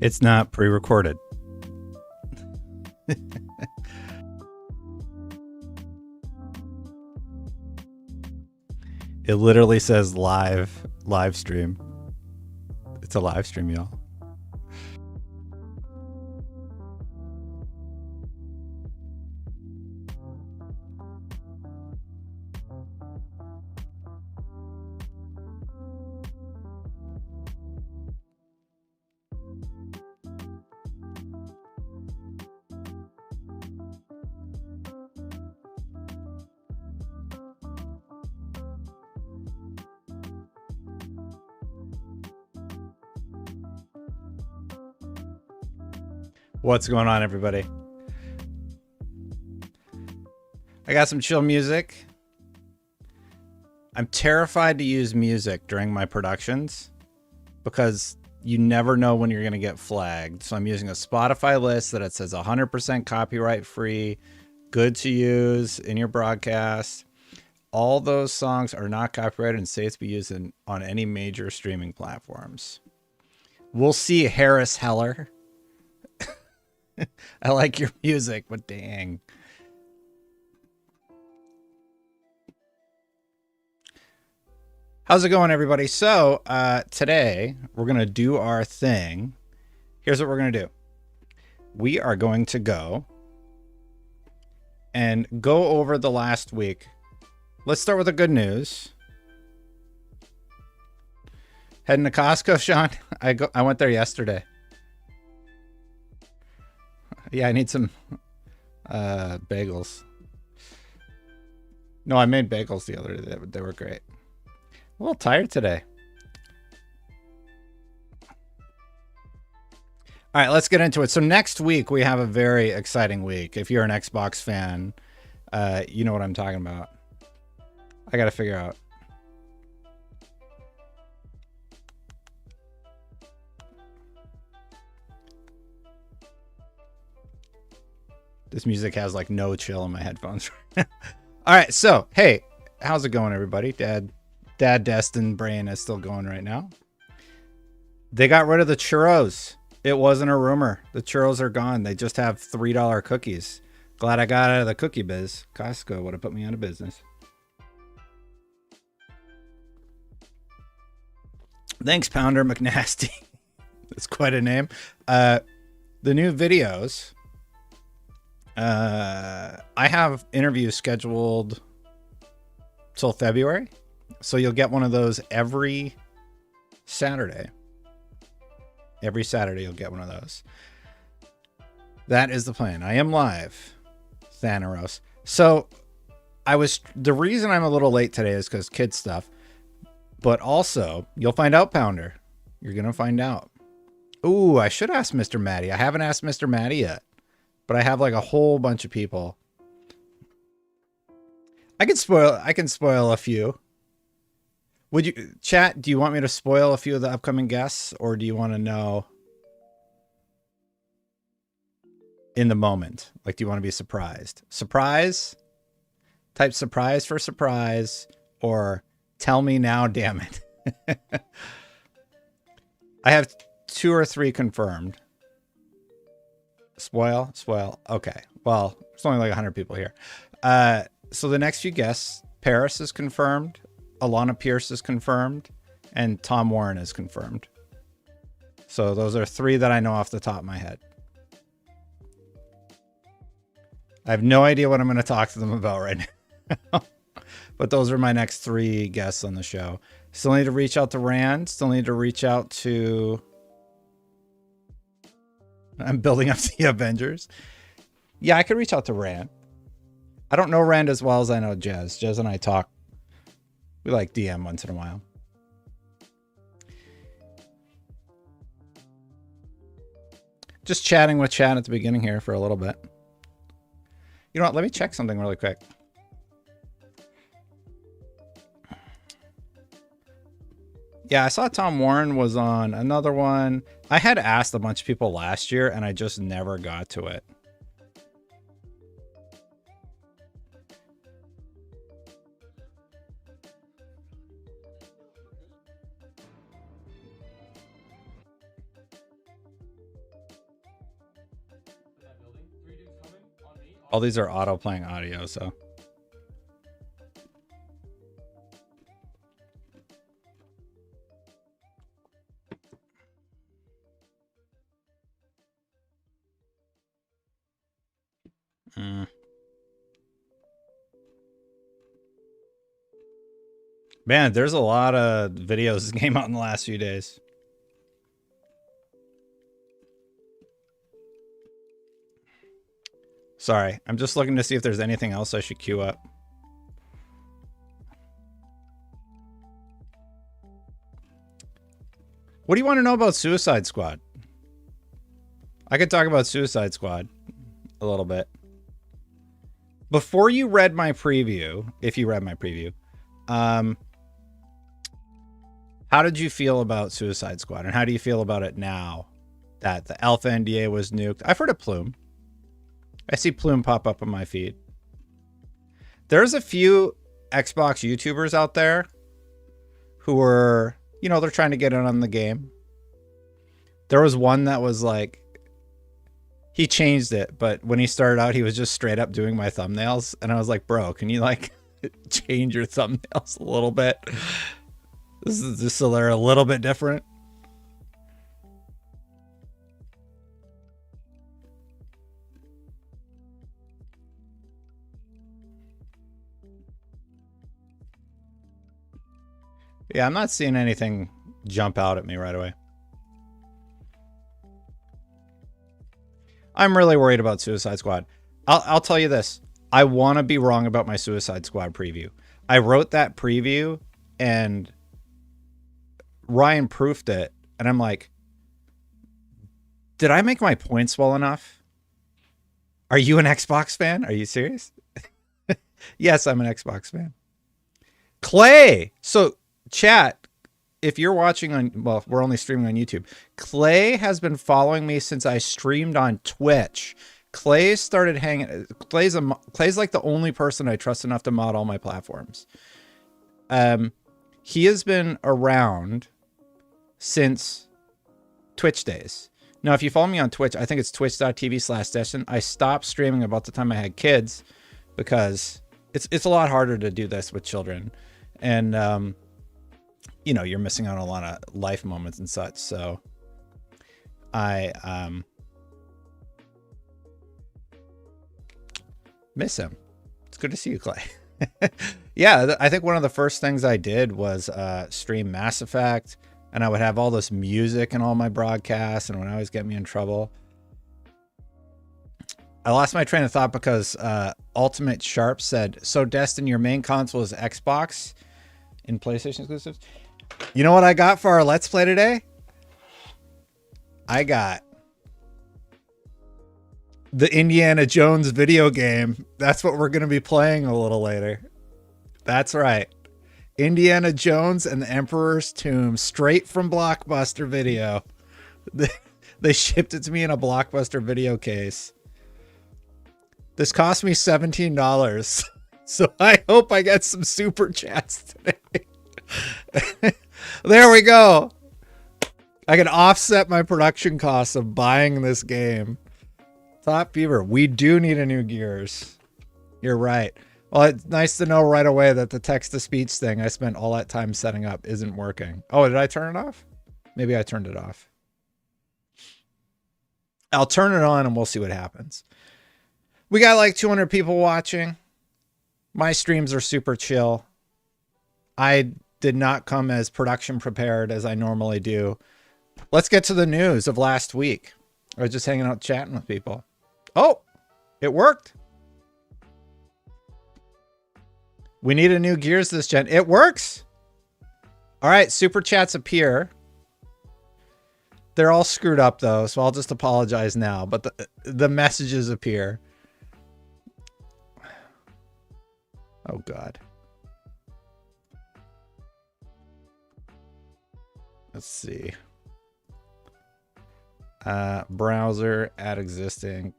It's not pre-recorded. It literally says live stream. It's a live stream, y'all. What's going on, everybody? I got some chill music. I'm terrified to use music during my productions because you never know when you're going to get flagged. So I'm using a Spotify list that it says 100% copyright free, good to use in your broadcast. All those songs are not copyrighted and safe to be used on any major streaming platforms. We'll see, Harris Heller. I like your music, but dang. How's it going, everybody? So today we're going to do our thing. Here's what we're going to do. We are going to go over the last week. Let's start with the good news. Heading to Costco, Sean. I went there yesterday. Yeah, I need some bagels. No, I made bagels the other day. They were great. A little tired today. All right, let's get into it. So next week, we have a very exciting week. If you're an Xbox fan, you know what I'm talking about. I got to figure out. This music has like no chill in my headphones. All right, so hey, how's it going, everybody? Dad Destin brain is still going right now. They got rid of the churros. It wasn't a rumor. The churros are gone. They just have $3 cookies. Glad I got out of the cookie biz. Costco would have put me out of business. Thanks, Pounder McNasty. That's quite a name. The new videos. I have interviews scheduled till February, so you'll get one of those every Saturday. Every Saturday you'll get one of those. That is the plan. I am live, Thanaros. So the reason I'm a little late today is because kid stuff, but also you'll find out, Pounder. You're gonna find out. Ooh, I should ask Mr. Matty. I haven't asked Mr. Matty yet. But I have like a whole bunch of people. I can spoil a few. Would you, chat, do you want me to spoil a few of the upcoming guests, or do you want to know in the moment? Like, do you want to be surprised? Surprise? Type surprise for surprise, or tell me now, damn it. I have 2 or 3 confirmed. Spoil. Okay. Well, there's only like 100 people here. So the next few guests, Paris is confirmed, Alana Pierce is confirmed, and Tom Warren is confirmed. So those are 3 that I know off the top of my head. I have no idea what I'm going to talk to them about right now. But those are my next 3 guests on the show. Still need to reach out to Rand. Still need to reach out to... I'm building up the Avengers. Yeah, I could reach out to Rand. I don't know Rand as well as I know Jez. Jez and I talk. We like DM once in a while. Just chatting with chat at the beginning here for a little bit. You know what? Let me check something really quick. Yeah, I saw Tom Warren was on another one. I had asked a bunch of people last year, and I just never got to it. All these are auto playing audio, so. Man, there's a lot of videos that came out in the last few days. Sorry, I'm just looking to see if there's anything else I should queue up. What do you want to know about Suicide Squad? I could talk about Suicide Squad a little bit. Before you read my preview, if you read my preview, how did you feel about Suicide Squad? And how do you feel about it now that the alpha NDA was nuked? I've heard of Plume. I see Plume pop up on my feed. There's a few Xbox YouTubers out there who are, you know, they're trying to get in on the game. There was one that was like, he changed it, but when he started out, he was just straight up doing my thumbnails. And I was like, bro, can you like change your thumbnails a little bit? This is just so they're a little bit different. Yeah, I'm not seeing anything jump out at me right away. I'm really worried about Suicide Squad. I'll tell you this. I want to be wrong about my Suicide Squad preview. I wrote that preview and Ryan proofed it. And I'm like, did I make my points well enough? Are you an Xbox fan? Are you serious? Yes, I'm an Xbox fan. Clay. So chat, if you're watching on, well, we're only streaming on YouTube. Clay has been following me since I streamed on Twitch. Clay started hanging. Clay's like the only person I trust enough to mod all my platforms. He has been around since Twitch days. Now, if you follow me on Twitch, I think it's twitch.tv/Destin. I stopped streaming about the time I had kids because it's a lot harder to do this with children. And, you know, you're missing out on a lot of life moments and such. So I miss him. It's good to see you, Clay. Yeah, I think one of the first things I did was stream Mass Effect, and I would have all this music in all my broadcasts, and it would always get me in trouble. I lost my train of thought because Ultimate Sharp said, so Destin, your main console is Xbox in PlayStation exclusives? You know what I got for our Let's Play today? I got the Indiana Jones video game. That's what we're going to be playing a little later. That's right. Indiana Jones and the Emperor's Tomb, straight from Blockbuster Video. They shipped it to me in a Blockbuster Video case. This cost me $17. So I hope I get some super chats today. There we go. I can offset my production costs of buying this game. Top Fever, we do need a new Gears. You're right. Well, it's nice to know right away that the text-to-speech thing I spent all that time setting up isn't working. Oh, did I turn it off? Maybe I turned it off. I'll turn it on and we'll see what happens. We got like 200 people watching. My streams are super chill. I did not come as production prepared as I normally do. Let's get to the news of last week. I was just hanging out chatting with people. Oh, it worked. We need a new Gears this gen. It works. All right, super chats appear. They're all screwed up though, so I'll just apologize now, but the messages appear. Oh God. Let's see. Browser, add existing,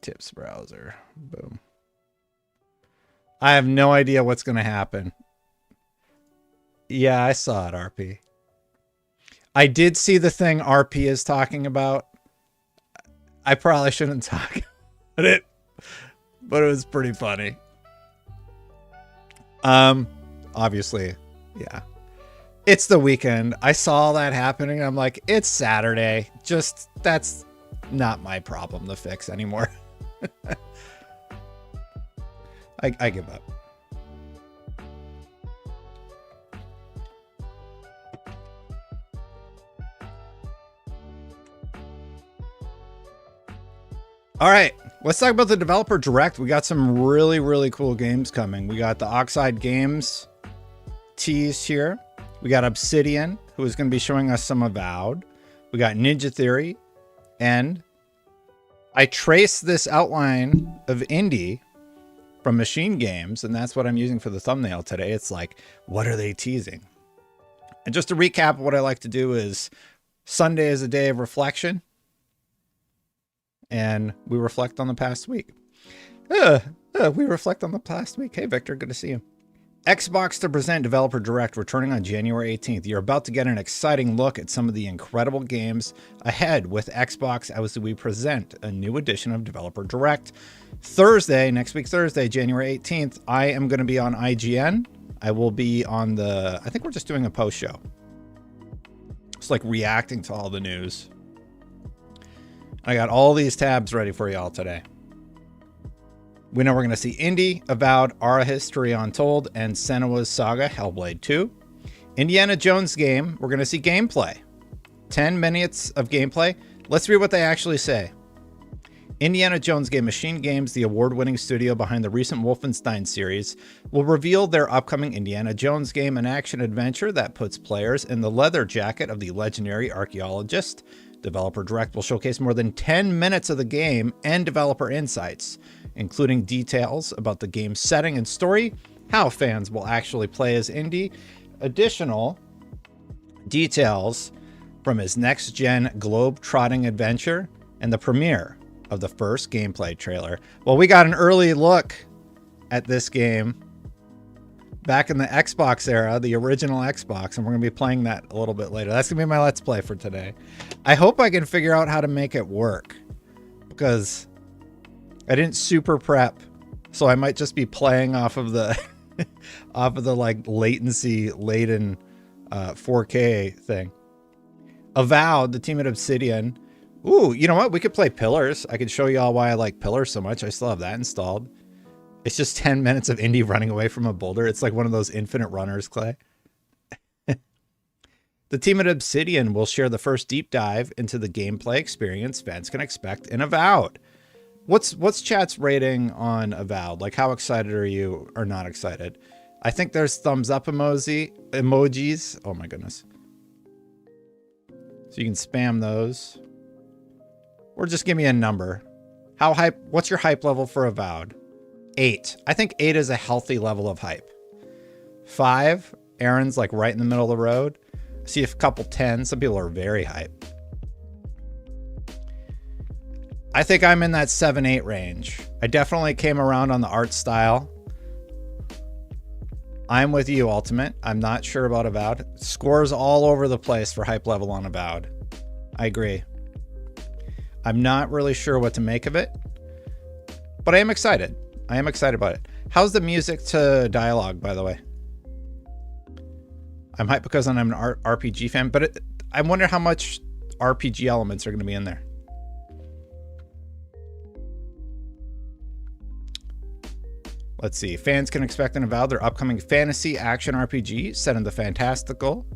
tips browser. Boom. I have no idea what's going to happen. Yeah, I saw it, RP. I did see the thing RP is talking about. I probably shouldn't talk about it, But it was pretty funny. Obviously, yeah. It's the weekend. I saw that happening. I'm like, it's Saturday. Just, that's not my problem to fix anymore. I give up. All right, let's talk about the Developer Direct. We got some really, really cool games coming. We got the Oxide Games tease here. We got Obsidian, who is going to be showing us some Avowed. We got Ninja Theory. And I traced this outline of indie from Machine Games, and that's what I'm using for the thumbnail today. It's like, what are they teasing? And just to recap, what I like to do is Sunday is a day of reflection. And we reflect on the past week. We reflect on the past week. Hey, Victor, good to see you. Xbox to present Developer Direct returning on January 18th. You're about to get an exciting look at some of the incredible games ahead with Xbox as we present a new edition of Developer Direct. Thursday, next week, Thursday, January 18th, I am going to be on IGN. I will be on the, I think we're just doing a post show. It's like reacting to all the news. I got all these tabs ready for y'all today. We know we're going to see Indie, Avowed, Our History Untold, and Senua's Saga, Hellblade II. Indiana Jones game, we're going to see gameplay. 10 minutes of gameplay. Let's read what they actually say. Indiana Jones game Machine Games, the award-winning studio behind the recent Wolfenstein series, will reveal their upcoming Indiana Jones game, an action-adventure that puts players in the leather jacket of the legendary archaeologist. Developer Direct will showcase more than 10 minutes of the game and developer insights, including details about the game's setting and story, how fans will actually play as Indy, additional details from his next-gen globe-trotting adventure, and the premiere of the first gameplay trailer. Well, we got an early look at this game back in the Xbox era, the original Xbox, and we're going to be playing that a little bit later. That's going to be my Let's Play for today. I hope I can figure out how to make it work, because I didn't super prep, so I might just be playing off of the off of the like latency laden 4K thing. Avowed, the team at Obsidian. Ooh, you know what? We could play Pillars. I could show you all why I like Pillars so much. I still have that installed. It's just 10 minutes of Indy running away from a boulder. It's like one of those infinite runners, Clay. The team at Obsidian will share the first deep dive into the gameplay experience fans can expect in Avowed. What's chat's rating on Avowed? Like, how excited are you or not excited? I think there's thumbs up emojis. Oh my goodness. So you can spam those. Or just give me a number. How hype? What's your hype level for Avowed? 8. I think 8 is a healthy level of hype. 5, Aaron's like right in the middle of the road. I see a couple 10. Some people are very hype. I think I'm in that 7-8 range. I definitely came around on the art style. I'm with you, Ultimate. I'm not sure about Avowed. Scores all over the place for hype level on Avowed. I agree. I'm not really sure what to make of it, but I am excited. I am excited about it. How's the music to dialogue, by the way? I'm hyped because I'm an RPG fan, but I wonder how much RPG elements are going to be in there. Let's see. Fans can expect an Avowed, their upcoming fantasy action RPG set in the fantastical,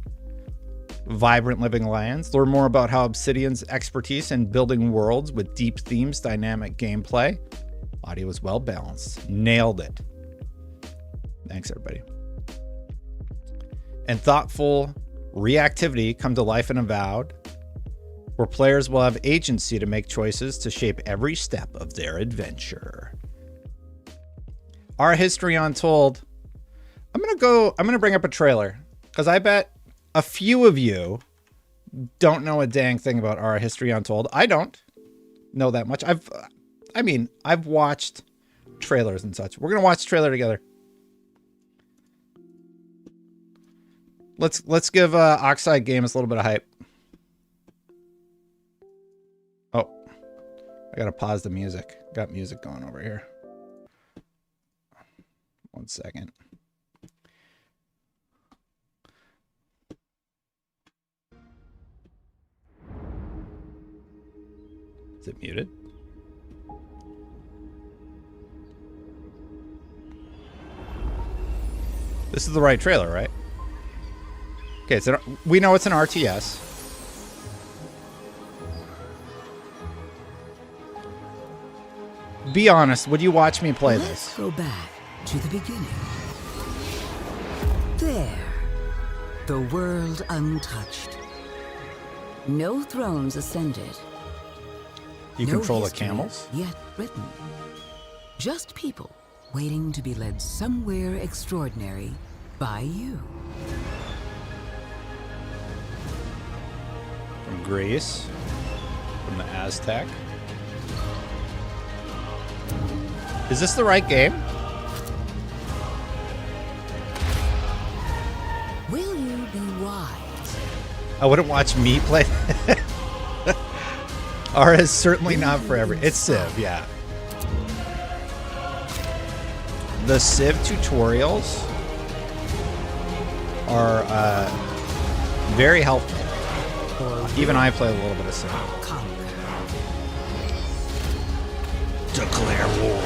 vibrant living lands. Learn more about how Obsidian's expertise in building worlds with deep themes, dynamic gameplay. Audio is well balanced. Nailed it. Thanks, everybody. And thoughtful reactivity come to life in Avowed, where players will have agency to make choices to shape every step of their adventure. Our History Untold. I'm gonna bring up a trailer, because I bet a few of you don't know a dang thing about Our History Untold. I don't know that much. I've watched trailers and such. We're gonna watch the trailer together. Let's give Oxide Games a little bit of hype. Oh, I gotta pause the music. Got music going over here. 1 second. Is it muted? This is the right trailer, right? Okay, so we know it's an RTS. Be honest, would you watch me play this? Let's go back to the beginning. There, the world untouched. No thrones ascended. You No control the history camels? Yet written. Just people waiting to be led somewhere extraordinary by you. From Greece, from the Aztec. Is this the right game? Will you be wise? I wouldn't watch me play. Aura is certainly not for every. It's Civ, yeah. The Civ tutorials are very helpful. Even I play a little bit of Civ. Declare war.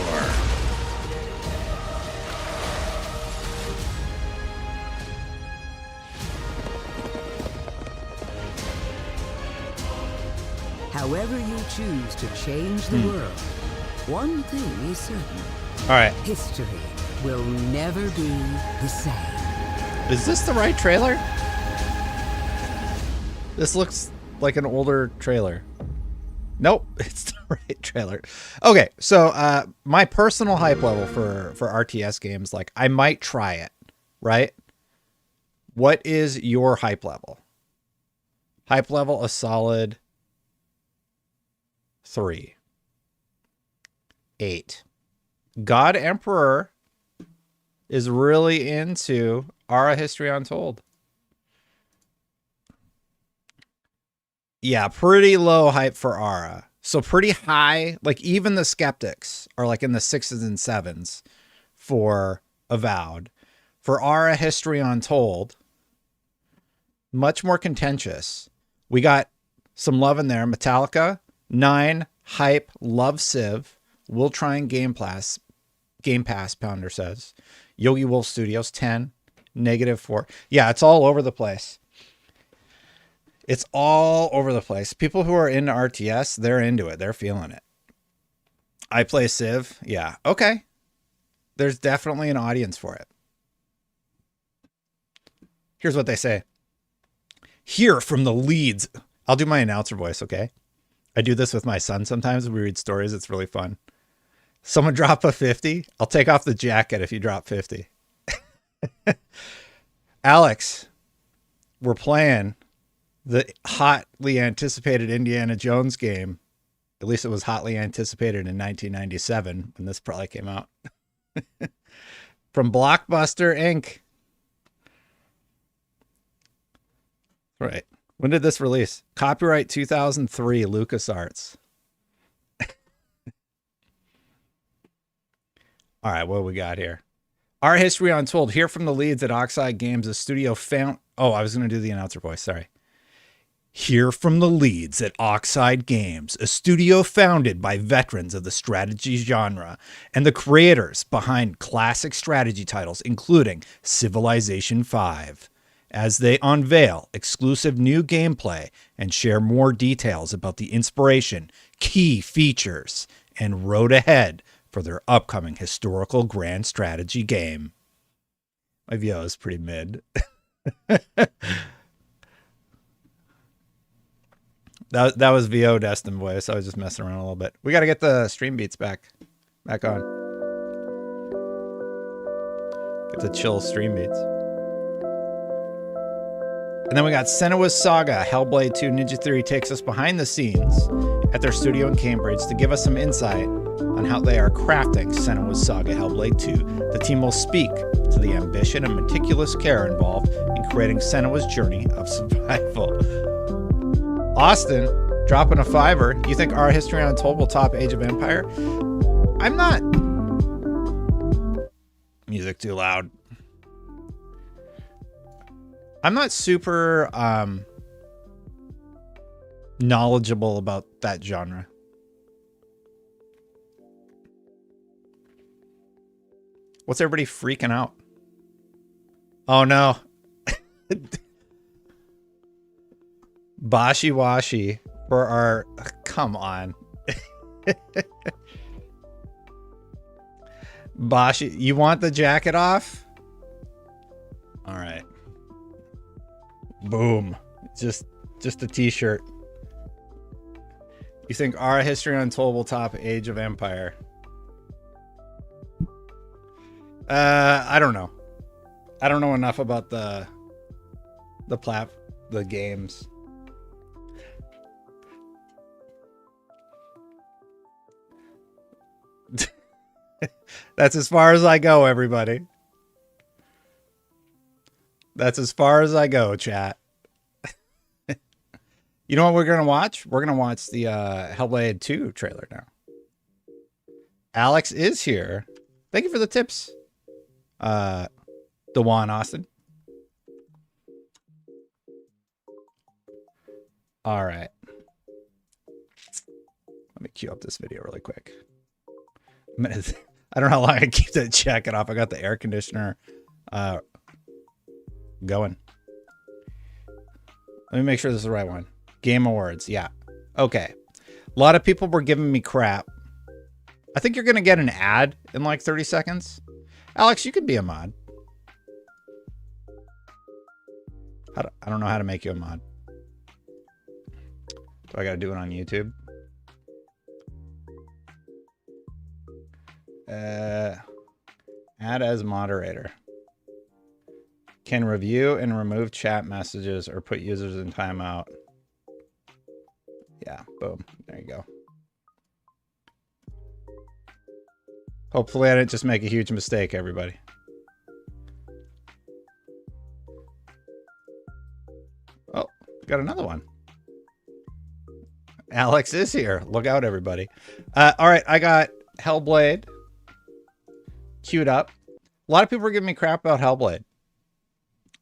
However you choose to change the world, one thing is certain. All right. History will never be the same. Is this the right trailer? This looks like an older trailer. Nope, it's the right trailer. Okay, so my personal hype level for RTS games, like I might try it, right? What is your hype level? Hype level a solid 3. 8. God Emperor is really into Aura History Untold. Yeah, pretty low hype for Aura. So pretty high, like even the skeptics are like in the 6s and 7s for Avowed. For Aura History Untold, much more contentious. We got some love in there. Metallica, 9, hype, love Civ, will try and Game Pass, Pounder says. Yogi Wolf Studios, 10, -4. Yeah, it's all over the place. It's all over the place. People who are into RTS, they're into it. They're feeling it. I play Civ. Yeah. Okay. There's definitely an audience for it. Here's what they say. Here from the leads. I'll do my announcer voice, okay? I do this with my son sometimes. We read stories. It's really fun. Someone drop a 50. I'll take off the jacket if you drop 50. Alex, we're playing the hotly anticipated Indiana Jones game. At least it was hotly anticipated in 1997 when this probably came out. From Blockbuster Inc. Right. When did this release? Copyright 2003, LucasArts. All right, what do we got here? Our History Untold. Here from the leads at Oxide Games, a studio found... Oh, I was going to do the announcer voice. Sorry. Here from the leads at Oxide Games, a studio founded by veterans of the strategy genre and the creators behind classic strategy titles, including Civilization V, as they unveil exclusive new gameplay and share more details about the inspiration, key features, and road ahead for their upcoming historical grand strategy game. My VO is pretty mid. That was VO Destin voice. I was just messing around a little bit. We got to get the stream beats back on. Get the chill stream beats. And then we got Senua's Saga. Hellblade II Ninja Theory takes us behind the scenes at their studio in Cambridge to give us some insight on how they are crafting Senua's Saga Hellblade II. The team will speak to the ambition and meticulous care involved in creating Senua's journey of survival. Austin, dropping a $5. You think Our History Untold will top Age of Empire? I'm Music too loud. I'm not super knowledgeable about that genre. What's everybody freaking out? Oh no. Bashi washi for our... Come on. Bashi, you want the jacket off? All right. Boom. Just a t-shirt. You think our History Untold will top Age of Empire? I don't know. I don't know enough about the games. That's as far as I go, everybody. That's as far as I go, chat. You know what we're going to watch? We're going to watch the Hellblade II trailer now. Alex is here. Thank you for the tips, DeJuan Austin. All right. Let me cue up this video really quick. I don't know how long I keep that jacket off. I got the air conditioner going. Let me make sure this is the right one. Game Awards. Yeah. Okay. A lot of people were giving me crap. I think you're going to get an ad in like 30 seconds. Alex, you could be a mod. I don't know how to make you a mod. Do I got to do it on YouTube? Add as moderator. Can review and remove chat messages or put users in timeout. Yeah, boom. There you go. Hopefully I didn't just make a huge mistake, everybody. Oh, got another one. Alex is here. Look out, everybody. All right, I got Hellblade queued up. A lot of people are giving me crap about Hellblade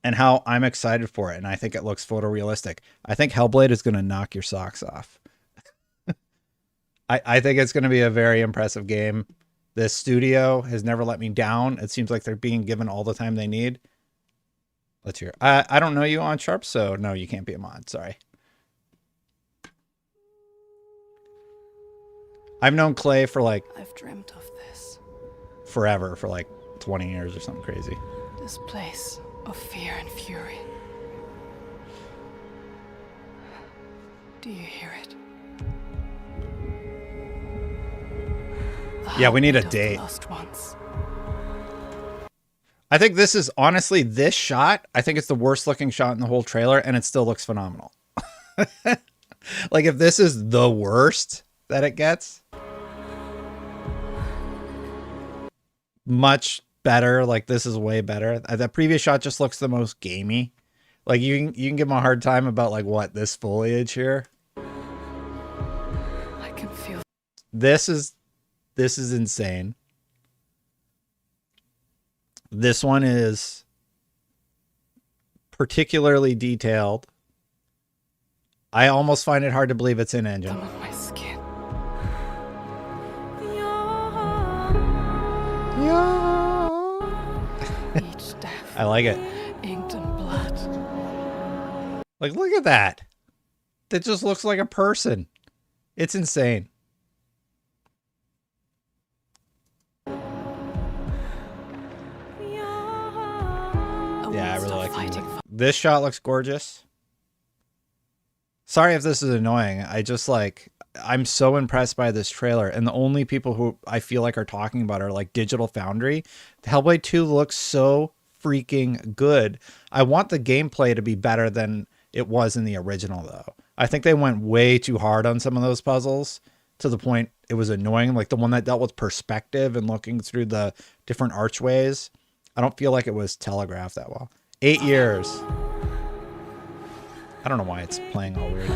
and how I'm excited for it, and I think it looks photorealistic. I think Hellblade is going to knock your socks off. I think it's going to be a very impressive game. This studio has never let me down. It seems like they're being given all the time they need. Let's hear. I don't know you on Sharp, so no, you can't be a mod. Sorry. I've known Clay for like... I've dreamt of this. Forever, for like 20 years or something crazy. This place of fear and fury. Do you hear it? Yeah, we need a date. Lost ones. I think this is honestly this shot. I think it's the worst looking shot in the whole trailer, and it still looks phenomenal. Like if this is the worst that it gets, much better. Like this is way better. That previous shot just looks the most gamey. Like you can give them a hard time about like what this foliage here. I can feel. This is insane. This one is particularly detailed. I almost find it hard to believe it's in engine. On my skin. Each death. I like it. Inked in blood. Like, look at that. That just looks like a person. It's insane. Yeah, I really like it. This shot looks gorgeous. Sorry if this is annoying. I'm so impressed by this trailer, and the only people who I feel like are talking about are like Digital Foundry. Hellblade 2 looks so freaking good. I want the gameplay to be better than it was in the original, though. I think they went way too hard on some of those puzzles to the point it was annoying. Like the one that dealt with perspective and looking through the different archways. I don't feel like it was telegraphed that well. 8 years. I don't know why it's playing all weird.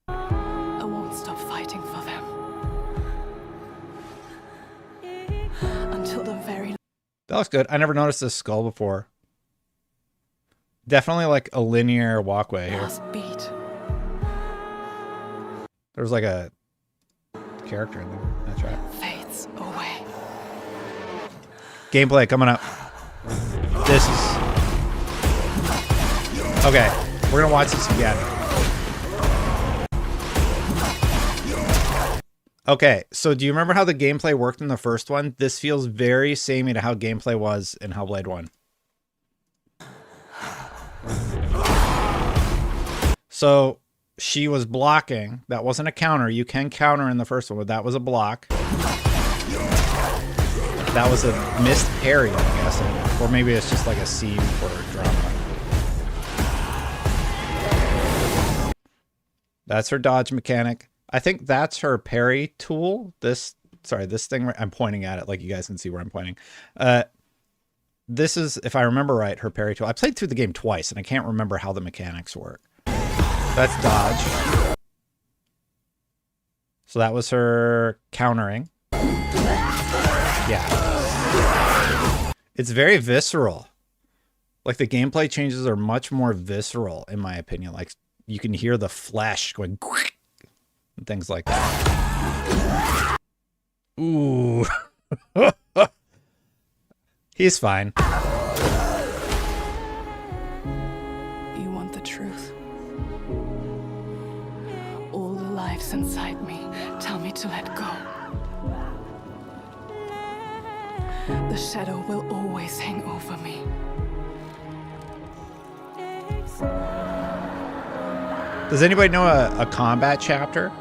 I won't stop fighting for them. Until the very... That looks good. I never noticed this skull before. Definitely like a linear walkway here. Last beat. There's like a character in there. That's right. Fades away. Gameplay coming up. This is... Okay, we're gonna watch this again. Okay, so do you remember how the gameplay worked in the first one? This feels very samey to how gameplay was in Hellblade 1. So she was blocking. That wasn't a counter. You can counter in the first one, but that was a block. That was a missed parry, I'm guessing. Or maybe it's just like a scene for drama. That's her dodge mechanic. I think that's her parry tool. This thing, I'm pointing at it like you guys can see where I'm pointing. This is, if I remember right, her parry tool. I played through the game twice and I can't remember how the mechanics work. That's dodge. So that was her countering. Yeah. It's very visceral. Like the gameplay changes are much more visceral in my opinion. Like you can hear the flesh going and things like that. Ooh. He's fine. You want the truth. All the lives inside me tell me to let go. The shadow will always hang over me. Does anybody know a combat chapter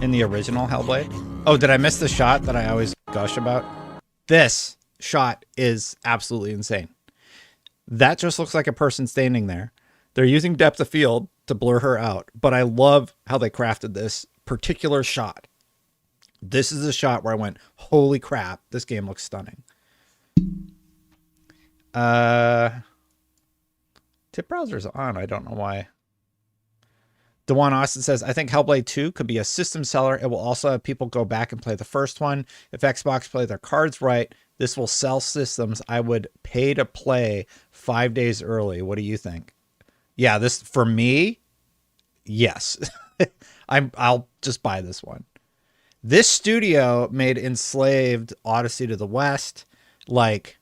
in the original Hellblade? Oh, did I miss the shot that I always gush about? This shot is absolutely insane. That just looks like a person standing there. They're using depth of field to blur her out, but I love how they crafted this particular shot. This is a shot where I went, holy crap, this game looks stunning. Tip browser's on. I don't know why. Dewan Austin says, I think Hellblade 2 could be a system seller. It will also have people go back and play the first one. If Xbox play their cards right, this will sell systems. I would pay to play 5 days early. What do you think? Yeah, this, for me, yes. I'll just buy this one. This studio made Enslaved Odyssey to the West, like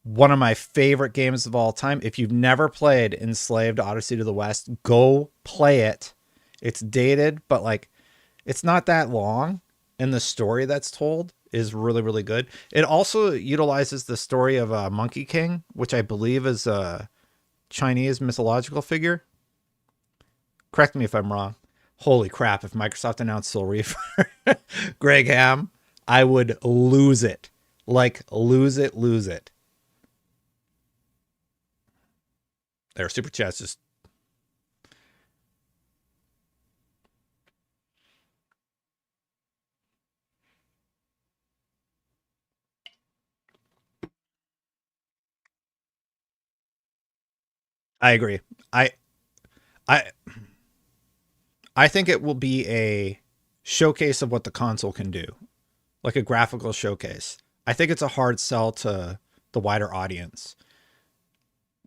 one of my favorite games of all time. If you've never played Enslaved Odyssey to the West, go play it. It's dated, but like it's not that long. And the story that's told is really, really good. It also utilizes the story of Monkey King, which I believe is a Chinese mythological figure. Correct me if I'm wrong. Holy crap. If Microsoft announced Soul Reaper, Greg Ham, I would lose it. Like lose it, lose it. There, super chats just. I agree. I think it will be a showcase of what the console can do, like a graphical showcase. I think it's a hard sell to the wider audience.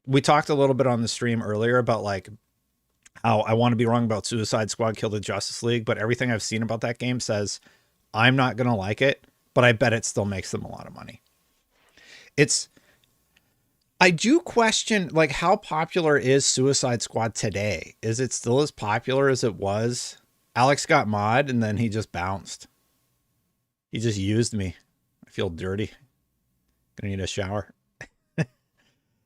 We talked a little bit on the stream earlier about like how I want to be wrong about Suicide Squad Kill the Justice League, but everything I've seen about that game says I'm not going to like it, but I bet it still makes them a lot of money. I do question like how popular is Suicide Squad today? Is it still as popular as it was? Alex got mod and then he just bounced. He just used me. I feel dirty. Gonna need a shower.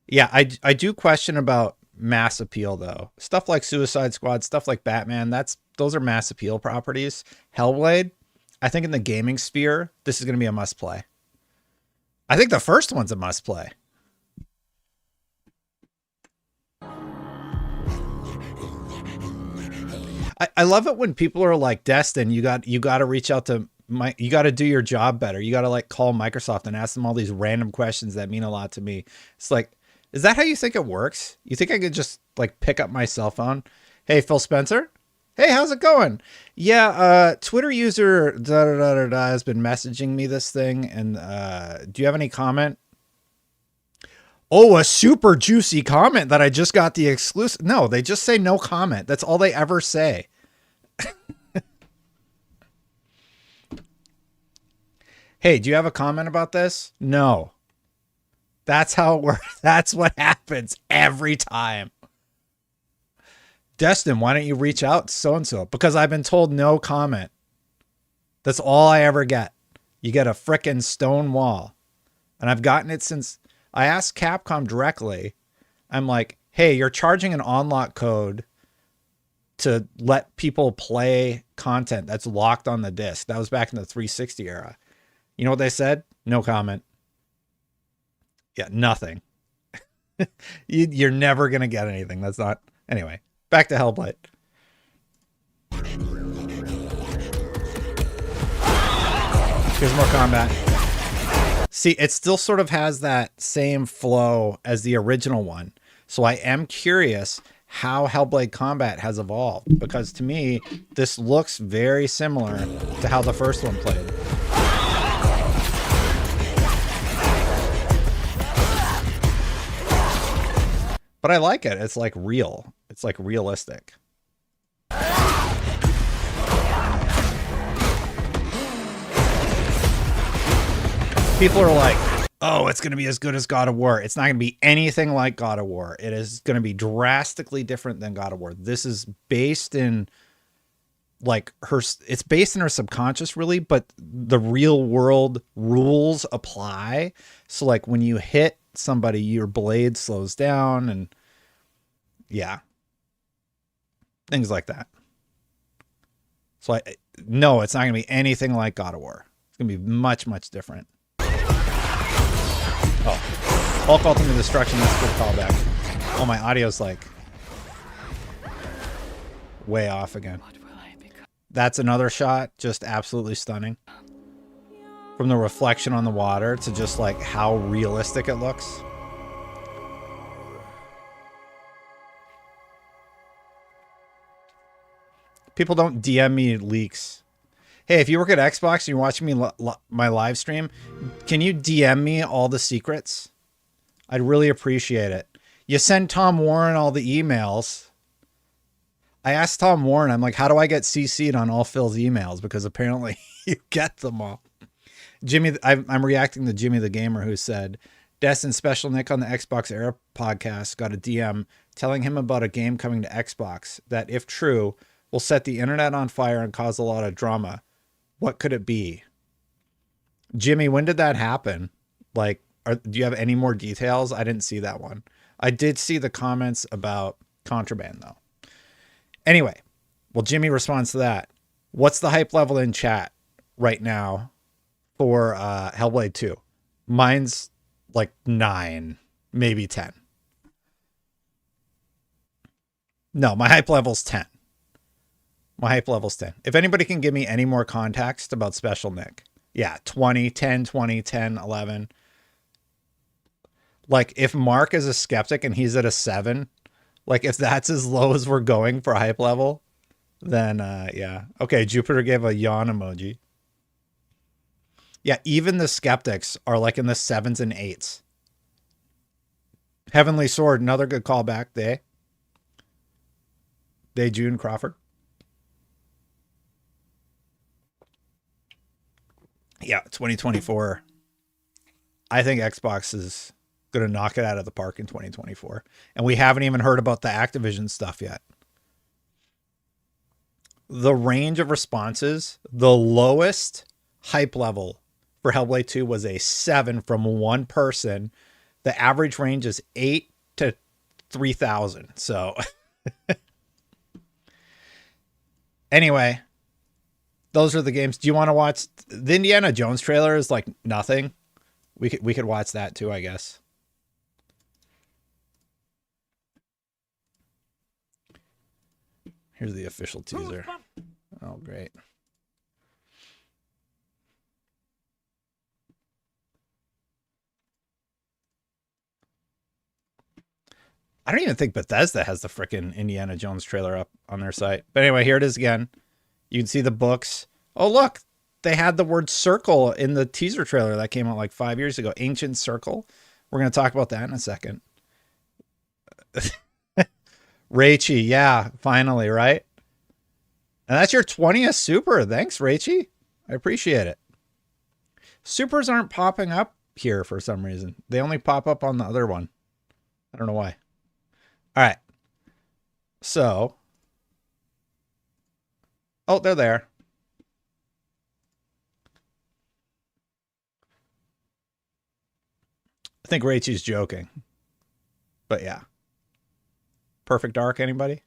Yeah, I do question about mass appeal though. Stuff like Suicide Squad, stuff like Batman, those are mass appeal properties. Hellblade, I think in the gaming sphere, this is going to be a must play. I think the first one's a must play. I love it when people are like, Destin, you got to reach out to you got to do your job better. You got to like call Microsoft and ask them all these random questions that mean a lot to me. It's like, is that how you think it works? You think I could just like pick up my cell phone? Hey, Phil Spencer, Hey, how's it going? Yeah, Twitter user has been messaging me this thing, and do you have any comment? Oh, a super juicy comment that I just got the exclusive. No, they just say no comment. That's all they ever say. Hey, do you have a comment about this? No. That's how it works. That's what happens every time. Destin, why don't you reach out to so-and-so? Because I've been told no comment. That's all I ever get. You get a frickin' stone wall. And I've gotten it since I asked Capcom directly. I'm like, hey, you're charging an unlock code to let people play content that's locked on the disc. That was back in the 360 era. You know what they said? No comment. Yeah, nothing. You're never going to get anything. That's not... Anyway, back to Hellblade. Here's more combat. See, it still sort of has that same flow as the original one. So I am curious how Hellblade combat has evolved. Because to me, this looks very similar to how the first one played. But I like it. It's like real. It's like realistic. People are like, oh, it's going to be as good as God of War. It's not going to be anything like God of War. It is going to be drastically different than God of War. This is based in like it's based in her subconscious really, but the real world rules apply. So like when you hit somebody, your blade slows down and yeah, things like that. So no, it's not going to be anything like God of War. It's going to be much, much different. Oh, Hulk Ultimate Destruction. That's a good callback. Oh, my audio's like way off again. That's another shot. Just absolutely stunning. From the reflection on the water to just like how realistic it looks. People don't DM me leaks. Hey, if you work at Xbox and you're watching me my live stream, can you DM me all the secrets? I'd really appreciate it. You send Tom Warren all the emails. I asked Tom Warren, I'm like, how do I get CC'd on all Phil's emails? Because apparently you get them all. Jimmy, I'm reacting to Jimmy the Gamer, who said, Destin Special Nick on the Xbox Era podcast got a DM telling him about a game coming to Xbox that, if true, will set the internet on fire and cause a lot of drama. What could it be? Jimmy, when did that happen? Like, do you have any more details? I didn't see that one. I did see the comments about Contraband, though. Anyway, well, Jimmy responds to that. What's the hype level in chat right now for Hellblade 2? Mine's like 9, maybe 10. No, my hype level's 10. My hype level's 10. If anybody can give me any more context about Special Nick. Yeah, 20, 10, 20, 10, 11. Like, if Mark is a skeptic and he's at a 7, like, if that's as low as we're going for hype level, then, yeah. Okay, Jupiter gave a yawn emoji. Yeah, even the skeptics are, like, in the 7s and 8s. Heavenly Sword, another good callback. Day June Crawford. Yeah, 2024. I think Xbox is going to knock it out of the park in 2024. And we haven't even heard about the Activision stuff yet. The range of responses, the lowest hype level for Hellblade 2 was a 7 from one person. The average range is 8 to 3,000. So anyway, those are the games. Do you want to watch the Indiana Jones trailer? Is like nothing. We could watch that too, I guess. Here's the official teaser. Oh, great. I don't even think Bethesda has the frickin' Indiana Jones trailer up on their site. But anyway, here it is again. You can see the books. Oh, look. They had the word circle in the teaser trailer that came out like 5 years ago. Ancient Circle. We're going to talk about that in a second. Rachie, yeah, finally, right? And that's your 20th super. Thanks, Rachie. I appreciate it. Supers aren't popping up here for some reason. They only pop up on the other one. I don't know why. All right. So. Oh, they're there. I think Rachie's joking. But yeah. Perfect Dark, anybody?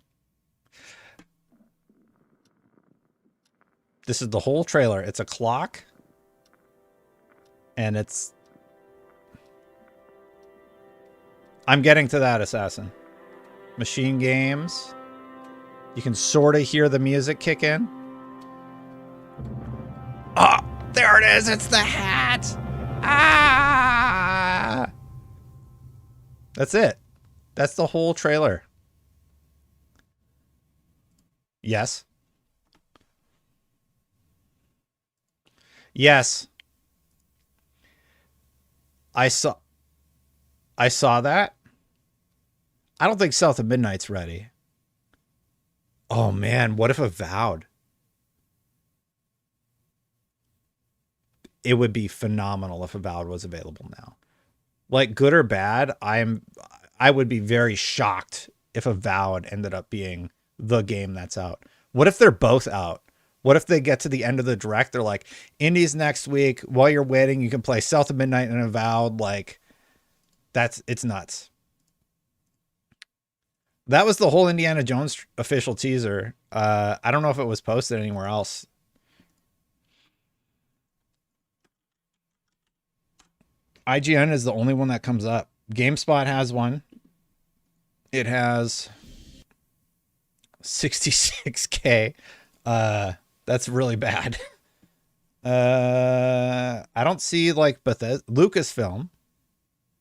This is the whole trailer. It's a clock. And it's... I'm getting to that, Assassin. Machine games. You can sort of hear the music kick in. Oh, there it is. It's the hat. Ah! That's it. That's the whole trailer. Yes. Yes. I saw that. I don't think South of Midnight's ready. Oh man, what if Avowed? It would be phenomenal if Avowed was available now. Like, good or bad, I would be very shocked if Avowed ended up being the game that's out. What if they're both out? What if they get to the end of the direct? They're like, Indies next week. While you're waiting, you can play South of Midnight and Avowed. Like, it's nuts. That was the whole Indiana Jones official teaser. I don't know if it was posted anywhere else. IGN is the only one that comes up. GameSpot has one. It has 66K. That's really bad. I don't see like Bethesda, Lucasfilm.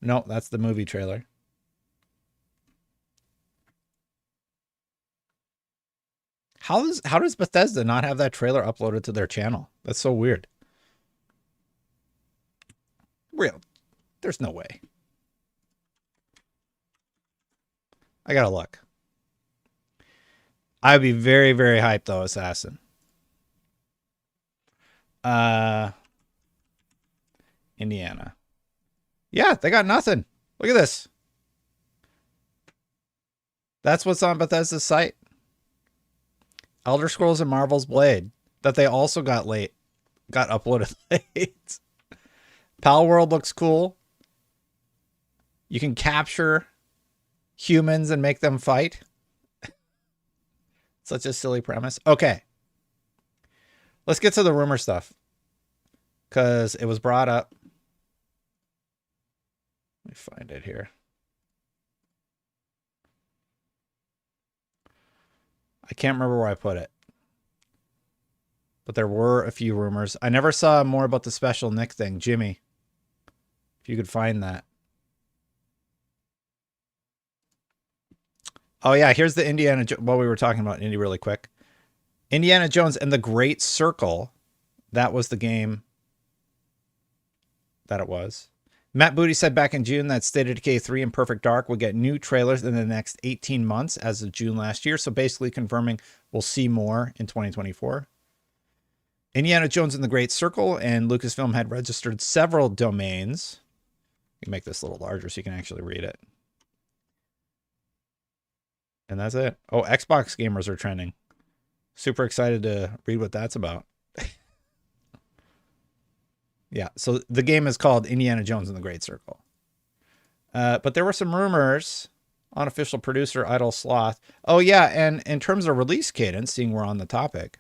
No, that's the movie trailer. How does Bethesda not have that trailer uploaded to their channel? That's so weird. Real. There's no way. I gotta look. I'd be very, very hyped though, Assassin. Indiana. Yeah, they got nothing. Look at this. That's what's on Bethesda's site. Elder Scrolls and Marvel's Blade. That they also got uploaded late. Pal World looks cool. You can capture humans and make them fight. Such a silly premise. Okay. Let's get to the rumor stuff. Because it was brought up. Let me find it here. I can't remember where I put it. But there were a few rumors. I never saw more about the special Nick thing. Jimmy, if you could find that. Oh, yeah. Here's the Indiana... Well, we were talking about Indy really quick. Indiana Jones and the Great Circle. That was the game that it was. Matt Booty said back in June that State of Decay 3 and Perfect Dark will get new trailers in the next 18 months as of June last year. So basically confirming we'll see more in 2024. Indiana Jones and the Great Circle and Lucasfilm had registered several domains. You can make this a little larger so you can actually read it. And that's it. Oh, Xbox gamers are trending. Super excited to read what that's about. Yeah, so the game is called Indiana Jones and the Great Circle. But there were some rumors. Unofficial producer Idle Sloth. Oh, yeah, and in terms of release cadence, seeing we're on the topic.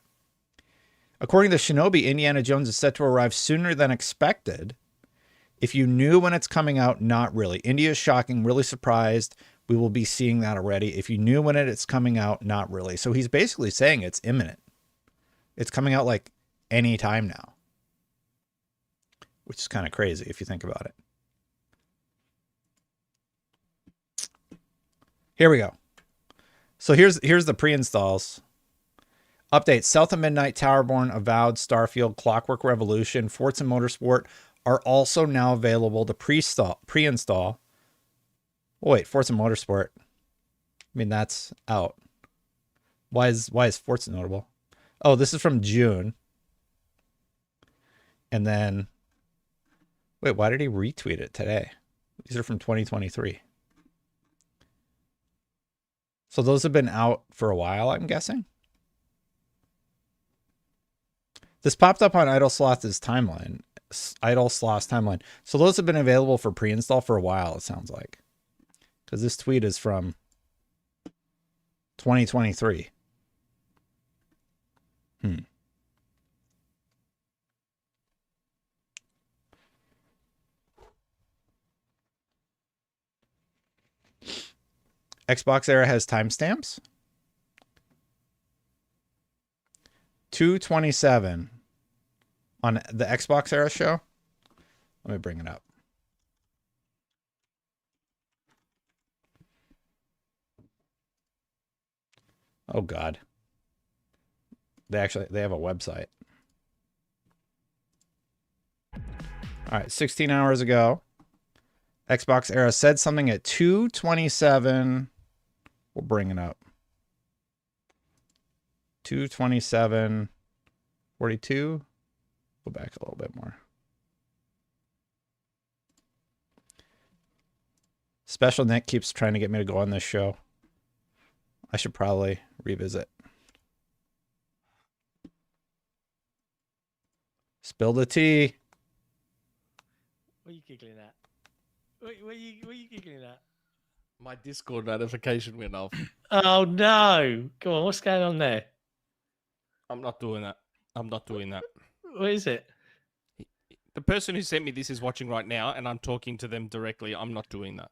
According to Shinobi, Indiana Jones is set to arrive sooner than expected. If you knew when it's coming out, not really. India is shocking, really surprised. We will be seeing that already. If you knew when it's coming out, not really. So he's basically saying it's imminent. It's coming out like any time now. Which is kind of crazy if you think about it. Here we go. So here's the pre-installs. Update: South of Midnight, Towerborn, Avowed, Starfield, Clockwork Revolution, Forza Motorsport are also now available to pre-install. Oh, wait, Forza Motorsport. I mean, that's out. Why is Forza notable? Oh, this is from June. And then, wait, why did he retweet it today? These are from 2023. So those have been out for a while, I'm guessing. This popped up on Idle Sloth's timeline. So those have been available for pre-install for a while, it sounds like. Because this tweet is from 2023. Xbox Era has timestamps. 2/27 on the Xbox Era show. Let me bring it up. Oh God. They have a website. All right, 16 hours ago, Xbox Era said something at 2:27. We'll bring it up. 2:27:42. Go back a little bit more. Special Nick keeps trying to get me to go on this show. I should probably revisit. Spill the tea. What are you giggling at? What are you giggling at? My Discord notification went off. Oh no! Go on, what's going on there? I'm not doing that. I'm not doing that. What is it? The person who sent me this is watching right now, and I'm talking to them directly. I'm not doing that.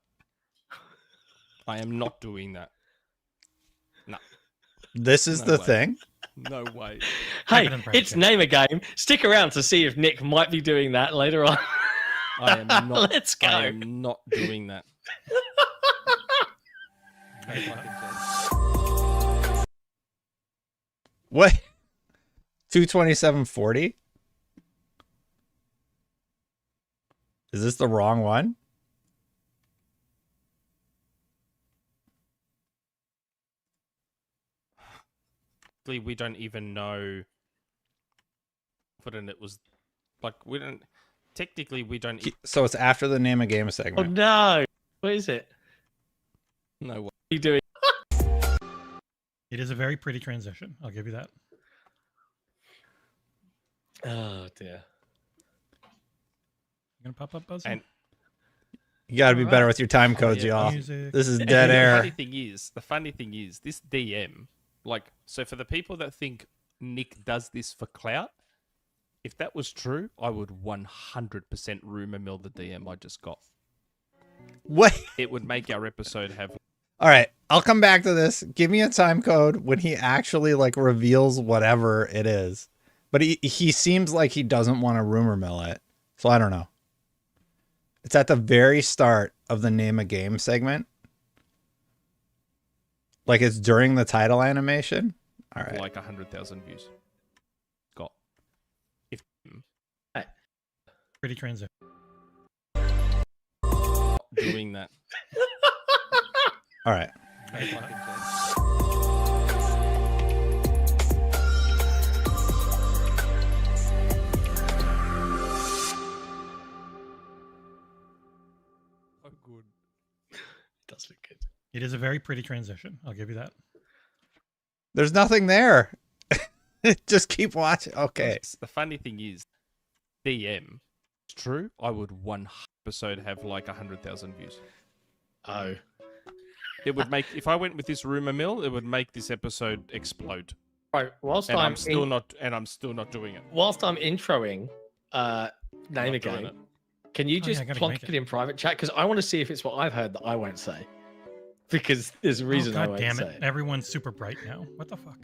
I am not doing that. No. This is the thing. No way. Hey, it's Name a Game. Stick around to see if Nick might be doing that later on. I am not. Let's go. I am not doing that. What? 2:27:40? Is this the wrong one? We don't even know what it was. Like, we don't. Technically, we don't. So it's after the Name a Game Oh segment. no! What is it? No way. What are you doing? It is a very pretty transition. I'll give you that. Oh dear. You gonna pop up, Buzz? And You got to be All better right. with your time codes, yeah, y'all. music. This is And dead air. The funny thing is, this DM, like, so for the people that think Nick does this for clout, if that was true, I would 100% rumor mill the DM I just got. What? It would make our episode have. All right, I'll come back to this. Give me a time code when he actually like reveals whatever it is. But he seems like he doesn't want to rumor mill it. So I don't know. It's at the very start of the Name a Game segment. Like it's during the title animation. All right. Like 100,000 views. Got. If Pretty transition. doing that. All right. Oh, good. Does look good. It is a very pretty transition. I'll give you that. There's nothing there. Just keep watching. Okay. The funny thing is, DM, it's true, I would 100% have like 100,000 views. Oh. It would make, if I went with this rumor mill, it would make this episode explode. Right. Whilst And I'm I'm still not doing it. whilst I'm introing Name a Not doing Game, it. can you Oh, yeah, just I gotta plonk make it it. in private chat? Because I want to see if it's what I've heard that I won't say. Because there's a reason I God won't damn say it. it. Everyone's super bright now. What the fuck?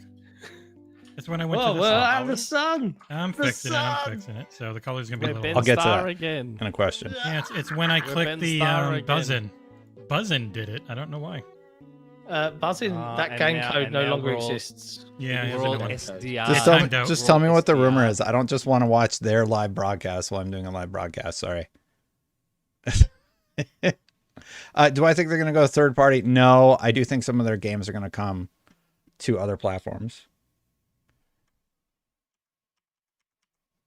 It's when I went Well, to the well, sun. I'm the sun. I'm the fixing it. I'm sun. fixing it. So the color's gonna be a We're little Ben I'll get to Starr that. again. In a question. Yeah, it's when I We're click Ben the Starr again. buzzin. Buzzin did it. I don't know why. Buzzing, that and game now- code and no now longer we're all- exists. Yeah, It yeah, was We're all a code. SDR. Just timed out. tell me what the rumor SDR. is. I don't just want to watch their live broadcast while I'm doing a live broadcast. Sorry. Do I think they're going to go third party? No, I do think some of their games are going to come to other platforms.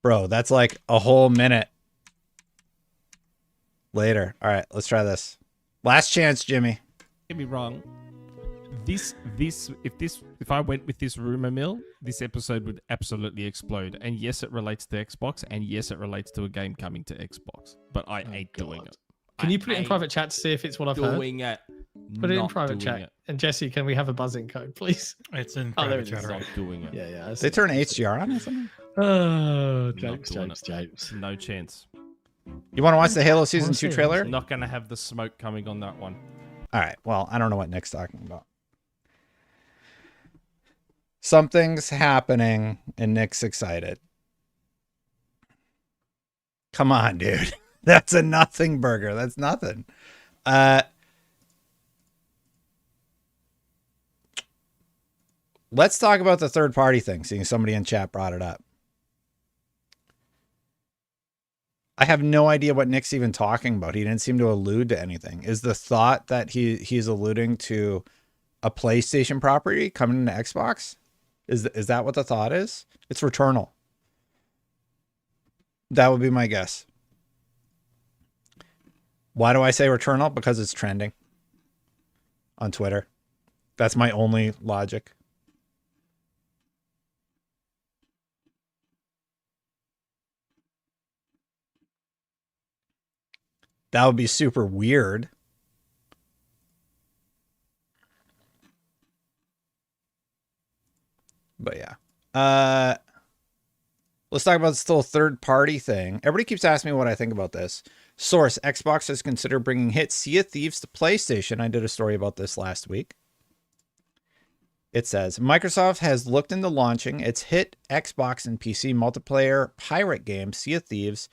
Bro, that's like a whole minute later. All right, let's try this. Last chance, Jimmy. Get me wrong. If I went with this rumor mill, this episode would absolutely explode. And yes, it relates to Xbox, and yes, it relates to a game coming to Xbox. But I ain't doing it. Can you put it in private chat to see if it's what I've heard? Doing it. Put it in Not private doing chat. it. And Jesse, can we have a buzzing code, please? It's in Oh, there private it chat is. already. Not doing it. Yeah, yeah. They turn HDR on or something? Oh, Not jokes, doing jokes, it. jokes. No chance. You want to watch the Halo Season wanna 2 see it. trailer? Not gonna have the smoke coming on that one. All right. Well, I don't know what Nick's talking about. Something's happening and Nick's excited. Come on, dude. That's a nothing burger. That's nothing. Let's talk about the third party thing, seeing somebody in chat brought it up. I have no idea what Nick's even talking about. He didn't seem to allude to anything. Is the thought that he's alluding to a PlayStation property coming into Xbox? Is that what the thought is? It's Returnal. That would be my guess. Why do I say Returnal? Because it's trending on Twitter. That's my only logic. That would be super weird. But yeah. Let's talk about this little third party thing. Everybody keeps asking me what I think about this. Source, Xbox has considered bringing hit Sea of Thieves to PlayStation. I did a story about this last week. It says, Microsoft has looked into launching its hit Xbox and PC multiplayer pirate game, Sea of Thieves,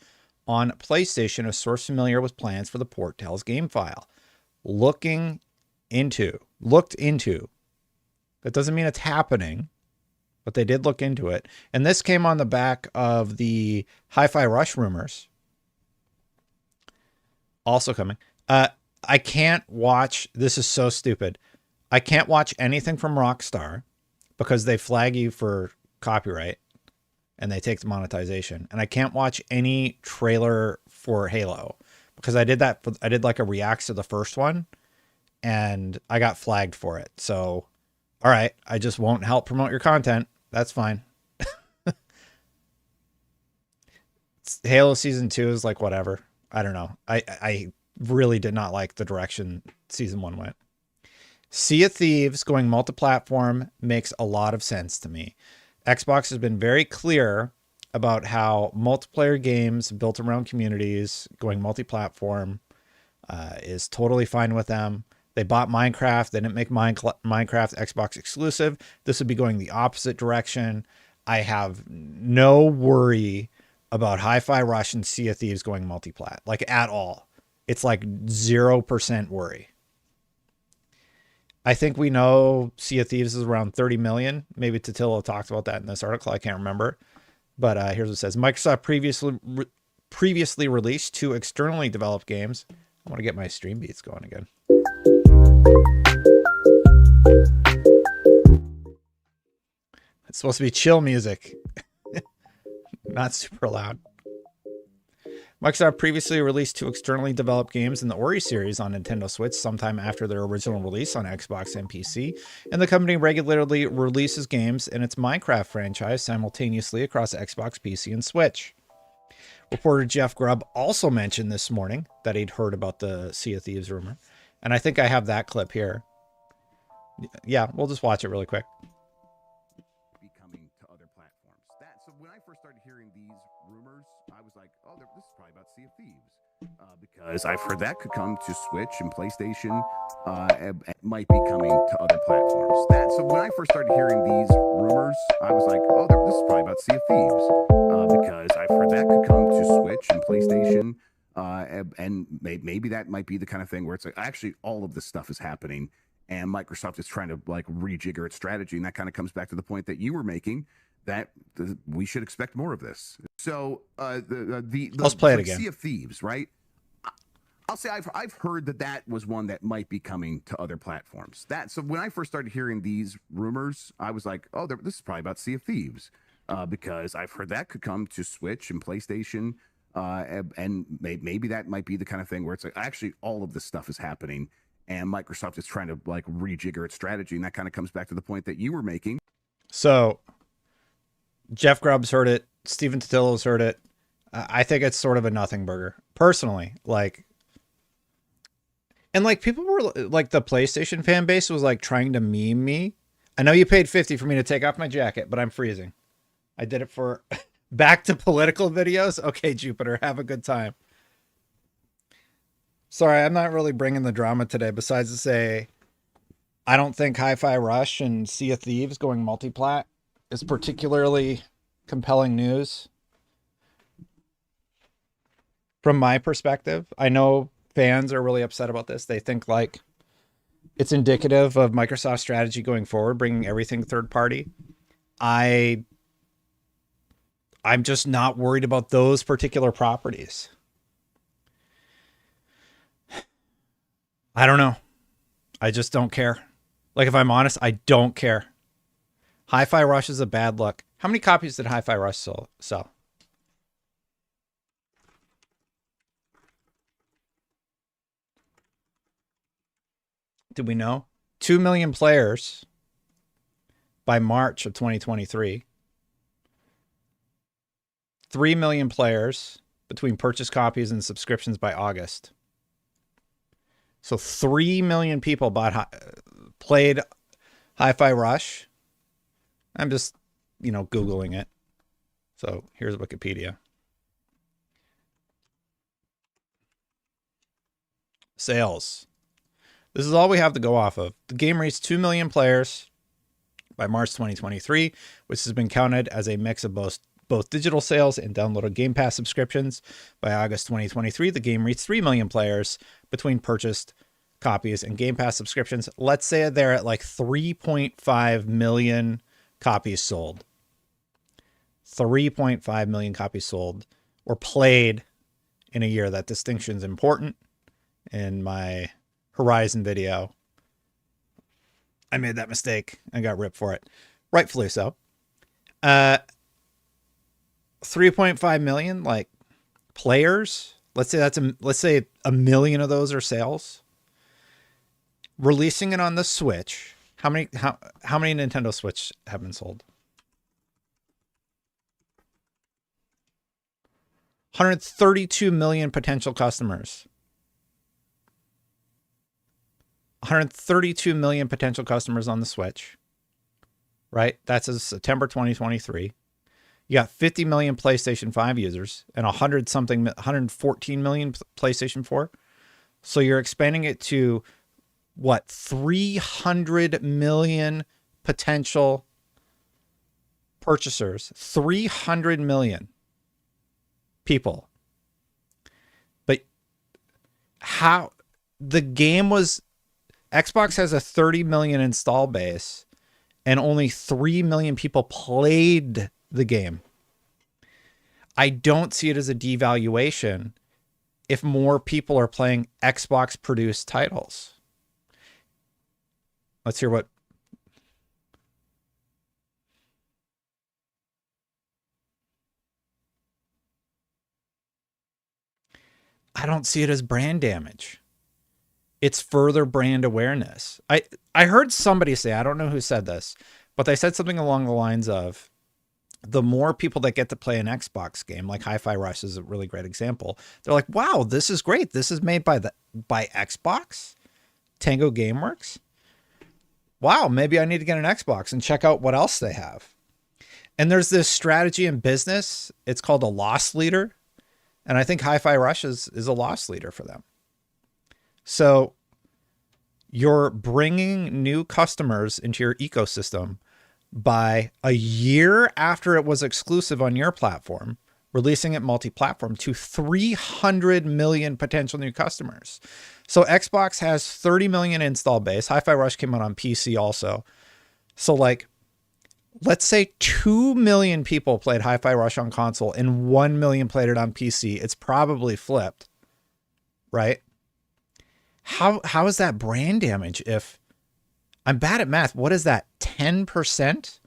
on PlayStation, a source familiar with plans for the port tells GameFile. Looked into. That doesn't mean it's happening, but they did look into it. And this came on the back of the Hi-Fi Rush rumors. Also coming. I can't watch, this is so stupid. I can't watch anything from Rockstar because they flag you for copyright and they take the monetization. And I can't watch any trailer for Halo because I did that. I did like a reacts to the first one and I got flagged for it. So, all right, I just won't help promote your content. That's fine. Halo Season 2 is like whatever. I don't know. I really did not like the direction Season 1 went. Sea of Thieves going multi-platform makes a lot of sense to me. Xbox has been very clear about how multiplayer games built around communities going multi-platform is totally fine with them. They bought Minecraft. They didn't make Minecraft Xbox exclusive. This would be going the opposite direction. I have no worry about Hi-Fi Rush and Sea of Thieves going multi-plat, like at all. It's like 0% worry. I think we know Sea of Thieves is around 30 million. Maybe Totilo talked about that in this article. I can't remember. But here's what it says. Microsoft previously released 2 externally developed games. I want to get my stream beats going again. It's supposed to be chill music. Not super loud. Microsoft previously released 2 externally developed games in the Ori series on Nintendo Switch sometime after their original release on Xbox and PC, and the company regularly releases games in its Minecraft franchise simultaneously across Xbox, PC, and Switch. Reporter Jeff Grubb also mentioned this morning that he'd heard about the Sea of Thieves rumor, and I think I have that clip here. Yeah, we'll just watch it really quick. Coming to other platforms. So when I first started hearing these rumors, I was like, oh, this is probably about Sea of Thieves. Because I've heard that could come to Switch and PlayStation. It might be coming to other platforms. So when I first started hearing these rumors, I was like, oh, this is probably about Sea of Thieves. Because I've heard that could come to Switch and PlayStation. And maybe that might be the kind of thing where it's like, actually, all of this stuff is happening. and Microsoft is trying to like rejigger its strategy. And that kind of comes back to the point that you were making, that we should expect more of this. So let's play it like again. Sea of Thieves, right? I'll say I've heard that was one that might be coming to other platforms. So when I first started hearing these rumors, I was like, oh, this is probably about Sea of Thieves, because I've heard that could come to Switch and PlayStation, and maybe that might be the kind of thing where it's like actually all of this stuff is happening, and Microsoft is trying to like rejigger its strategy. And that kind of comes back to the point that you were making. So Jeff Grubb's heard it. Steven Totillo's heard it. I think it's sort of a nothing burger, personally. Like, and like people were like, the PlayStation fan base was like trying to meme me. I know you paid $50 for me to take off my jacket, but I'm freezing. I did it for back to political videos. Okay, Jupiter, have a good time. Sorry, I'm not really bringing the drama today, besides to say I don't think Hi-Fi Rush and Sea of Thieves going multi-plat is particularly compelling news. From my perspective, I know fans are really upset about this. They think like it's indicative of Microsoft's strategy going forward, bringing everything third party. I'm just not worried about those particular properties. I don't know. I just don't care. Like, if I'm honest, I don't care. Hi-Fi Rush is a bad look. How many copies did Hi-Fi Rush sell? Do we know? 2 million players by March of 2023. 3 million players between purchase copies and subscriptions by August. So 3 million people played Hi-Fi Rush. I'm just, Googling it. So here's Wikipedia. Sales. This is all we have to go off of. The game reached 2 million players by March 2023, which has been counted as a mix of both digital sales and downloaded Game Pass subscriptions. By August 2023, the game reached 3 million players between purchased copies and Game Pass subscriptions. Let's say they're at like 3.5 million copies sold. 3.5 million copies sold or played in a year. That distinction is important. In my Horizon video, I made that mistake and got ripped for it. Rightfully so. 3.5 million like players. Let's say a million of those are sales. Releasing it on the Switch. How many Nintendo Switch have been sold? 132 million potential customers. 132 million potential customers on the Switch, right? That's as September 2023. You got 50 million PlayStation 5 users and 114 million PlayStation 4. So you're expanding it to what? 300 million potential purchasers. 300 million people. But how the game was... Xbox has a 30 million install base and only 3 million people played the game. I don't see it as a devaluation if more people are playing Xbox produced titles. Let's hear what... I don't see it as brand damage. It's further brand awareness. I heard somebody say, I don't know who said this, but they said something along the lines of, the more people that get to play an Xbox game, like Hi-Fi Rush is a really great example. They're like, wow, this is great. This is made by Xbox, Tango Gameworks. Wow, maybe I need to get an Xbox and check out what else they have. And there's this strategy in business. It's called a loss leader. And I think Hi-Fi Rush is a loss leader for them. So you're bringing new customers into your ecosystem by a year after it was exclusive on your platform, releasing it multi-platform to 300 million potential new customers. So Xbox has 30 million install base. Hi-Fi Rush came out on PC also. So like, let's say 2 million people played Hi-Fi Rush on console and 1 million played it on PC. It's probably flipped, right? How is that brand damage if I'm bad at math? What is that? 10%?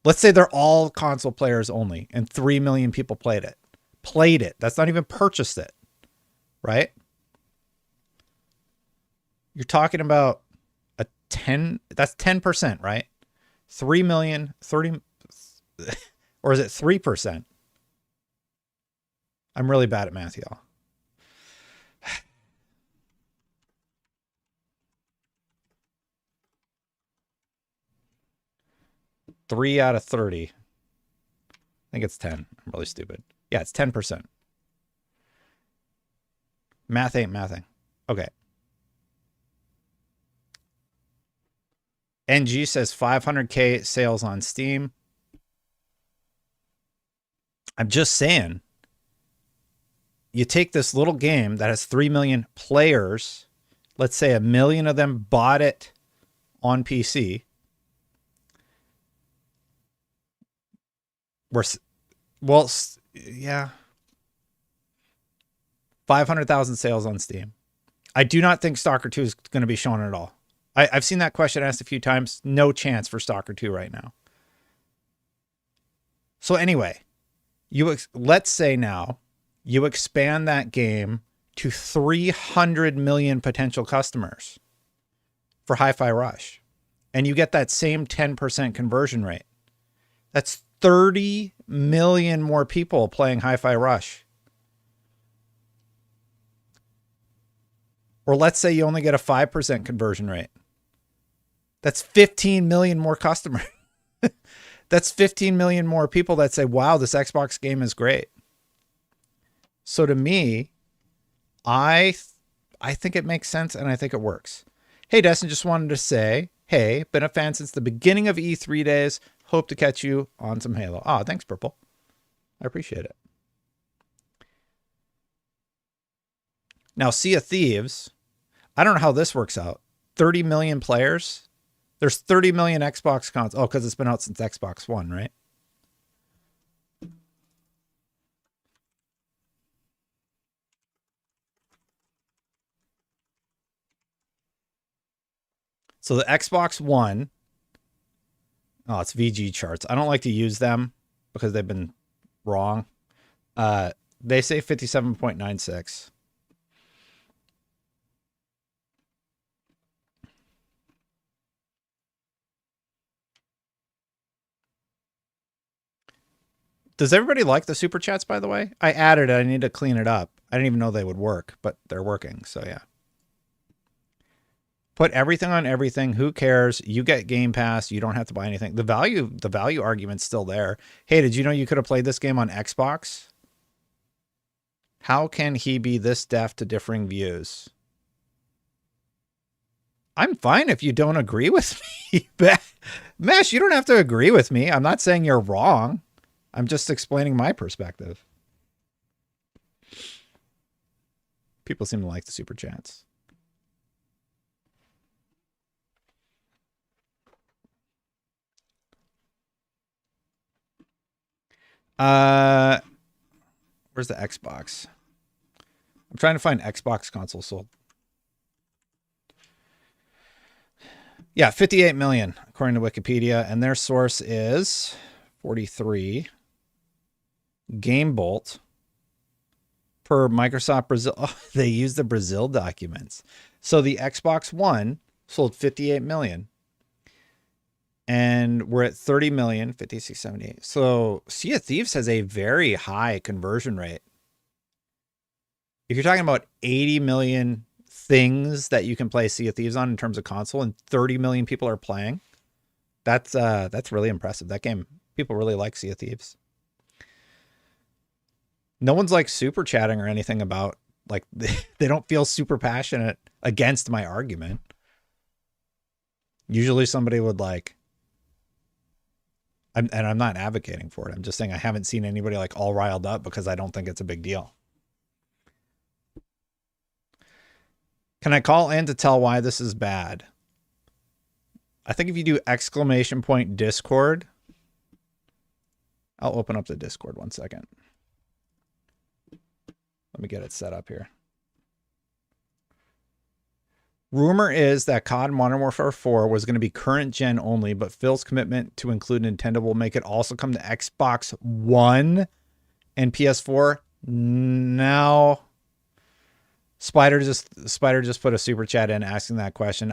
Let's say they're all console players only and 3 million people played it. That's not even purchased it, right? You're talking about that's 10%, right? 3 million, 30, or is it 3%? I'm really bad at math, y'all. Three out of 30. I think it's 10. I'm really stupid. Yeah, it's 10%. Math ain't mathing. Okay. NG says 500K sales on Steam. I'm just saying, you take this little game that has 3 million players, let's say 1 million of them bought it on PC. Well, yeah. 500,000 sales on Steam. I do not think Stalker 2 is going to be shown at all. I've seen that question asked a few times. No chance for Stalker 2 right now. So anyway, let's say now you expand that game to 300 million potential customers for Hi-Fi Rush, and you get that same 10% conversion rate. That's 30 million more people playing Hi-Fi Rush. Or let's say you only get a 5% conversion rate. That's 15 million more customers. That's 15 million more people that say, wow, this Xbox game is great. So to me, I think it makes sense and I think it works. Hey, Destin, just wanted to say, hey, been a fan since the beginning of E3 days. Hope to catch you on some Halo. Oh, thanks, Purple. I appreciate it. Now, Sea of Thieves, I don't know how this works out. 30 million players. There's 30 million Xbox consoles. Oh, because it's been out since Xbox One, right? So the Xbox One, oh, it's VG charts. I don't like to use them because they've been wrong. They say 57.96. Does everybody like the super chats, by the way? I added it. I need to clean it up. I didn't even know they would work, but they're working. So yeah. Put everything on everything. Who cares? You get Game Pass. You don't have to buy anything. The value argument's still there. Hey, did you know you could have played this game on Xbox? How can he be this deaf to differing views? I'm fine if you don't agree with me. Mesh, you don't have to agree with me. I'm not saying you're wrong. I'm just explaining my perspective. People seem to like the super chats. Where's the Xbox? I'm trying to find Xbox console sold. Yeah, 58 million, according to Wikipedia, and their source is 43. GameBolt per Microsoft Brazil. Oh, they use the Brazil documents. So the Xbox One sold 58 million. And we're at 30 million, 56, 78. So Sea of Thieves has a very high conversion rate. If you're talking about 80 million things that you can play Sea of Thieves on in terms of console and 30 million people are playing, that's really impressive. That game, people really like Sea of Thieves. No one's like super chatting or anything about, like, they don't feel super passionate against my argument. Usually somebody would like And I'm not advocating for it. I'm just saying I haven't seen anybody like all riled up because I don't think it's a big deal. Can I call in to tell why this is bad? I think if you do ! Discord, I'll open up the Discord 1 second. Let me get it set up here. Rumor is that COD Modern Warfare 4 was going to be current gen only, but Phil's commitment to include Nintendo will make it also come to Xbox One and PS4. Now, Spider just put a super chat in asking that question.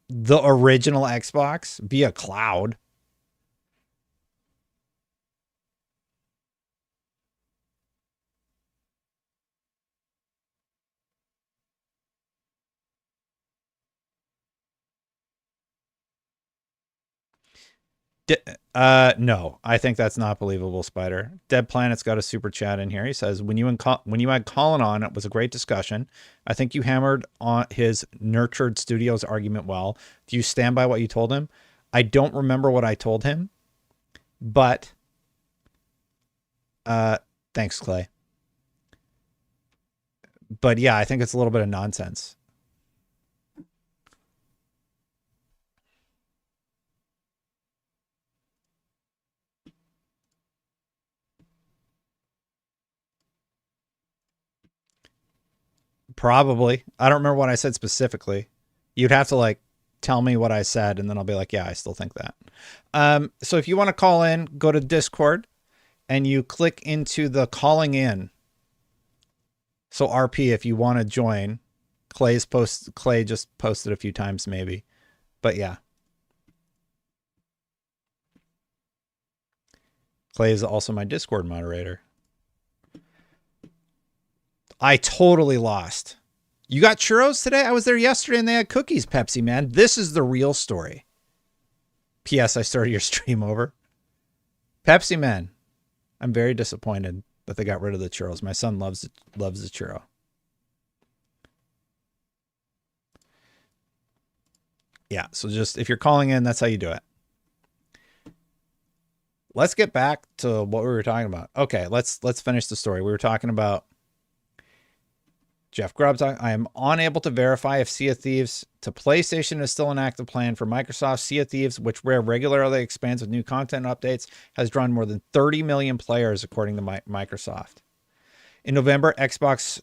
The original Xbox via cloud. No, I think that's not believable, Spider. Dead Planet's got a super chat in here. He says, when you had Colin on, it was a great discussion. I think you hammered on his nurtured studios argument well. Do you stand by what you told him? I don't remember what I told him, but thanks, Clay. But yeah, I think it's a little bit of nonsense. Probably. I don't remember what I said specifically. You'd have to like tell me what I said, and then I'll be like, yeah, I still think that. So if you want to call in, go to Discord and you click into the calling in. So RP, if you want to join, Clay just posted a few times maybe, but yeah. Clay is also my Discord moderator. I totally lost. You got churros today? I was there yesterday and they had cookies, Pepsi, man. This is the real story. P.S. I started your stream over. Pepsi, man. I'm very disappointed that they got rid of the churros. My son loves the churro. Yeah, so just if you're calling in, that's how you do it. Let's get back to what we were talking about. Okay, let's finish the story. We were talking about Jeff Grubb's. I am unable to verify if Sea of Thieves to PlayStation is still an active plan for Microsoft. Sea of Thieves, which regularly expands with new content updates, has drawn more than 30 million players, according to Microsoft. In November, Xbox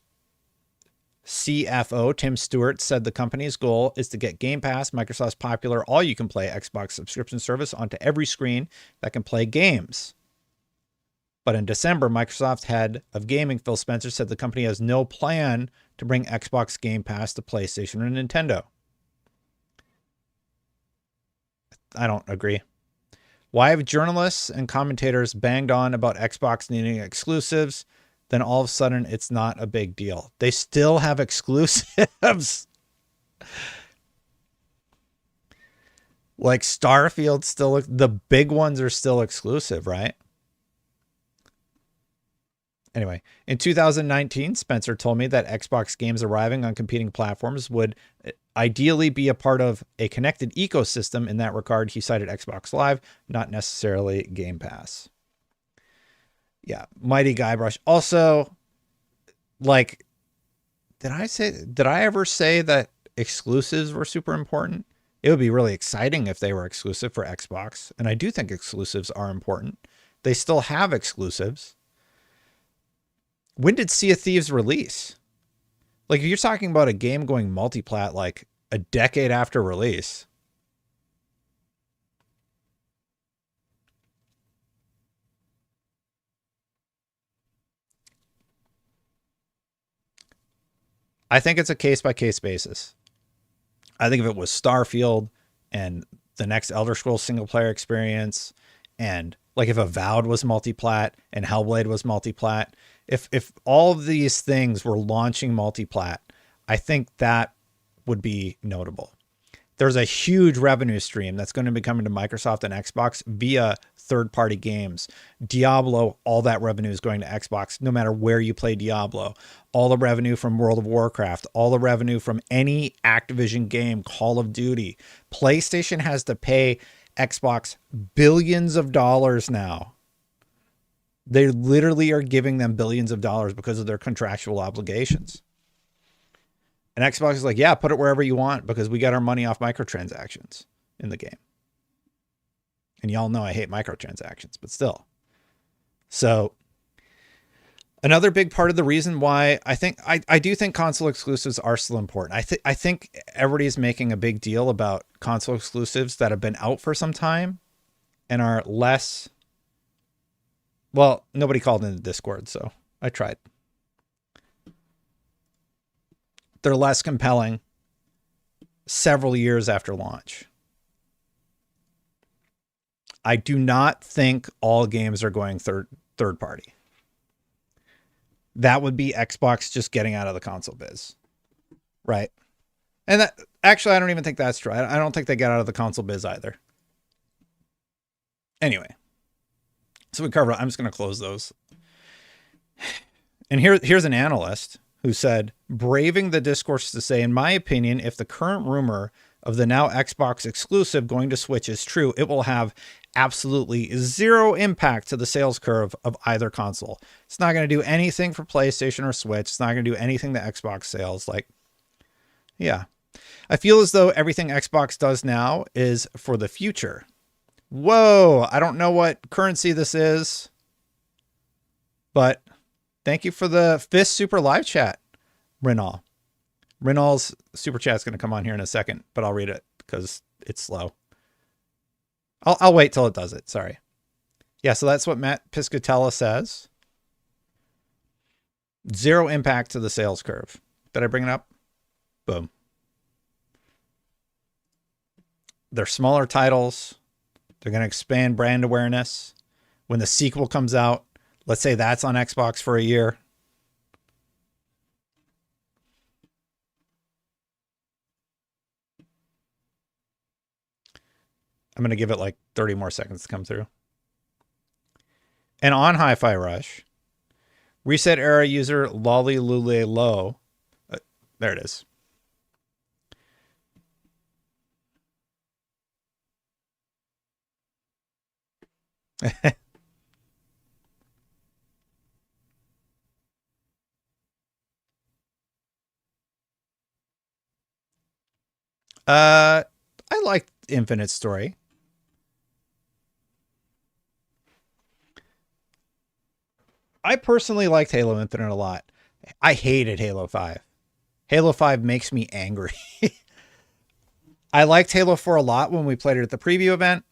CFO Tim Stewart said the company's goal is to get Game Pass, Microsoft's popular all-you-can-play Xbox subscription service, onto every screen that can play games. But in December, Microsoft head of gaming Phil Spencer said the company has no plan to bring Xbox Game Pass to PlayStation or Nintendo. I don't agree. Why have journalists and commentators banged on about Xbox needing exclusives? Then all of a sudden, it's not a big deal. They still have exclusives. Like Starfield still, the big ones are still exclusive, right? Anyway, in 2019, Spencer told me that Xbox games arriving on competing platforms would ideally be a part of a connected ecosystem. In that regard, he cited Xbox Live, not necessarily Game Pass. Yeah, Mighty Guybrush. Also, like, did I ever say that exclusives were super important? It would be really exciting if they were exclusive for Xbox. And I do think exclusives are important. They still have exclusives. When did Sea of Thieves release? Like, if you're talking about a game going multi-plat like a decade after release. I think it's a case-by-case basis. I think if it was Starfield and the next Elder Scrolls single-player experience, and like if Avowed was multi-plat and Hellblade was multi-plat, if all of these things were launching multi-plat, I think that would be notable. There's a huge revenue stream that's going to be coming to Microsoft and Xbox via third-party games. Diablo, all that revenue is going to Xbox, no matter where you play Diablo. All the revenue from World of Warcraft, all the revenue from any Activision game, Call of Duty. PlayStation has to pay Xbox billions of dollars now. They literally are giving them billions of dollars because of their contractual obligations. And Xbox is like, yeah, put it wherever you want because we got our money off microtransactions in the game. And y'all know I hate microtransactions, but still. So another big part of the reason why I do think console exclusives are still important. I think everybody's making a big deal about console exclusives that have been out for some time and are less. Well, nobody called in the Discord, so I tried. They're less compelling several years after launch. I do not think all games are going third party. That would be Xbox just getting out of the console biz. Right? And that actually, I don't even think that's true. I don't think they get out of the console biz either. Anyway. So we covered, I'm just going to close those. And here's an analyst who said, braving the discourse to say, in my opinion, if the current rumor of the now Xbox exclusive going to Switch is true, it will have absolutely zero impact to the sales curve of either console. It's not going to do anything for PlayStation or Switch. It's not going to do anything to Xbox sales. Like, yeah. I feel as though everything Xbox does now is for the future. Whoa, I don't know what currency this is, but thank you for the 5th super live chat, Rinal. Rinal's super chat's going to come on here in a second, but I'll read it because it's slow. I'll wait till it does it. Sorry. Yeah, so that's what Matt Piscatella says. Zero impact to the sales curve. Did I bring it up? Boom. They're smaller titles. They're going to expand brand awareness. When the sequel comes out, let's say that's on Xbox for a year. I'm going to give it like 30 more seconds to come through. And on Hi-Fi Rush, Reset Era user Lolly Lule Low. There it is. I liked Infinite Story. I personally liked Halo Infinite a lot. I hated Halo 5. Halo 5 makes me angry. I liked Halo 4 a lot when we played it at the preview event.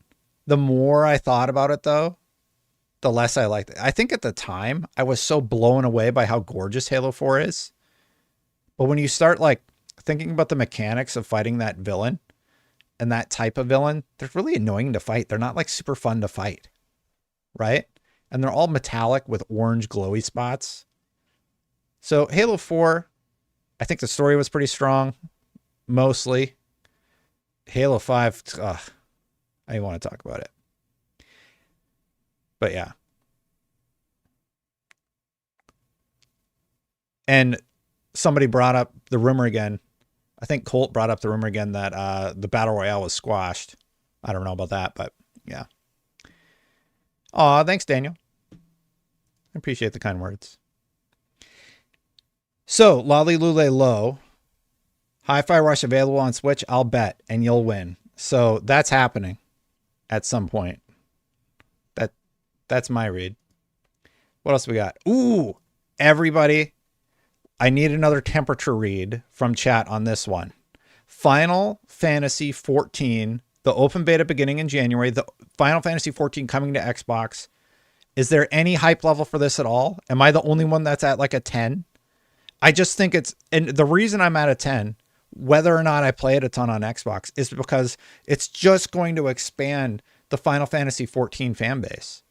The more I thought about it, though, the less I liked it. I think at the time, I was so blown away by how gorgeous Halo 4 is. But when you start like thinking about the mechanics of fighting that villain and that type of villain, they're really annoying to fight. They're not like super fun to fight, right? And they're all metallic with orange glowy spots. So Halo 4, I think the story was pretty strong, mostly. Halo 5, I don't want to talk about it. But yeah. And somebody brought up the rumor again. I think Colt brought up the rumor again that the Battle Royale was squashed. I don't know about that, but yeah. Aw, thanks, Daniel. I appreciate the kind words. So, Lolly Lule Low. Hi-Fi Rush available on Switch, I'll bet, and you'll win. So, that's happening at some point. That's my read. What else we got? Ooh, everybody. I need another temperature read from chat on this one. Final Fantasy 14, the open beta beginning in January, the Final Fantasy 14 coming to Xbox. Is there any hype level for this at all? Am I the only one that's at like a 10? I just think it's, and the reason I'm at a 10, whether or not I play it a ton on Xbox, is because it's just going to expand the Final Fantasy 14 fan base.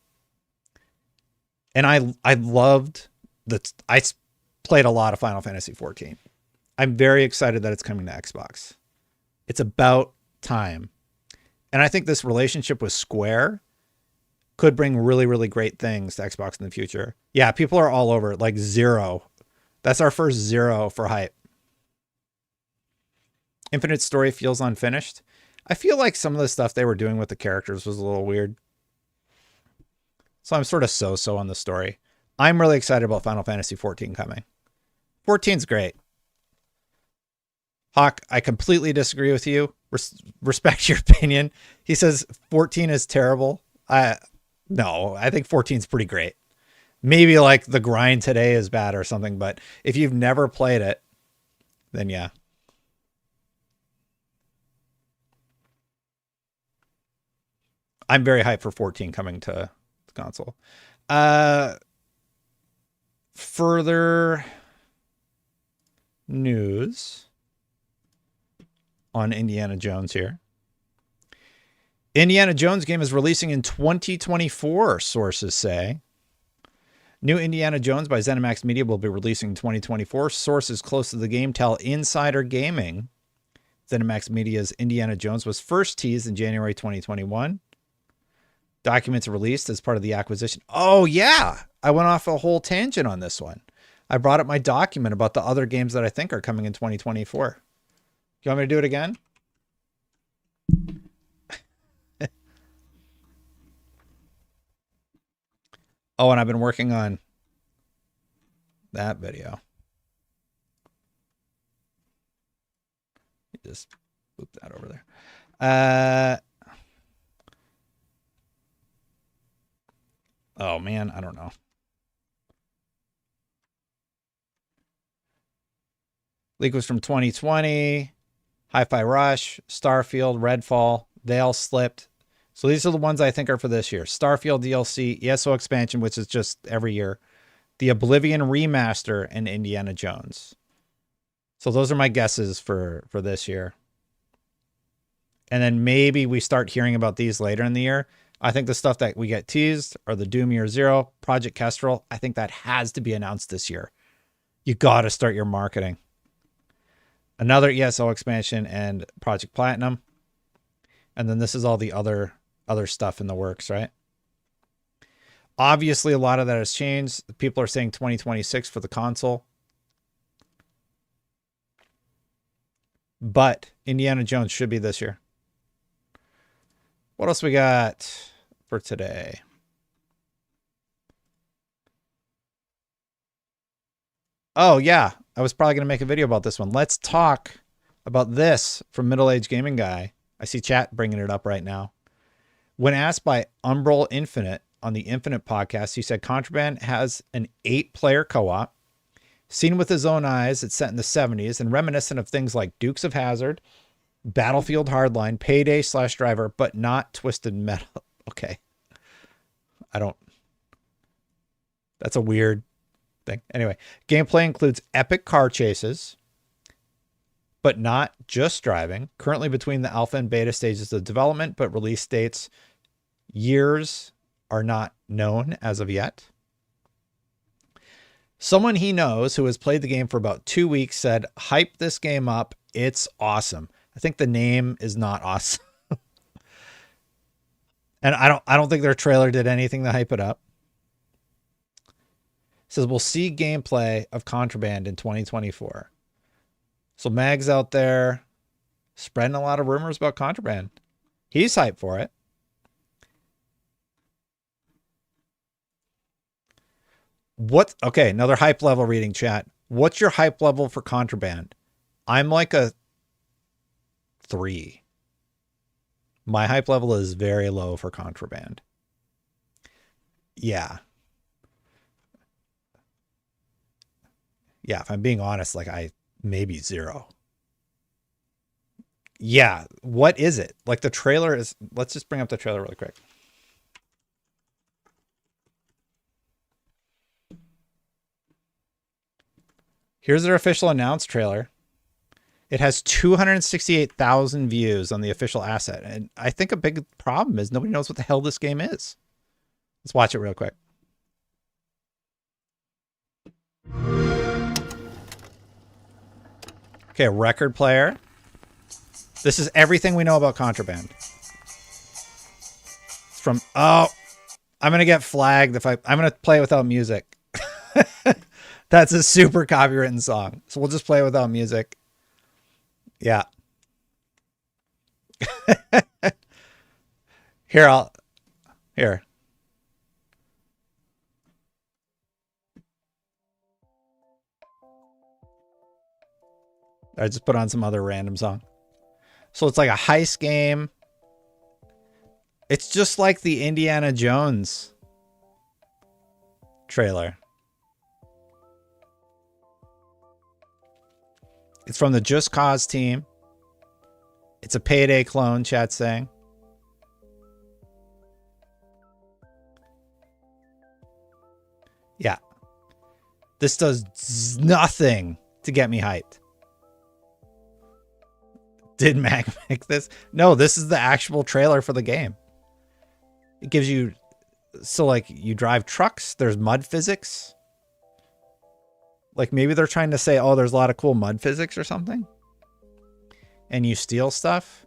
And I loved that. I played a lot of Final Fantasy 14. I'm very excited that it's coming to Xbox. It's about time. And I think this relationship with Square could bring really, really great things to Xbox in the future. Yeah, people are all over it, like 0. That's our first 0 for hype. Infinite Story feels unfinished. I feel like some of the stuff they were doing with the characters was a little weird. So I'm sort of so-so on the story. I'm really excited about Final Fantasy 14 coming. 14's great. Hawk, I completely disagree with you. Respect your opinion. He says 14 is terrible. No, I think 14's pretty great. Maybe like the grind today is bad or something, but if you've never played it, then yeah. I'm very hyped for 14 coming to the console. Further news on Indiana Jones here. Indiana Jones game is releasing in 2024, sources say. New Indiana Jones by ZeniMax Media will be releasing in 2024. Sources close to the game tell Insider Gaming. ZeniMax Media's Indiana Jones was first teased in January 2021. Documents released as part of the acquisition. Oh, yeah. I went off a whole tangent on this one. I brought up my document about the other games that I think are coming in 2024. You want me to do it again? Oh, and I've been working on that video. Just boop that over there. Oh, man, I don't know. Leak was from 2020. Hi-Fi Rush, Starfield, Redfall. They all slipped. So these are the ones I think are for this year. Starfield DLC, ESO expansion, which is just every year. The Oblivion remaster, and Indiana Jones. So those are my guesses for this year. And then maybe we start hearing about these later in the year. I think the stuff that we get teased are the Doom Year Zero, Project Kestrel. I think that has to be announced this year. You got to start your marketing. Another ESO expansion and Project Platinum. And then this is all the other stuff in the works, right? Obviously, a lot of that has changed. People are saying 2026 for the console. But Indiana Jones should be this year. What else we got for today? Oh, yeah. I was probably going to make a video about this one. Let's talk about this from Middle Age Gaming Guy. I see chat bringing it up right now. When asked by Umbral Infinite on the Infinite podcast, he said Contraband has an 8-player co-op. Seen with his own eyes, it's set in the 70s and reminiscent of things like Dukes of Hazzard, Battlefield Hardline, Payday / Driver, but not Twisted Metal. Okay. That's a weird thing. Anyway, gameplay includes epic car chases, but not just driving. Currently between the alpha and beta stages of development, but release dates, years are not known as of yet. Someone he knows who has played the game for about 2 weeks said, hype this game up. It's awesome. I think the name is not awesome. And I don't think their trailer did anything to hype it up. It says we'll see gameplay of Contraband in 2024. So Mag's out there spreading a lot of rumors about Contraband. He's hyped for it. Okay, another hype level reading, chat. What's your hype level for Contraband? I'm like a 3. My hype level is very low for Contraband. Yeah. Yeah, if I'm being honest, like maybe 0. Yeah, what is it? Like the trailer is, let's just bring up the trailer really quick. Here's their official announced trailer. It has 268,000 views on the official asset. And I think a big problem is nobody knows what the hell this game is. Let's watch it real quick. Okay, record player. This is everything we know about Contraband. It's from, I'm going to get flagged if I'm going to play without music. That's a super copywritten song. So we'll just play without music. Yeah. Here. Here. I just put on some other random song. So it's like a heist game. It's just like the Indiana Jones trailer. It's from the Just Cause team. It's a Payday clone, chat saying. Yeah. This does nothing to get me hyped. Did Mag make this? No, this is the actual trailer for the game. It gives you... So, like, you drive trucks. There's mud physics. Like, maybe they're trying to say, oh, there's a lot of cool mud physics or something. And you steal stuff.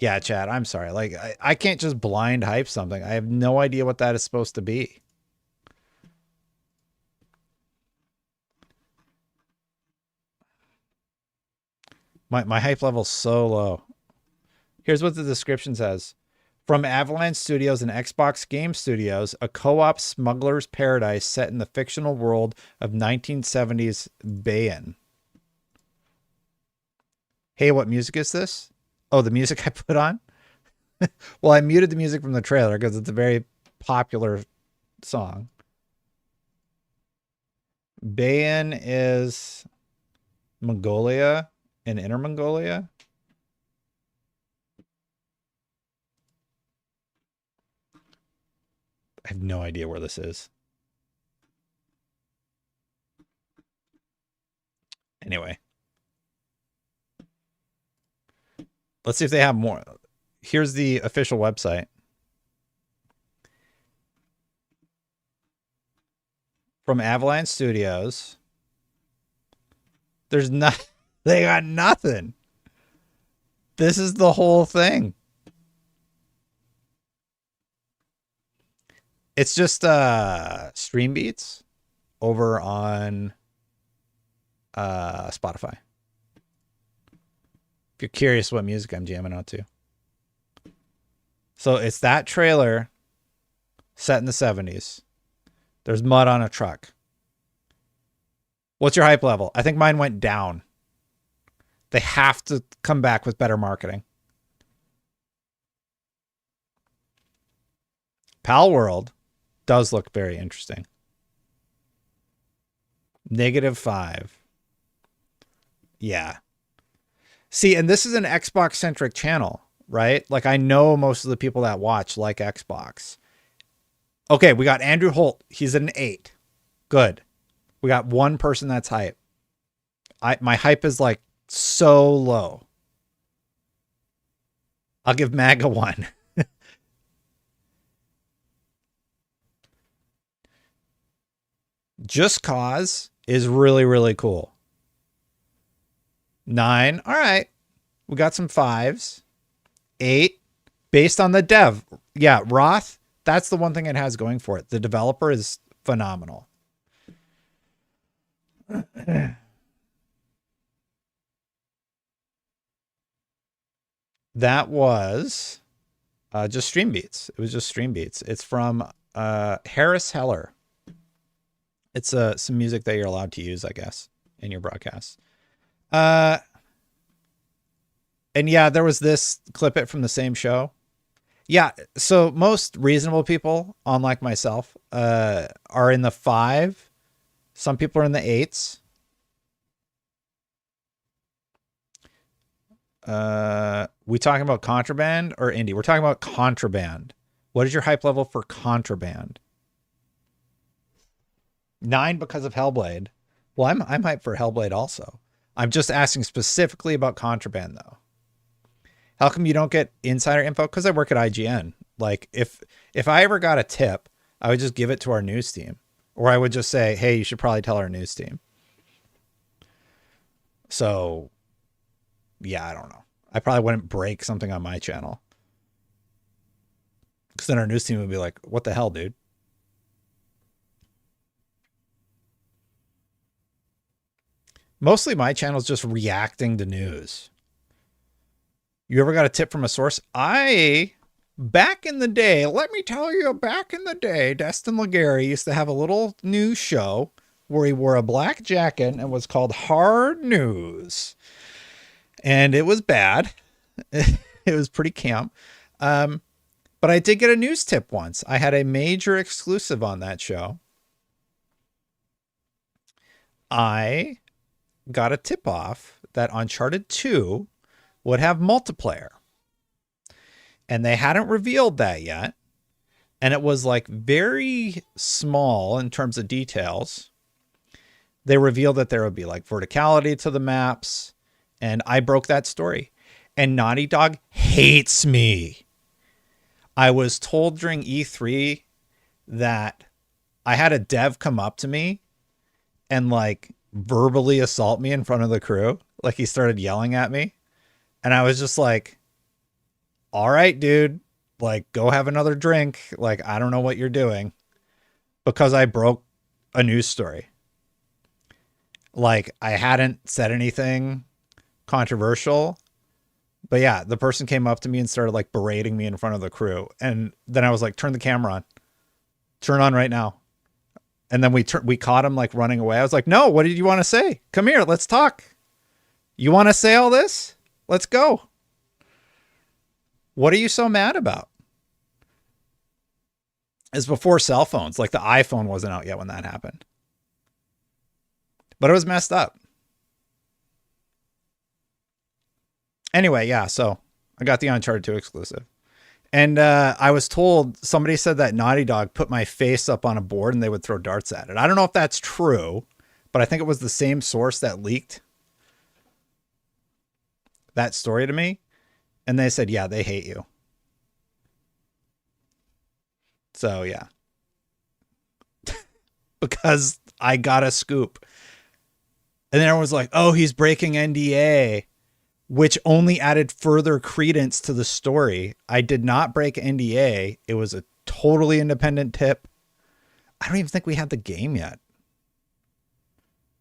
Yeah, Chad, I'm sorry. Like, I can't just blind hype something. I have no idea what that is supposed to be. My hype level's so low. Here's what the description says. From Avalanche Studios and Xbox Game Studios, a co-op smuggler's paradise set in the fictional world of 1970s Bayan. Hey, what music is this? Oh, the music I put on? Well, I muted the music from the trailer because it's a very popular song. Bayan is Mongolia and Inner Mongolia. I have no idea where this is. Anyway. Let's see if they have more. Here's the official website. From Avalanche Studios. There's not. They got nothing. This is the whole thing. It's just Stream Beats over on Spotify. If you're curious what music I'm jamming out to. So it's that trailer set in the 70s. There's mud on a truck. What's your hype level? I think mine went down. They have to come back with better marketing. Pal World does look very interesting. -5. Yeah. See, and this is an Xbox-centric channel, right? Like, I know most of the people that watch like Xbox. Okay, we got Andrew Holt. He's at an 8. Good. We got one person that's hype. My hype is, like, so low. I'll give Mag a 1. Just Cause is really, really cool. 9. All right. We got some 5s. 8. Based on the dev. Yeah, Roth, that's the one thing it has going for it. The developer is phenomenal. That was just Stream Beats. It was just Stream Beats. It's from Harris Heller. It's some music that you're allowed to use, I guess, in your broadcast. And yeah, there was this clip it from the same show. Yeah, so most reasonable people, unlike myself, are in the 5. Some people are in the 8s. We talking about Contraband or Indie? We're talking about Contraband. What is your hype level for Contraband? 9 because of Hellblade. Well, I'm hyped for Hellblade also. I'm just asking specifically about Contraband though. How come you don't get insider info? Because I work at IGN. Like if I ever got a tip, I would just give it to our news team, or I would just say, "Hey, you should probably tell our news team." So, yeah, I don't know. I probably wouldn't break something on my channel, because then our news team would be like, "What the hell, dude?" Mostly my channel is just reacting to news. You ever got a tip from a source? Back in the day, let me tell you, back in the day, Destin Legary used to have a little news show where he wore a black jacket and was called Hard News. And it was bad. It was pretty camp. But I did get a news tip once. I had a major exclusive on that show. I got a tip off that Uncharted 2 would have multiplayer. And they hadn't revealed that yet. And it was like very small in terms of details. They revealed that there would be like verticality to the maps. And I broke that story. And Naughty Dog hates me. I was told during E3 that I had a dev come up to me and like verbally assault me in front of the crew. Like he started yelling at me. And I was just like, all right, dude, like go have another drink. Like, I don't know what you're doing, because I broke a news story. Like I hadn't said anything controversial, but yeah, the person came up to me and started like berating me in front of the crew. And then I was like, turn the camera on, turn on right now. And then we caught him like running away. I was like, no, what did you want to say? Come here. Let's talk. You want to say all this? Let's go. What are you so mad about? It's before cell phones. Like the iPhone wasn't out yet when that happened. But it was messed up. Anyway, yeah, so I got the Uncharted 2 exclusive. And I was told, somebody said that Naughty Dog put my face up on a board and they would throw darts at it. I don't know if that's true, but I think it was the same source that leaked that story to me. And they said, yeah, they hate you. So, yeah. Because I got a scoop. And then everyone was like, oh, he's breaking NDA, which only added further credence to the story. I did not break NDA. It was a totally independent tip. I don't even think we had the game yet.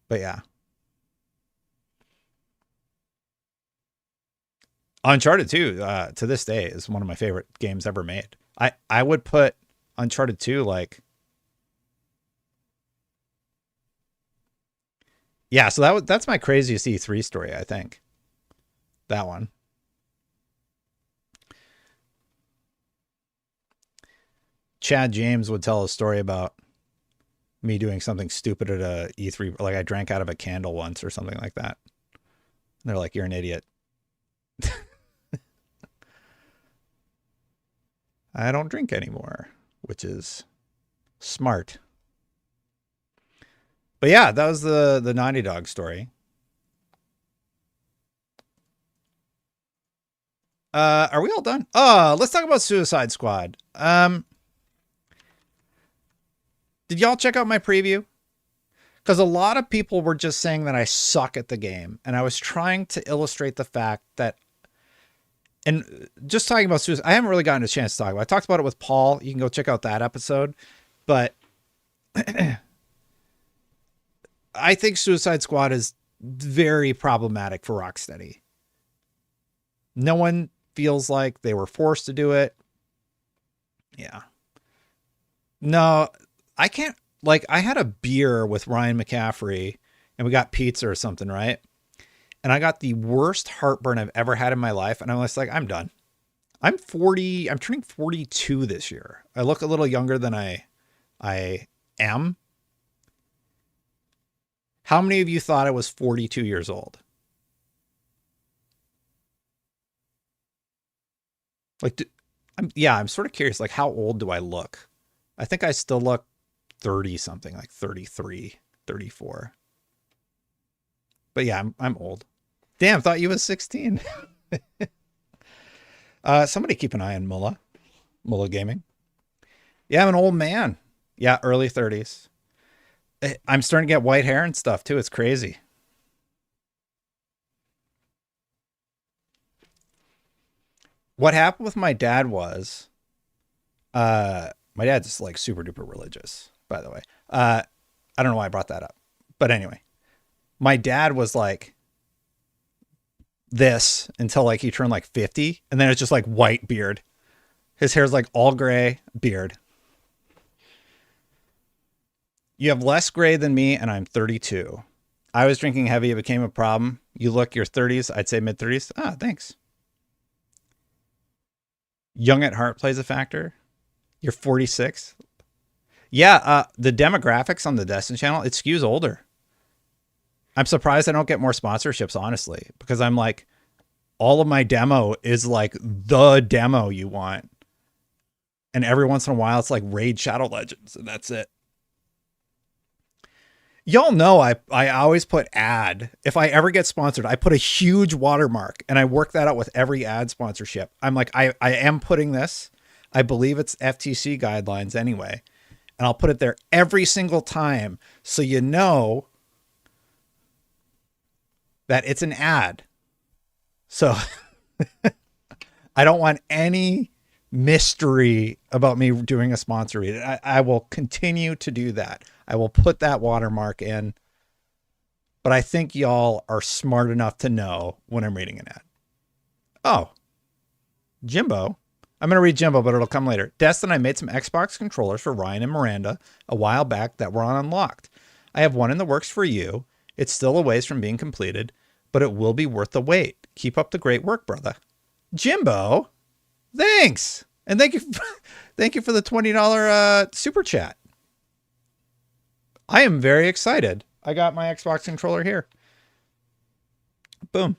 But yeah. Uncharted 2, to this day, is one of my favorite games ever made. I would put Uncharted 2 like... Yeah, so that's my craziest E3 story, I think. That one. Chad James would tell a story about me doing something stupid at a E3. Like I drank out of a candle once or something like that. And they're like, you're an idiot. I don't drink anymore, which is smart. But yeah, that was the Naughty Dog story. Are we all done? Let's talk about Suicide Squad. Did y'all check out my preview? Because a lot of people were just saying that I suck at the game. And I was trying to illustrate the fact that, and just talking about Suicide, I haven't really gotten a chance to talk about it. I talked about it with Paul. You can go check out that episode. But I think Suicide Squad is very problematic for Rocksteady. No one feels like they were forced to do it. Yeah. No, I can't. Like, I had a beer with Ryan McCaffrey and we got pizza or something, right? And I got the worst heartburn I've ever had in my life. And I was like, I'm done. I'm 40. I'm turning 42 this year. I look a little younger than I am. How many of you thought I was 42 years old? Like, I'm sort of curious, like, how old do I look? I think I still look 30 something, like 33, 34. But yeah, I'm old. Damn, thought you was 16. Somebody keep an eye on Mullah Gaming. Yeah, I'm an old man. Yeah, early 30s. I'm starting to get white hair and stuff too. It's crazy. What happened with my dad was, my dad's just like super duper religious, by the way. I don't know why I brought that up, but anyway, My dad was like this until like he turned like 50, and then it's just like white beard. His hair's like all gray, beard. You have less gray than me, and I'm 32. I was drinking heavy. It became a problem. You look your 30s. I'd say mid 30s. Ah, thanks. Young at heart plays a factor. You're 46. Yeah, the demographics on the Destin channel, it skews older. I'm surprised I don't get more sponsorships, honestly, because I'm like, all of my demo is like the demo you want. And every once in a while, it's like Raid Shadow Legends, and that's it. Y'all know I always put ad. If I ever get sponsored, I put a huge watermark, and I work that out with every ad sponsorship. I'm like, I am putting this. I believe it's FTC guidelines anyway. And I'll put it there every single time so you know that it's an ad. So I don't want any mystery about me doing a sponsor read. I will continue to do that. I will put that watermark in. But I think y'all are smart enough to know when I'm reading an ad. Oh, Jimbo. I'm going to read Jimbo, but it'll come later. Destin, I made some Xbox controllers for Ryan and Miranda a while back that were on Unlocked. I have one in the works for you. It's still a ways from being completed, but it will be worth the wait. Keep up the great work, brother. Jimbo, thanks. And thank you for the $20 super chat. I am very excited. I got my Xbox controller here. Boom.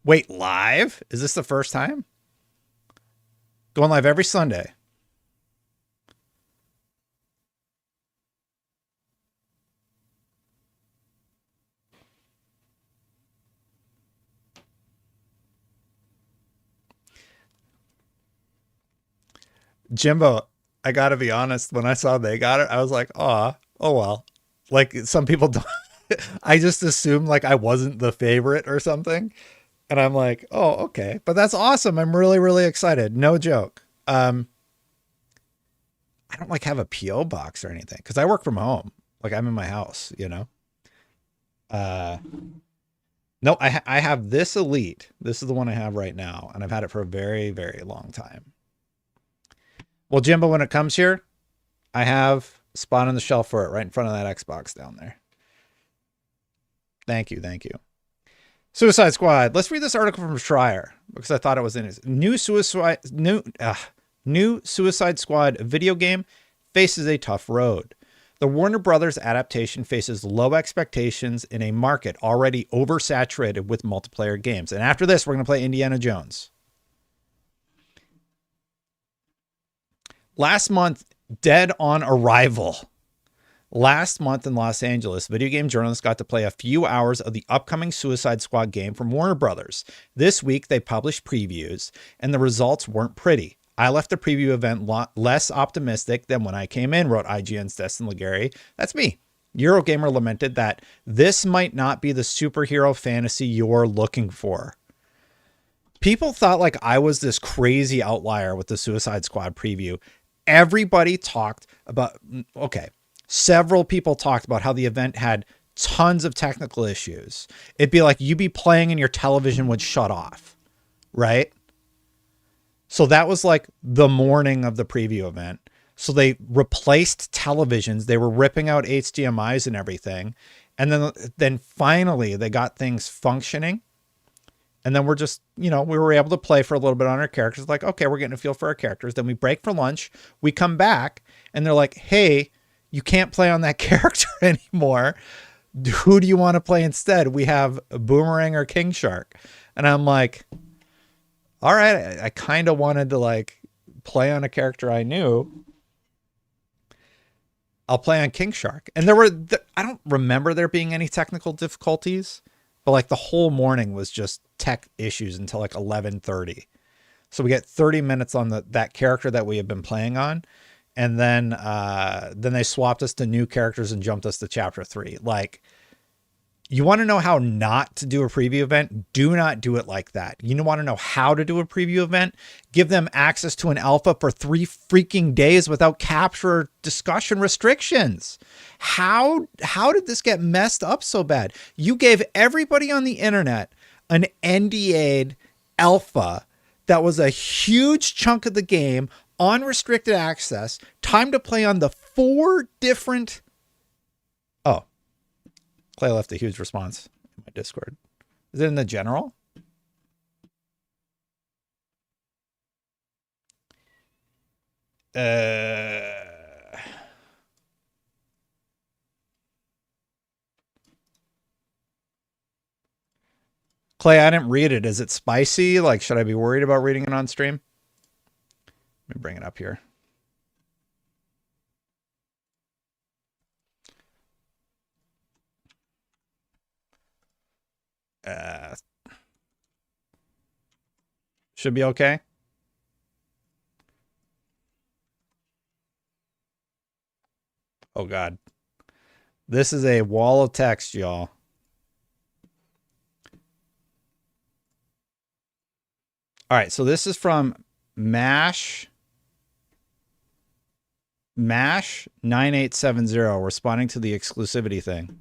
Wait, live? Is this the first time? Going live every Sunday. Jimbo, I got to be honest. When I saw they got it, I was like, oh well. Like some people don't. I just assumed like I wasn't the favorite or something. And I'm like, oh, okay. But that's awesome. I'm really, really excited. No joke. I don't like have a PO box or anything because I work from home. Like I'm in my house, you know? No, I have this Elite. This is the one I have right now. And I've had it for a very, very long time. Well, Jimbo, when it comes here, I have a spot on the shelf for it right in front of that Xbox down there. Thank you. Thank you. Suicide Squad. Let's read this article from Schreier because I thought it was in his new Suicide Squad video game faces a tough road. The Warner Brothers adaptation faces low expectations in a market already oversaturated with multiplayer games. And after this, we're going to play Indiana Jones. Last month, Dead on Arrival. Last month in Los Angeles, video game journalists got to play a few hours of the upcoming Suicide Squad game from Warner Brothers. This week, they published previews, and the results weren't pretty. I left the preview event less optimistic than when I came in, wrote IGN's Destin Legary. That's me. Eurogamer lamented that this might not be the superhero fantasy you're looking for. People thought like I was this crazy outlier with the Suicide Squad preview. Everybody talked about, okay, several people talked about how the event had tons of technical issues. It'd be like you'd be playing and your television would shut off, right? So that was like the morning of the preview event. So they replaced televisions. They were ripping out HDMIs and everything. And then finally they got things functioning. And then we're just, you know, we were able to play for a little bit on our characters. Like, okay, we're getting a feel for our characters. Then we break for lunch. We come back and they're like, hey, you can't play on that character anymore. Who do you want to play instead? We have Boomerang or King Shark. And I'm like, all right, I kind of wanted to like play on a character I knew. I'll play on King Shark. And I don't remember there being any technical difficulties, but like the whole morning was just tech issues until like 11:30. So we get 30 minutes on that character that we have been playing on. And then they swapped us to new characters and jumped us to chapter 3. Like You want to know how not to do a preview event? Do not do it like that. You want to know how to do a preview event? Give them access to an alpha for 3 freaking days without capture discussion restrictions. How did this get messed up so bad? You gave everybody on the internet an NDA'd alpha that was a huge chunk of the game, unrestricted access, time to play on the 4 different... Oh. Clay left a huge response in my Discord. Is it in the general? Clay, I didn't read it. Is it spicy? Like, should I be worried about reading it on stream? Let me bring it up here. Should be okay. Oh, God. This is a wall of text, y'all. All right, so this is from Mash 9870 responding to the exclusivity thing.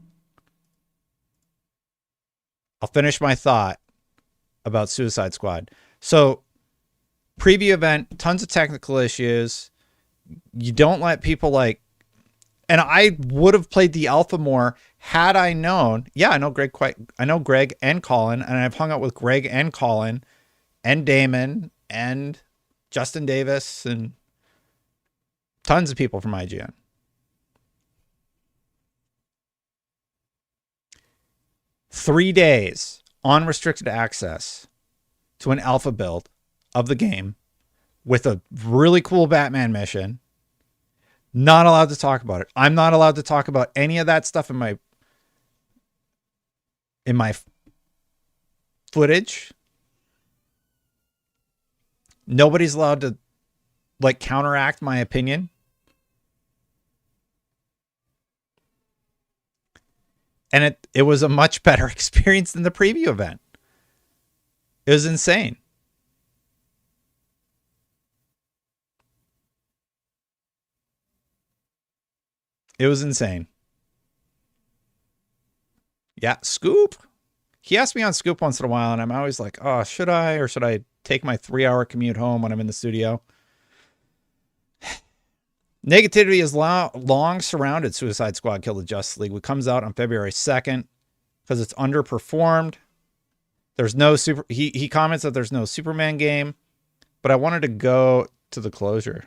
I'll finish my thought about Suicide Squad. So, preview event, tons of technical issues. You don't let people like, and I would have played the alpha more had I known. Yeah, I know Greg and Colin, and I've hung out with Greg and Colin and Damon and Justin Davis and tons of people from IGN. Three days unrestricted access to an alpha build of the game with a really cool Batman mission. Not allowed to talk about it. I'm not allowed to talk about any of that stuff in my footage. Nobody's allowed to like counteract my opinion. And it was a much better experience than the preview event. It was insane. It was insane. Yeah, Scoop. He asked me on Scoop once in a while, and I'm always like, oh, should I? Or should I take my 3-hour commute home when I'm in the studio? Negativity has long surrounded Suicide Squad Kill the Justice League, which comes out on February 2nd because it's underperformed. There's no he comments that there's no Superman game, but I wanted to go to the closure.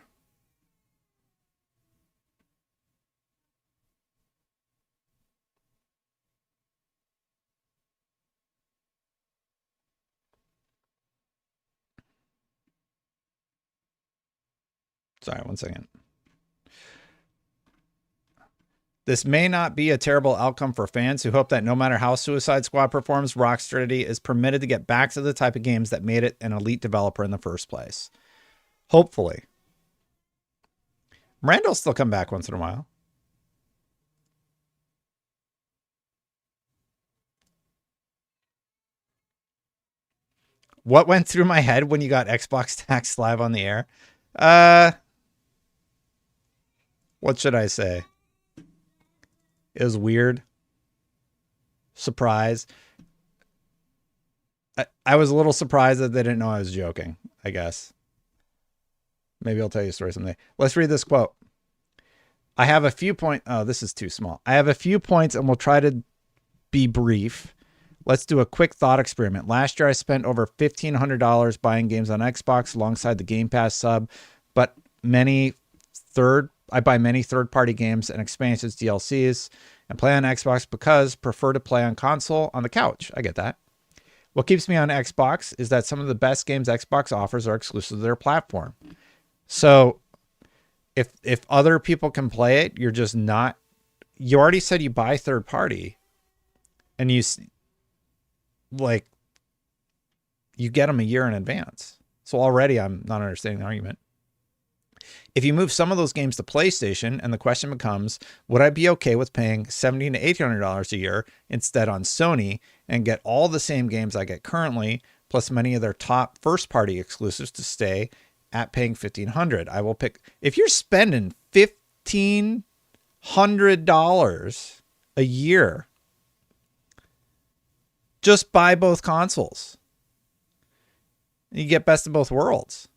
Sorry, one second. This may not be a terrible outcome for fans who hope that no matter how Suicide Squad performs, Rocksteady is permitted to get back to the type of games that made it an elite developer in the first place. Hopefully. Miranda will still come back once in a while. What went through my head when you got Xbox Tax live on the air? What should I say? It was weird. Surprise. I was a little surprised that they didn't know I was joking, I guess. Maybe I'll tell you a story someday. Let's read this quote. I have a few points. Oh, this is too small. I have a few points and we'll try to be brief. Let's do a quick thought experiment. Last year, I spent over $1,500 buying games on Xbox alongside the Game Pass sub, but I buy many third-party games and expansions, DLCs, and play on Xbox because prefer to play on console on the couch. I get that. What keeps me on Xbox is that some of the best games Xbox offers are exclusive to their platform. So if other people can play it, you're just not. You already said you buy third-party, and you get them a year in advance. So already I'm not understanding the argument. If you move some of those games to PlayStation, and the question becomes, would I be okay with paying $1,700 to $1,800 a year instead on Sony and get all the same games I get currently, plus many of their top first-party exclusives to stay at paying $1,500? I will pick. If you're spending $1,500 a year, just buy both consoles. You get best of both worlds.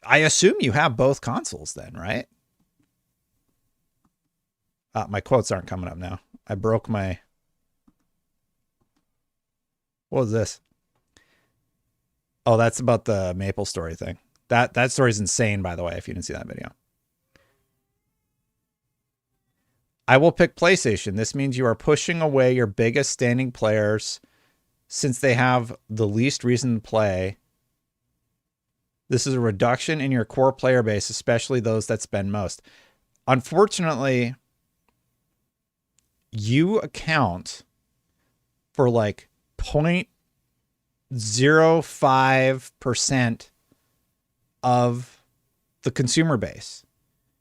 I assume you have both consoles then, right? My quotes aren't coming up now. I broke my... What was this? Oh, that's about the Maple Story thing. That story is insane, by the way, if you didn't see that video. I will pick PlayStation. This means you are pushing away your biggest standing players since they have the least reason to play. This is a reduction in your core player base, especially those that spend most. Unfortunately, you account for like 0.05% of the consumer base.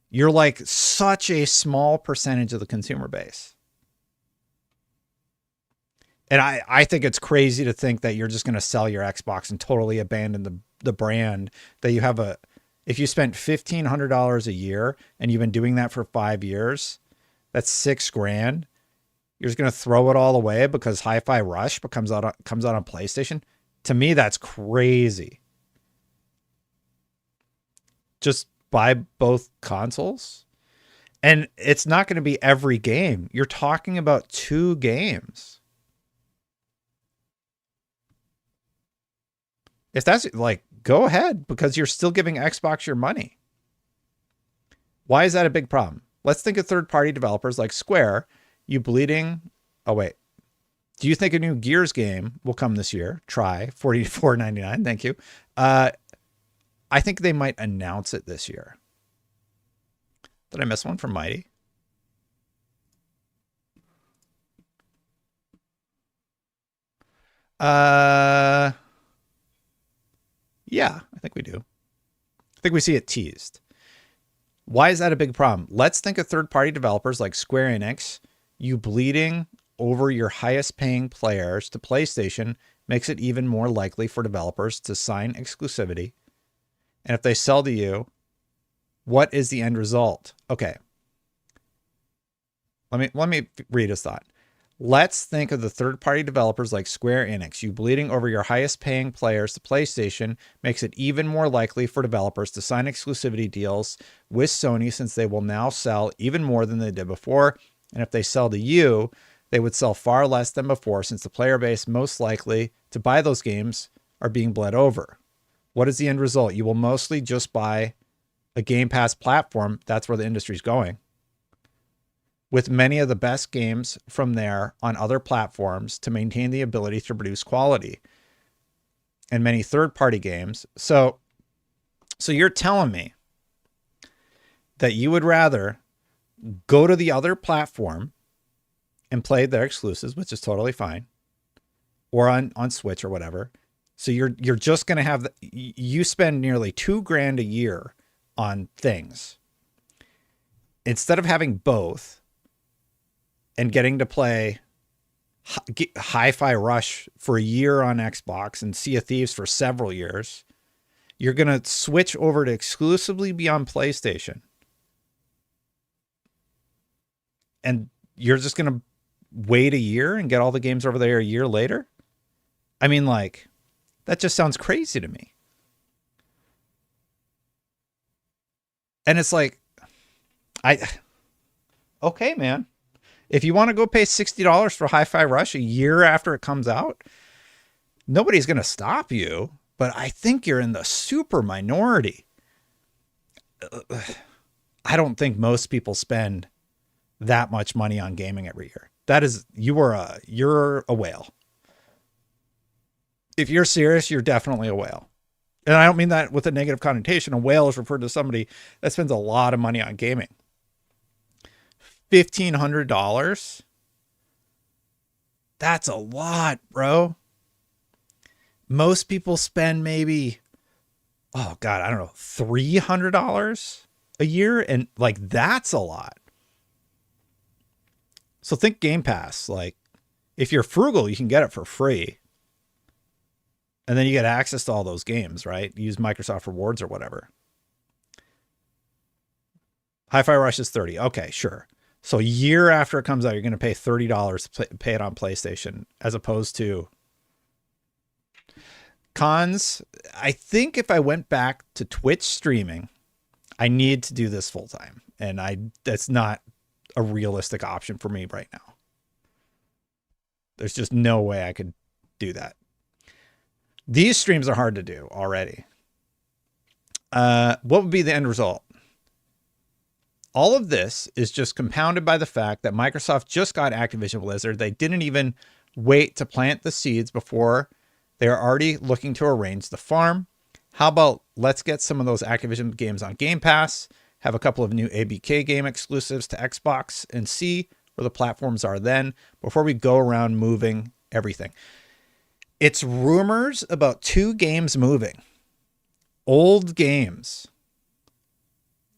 You're like such a small percentage of the consumer base. And I think it's crazy to think that you're just going to sell your Xbox and totally abandon the brand that you have. If you spent $1,500 a year and you've been doing that for 5 years, that's $6,000. You're just going to throw it all away because Hi-Fi Rush comes out on PlayStation. To me, that's crazy. Just buy both consoles. And it's not going to be every game. You're talking about 2 games. If that's like, go ahead, because you're still giving Xbox your money. Why is that a big problem? Let's think of third-party developers like Square. You bleeding? Oh, wait. Do you think a new Gears game will come this year? Try $44.99. Thank you. I think they might announce it this year. Did I miss one from Mighty? Yeah, I think we do. I think we see it teased. Why is that a big problem? Let's think of third-party developers like Square Enix. You bleeding over your highest paying players to PlayStation makes it even more likely for developers to sign exclusivity. And if they sell to you, what is the end result? Okay. Let me read his thought. Let's think of the third-party developers like Square Enix. You bleeding over your highest-paying players to PlayStation makes it even more likely for developers to sign exclusivity deals with Sony, since they will now sell even more than they did before. And if they sell to you, they would sell far less than before, since the player base most likely to buy those games are being bled over. What is the end result? You will mostly just buy a Game Pass platform. That's where the industry's going, with many of the best games from there on other platforms to maintain the ability to produce quality, and many third-party games. So you're telling me that you would rather go to the other platform and play their exclusives, which is totally fine, or on Switch or whatever. So you're just going to have, you spend nearly $2,000 a year on things instead of having both and getting to play Hi-Fi Rush for a year on Xbox and Sea of Thieves for several years. You're going to switch over to exclusively be on PlayStation. And you're just going to wait a year and get all the games over there a year later? I mean, like, that just sounds crazy to me. And it's like, okay, man. If you want to go pay $60 for Hi-Fi Rush a year after it comes out, nobody's going to stop you. But I think you're in the super minority. I don't think most people spend that much money on gaming every year. That is, you're a whale. If you're serious, you're definitely a whale. And I don't mean that with a negative connotation. A whale is referred to somebody that spends a lot of money on gaming. $1,500? That's a lot, bro. Most people spend maybe oh God, I don't know, $300 a year. And like, that's a lot. So think Game Pass. Like, if you're frugal, you can get it for free. And then you get access to all those games, right? Use Microsoft Rewards or whatever. Hi-Fi Rush is $30. Okay, sure. So a year after it comes out, you're going to pay $30 to pay it on PlayStation, as opposed to cons. I think if I went back to Twitch streaming, I need to do this full time, and that's not a realistic option for me right now. There's just no way I could do that. These streams are hard to do already. What would be the end result? All of this is just compounded by the fact that Microsoft just got Activision Blizzard. They didn't even wait to plant the seeds before they are already looking to arrange the farm. How about let's get some of those Activision games on Game Pass, have a couple of new ABK game exclusives to Xbox, and see where the platforms are then before we go around moving everything. It's rumors about 2 games moving. Old games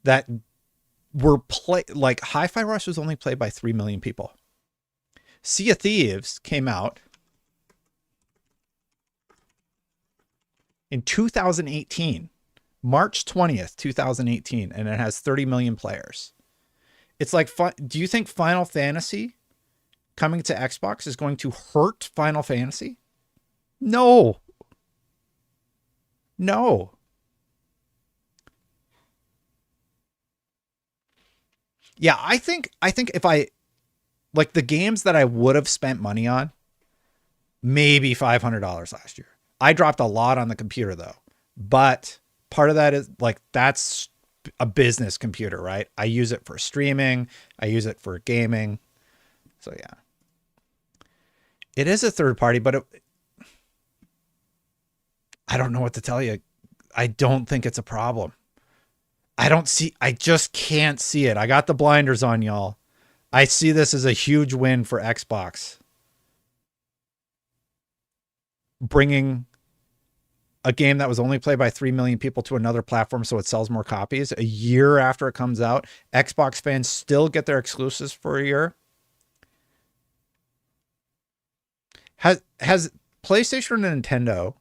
that were like Hi-Fi Rush was only played by 3 million people. Sea of Thieves came out in 2018, March 20th, 2018, and it has 30 million players. It's like, do you think Final Fantasy coming to Xbox is going to hurt Final Fantasy? No. No. Yeah, I think if I, like, the games that I would have spent money on, maybe $500 last year. I dropped a lot on the computer though, but part of that is like, that's a business computer, right? I use it for streaming. I use it for gaming. So yeah, it is a third party, but I don't know what to tell you. I don't think it's a problem. I just can't see it. I got the blinders on, y'all. I see this as a huge win for Xbox. Bringing a game that was only played by 3 million people to another platform so it sells more copies a year after it comes out. Xbox fans still get their exclusives for a year. Has PlayStation and Nintendo...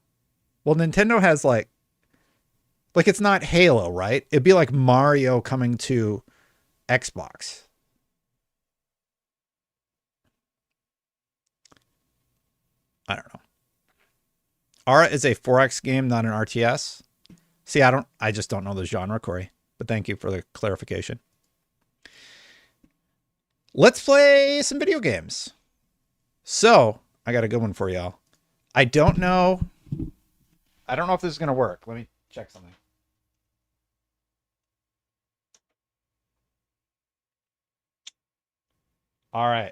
Well, Nintendo has like it's not Halo, right? It'd be like Mario coming to Xbox. I don't know. Ara is a 4X game, not an RTS. See, I just don't know the genre, Corey, but thank you for the clarification. Let's play some video games. So I got a good one for y'all. I don't know if this is going to work. Let me check something. All right.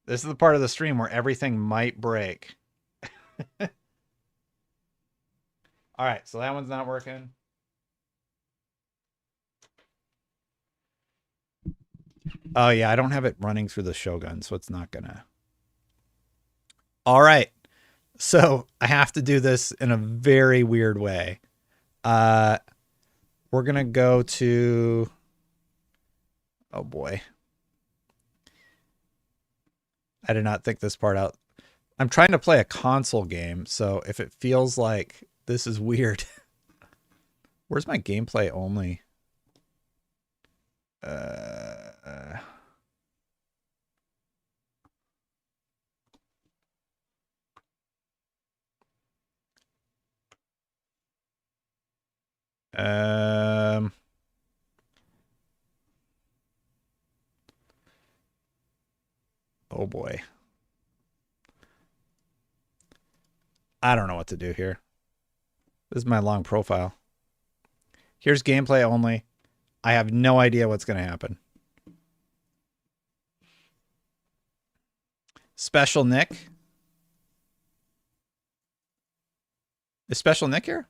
This is the part of the stream where everything might break. All right. So that one's not working. Oh, yeah. I don't have it running through the Shogun, so it's not going to. All right. So I have to do this in a very weird way. We're going to go to... Oh, boy. I did not think this part out. I'm trying to play a console game, so if it feels like this is weird... Where's my gameplay only? Oh boy. I don't know what to do here. This is my long profile. Here's gameplay only. I have no idea what's going to happen. Special Nick. Is Special Nick here?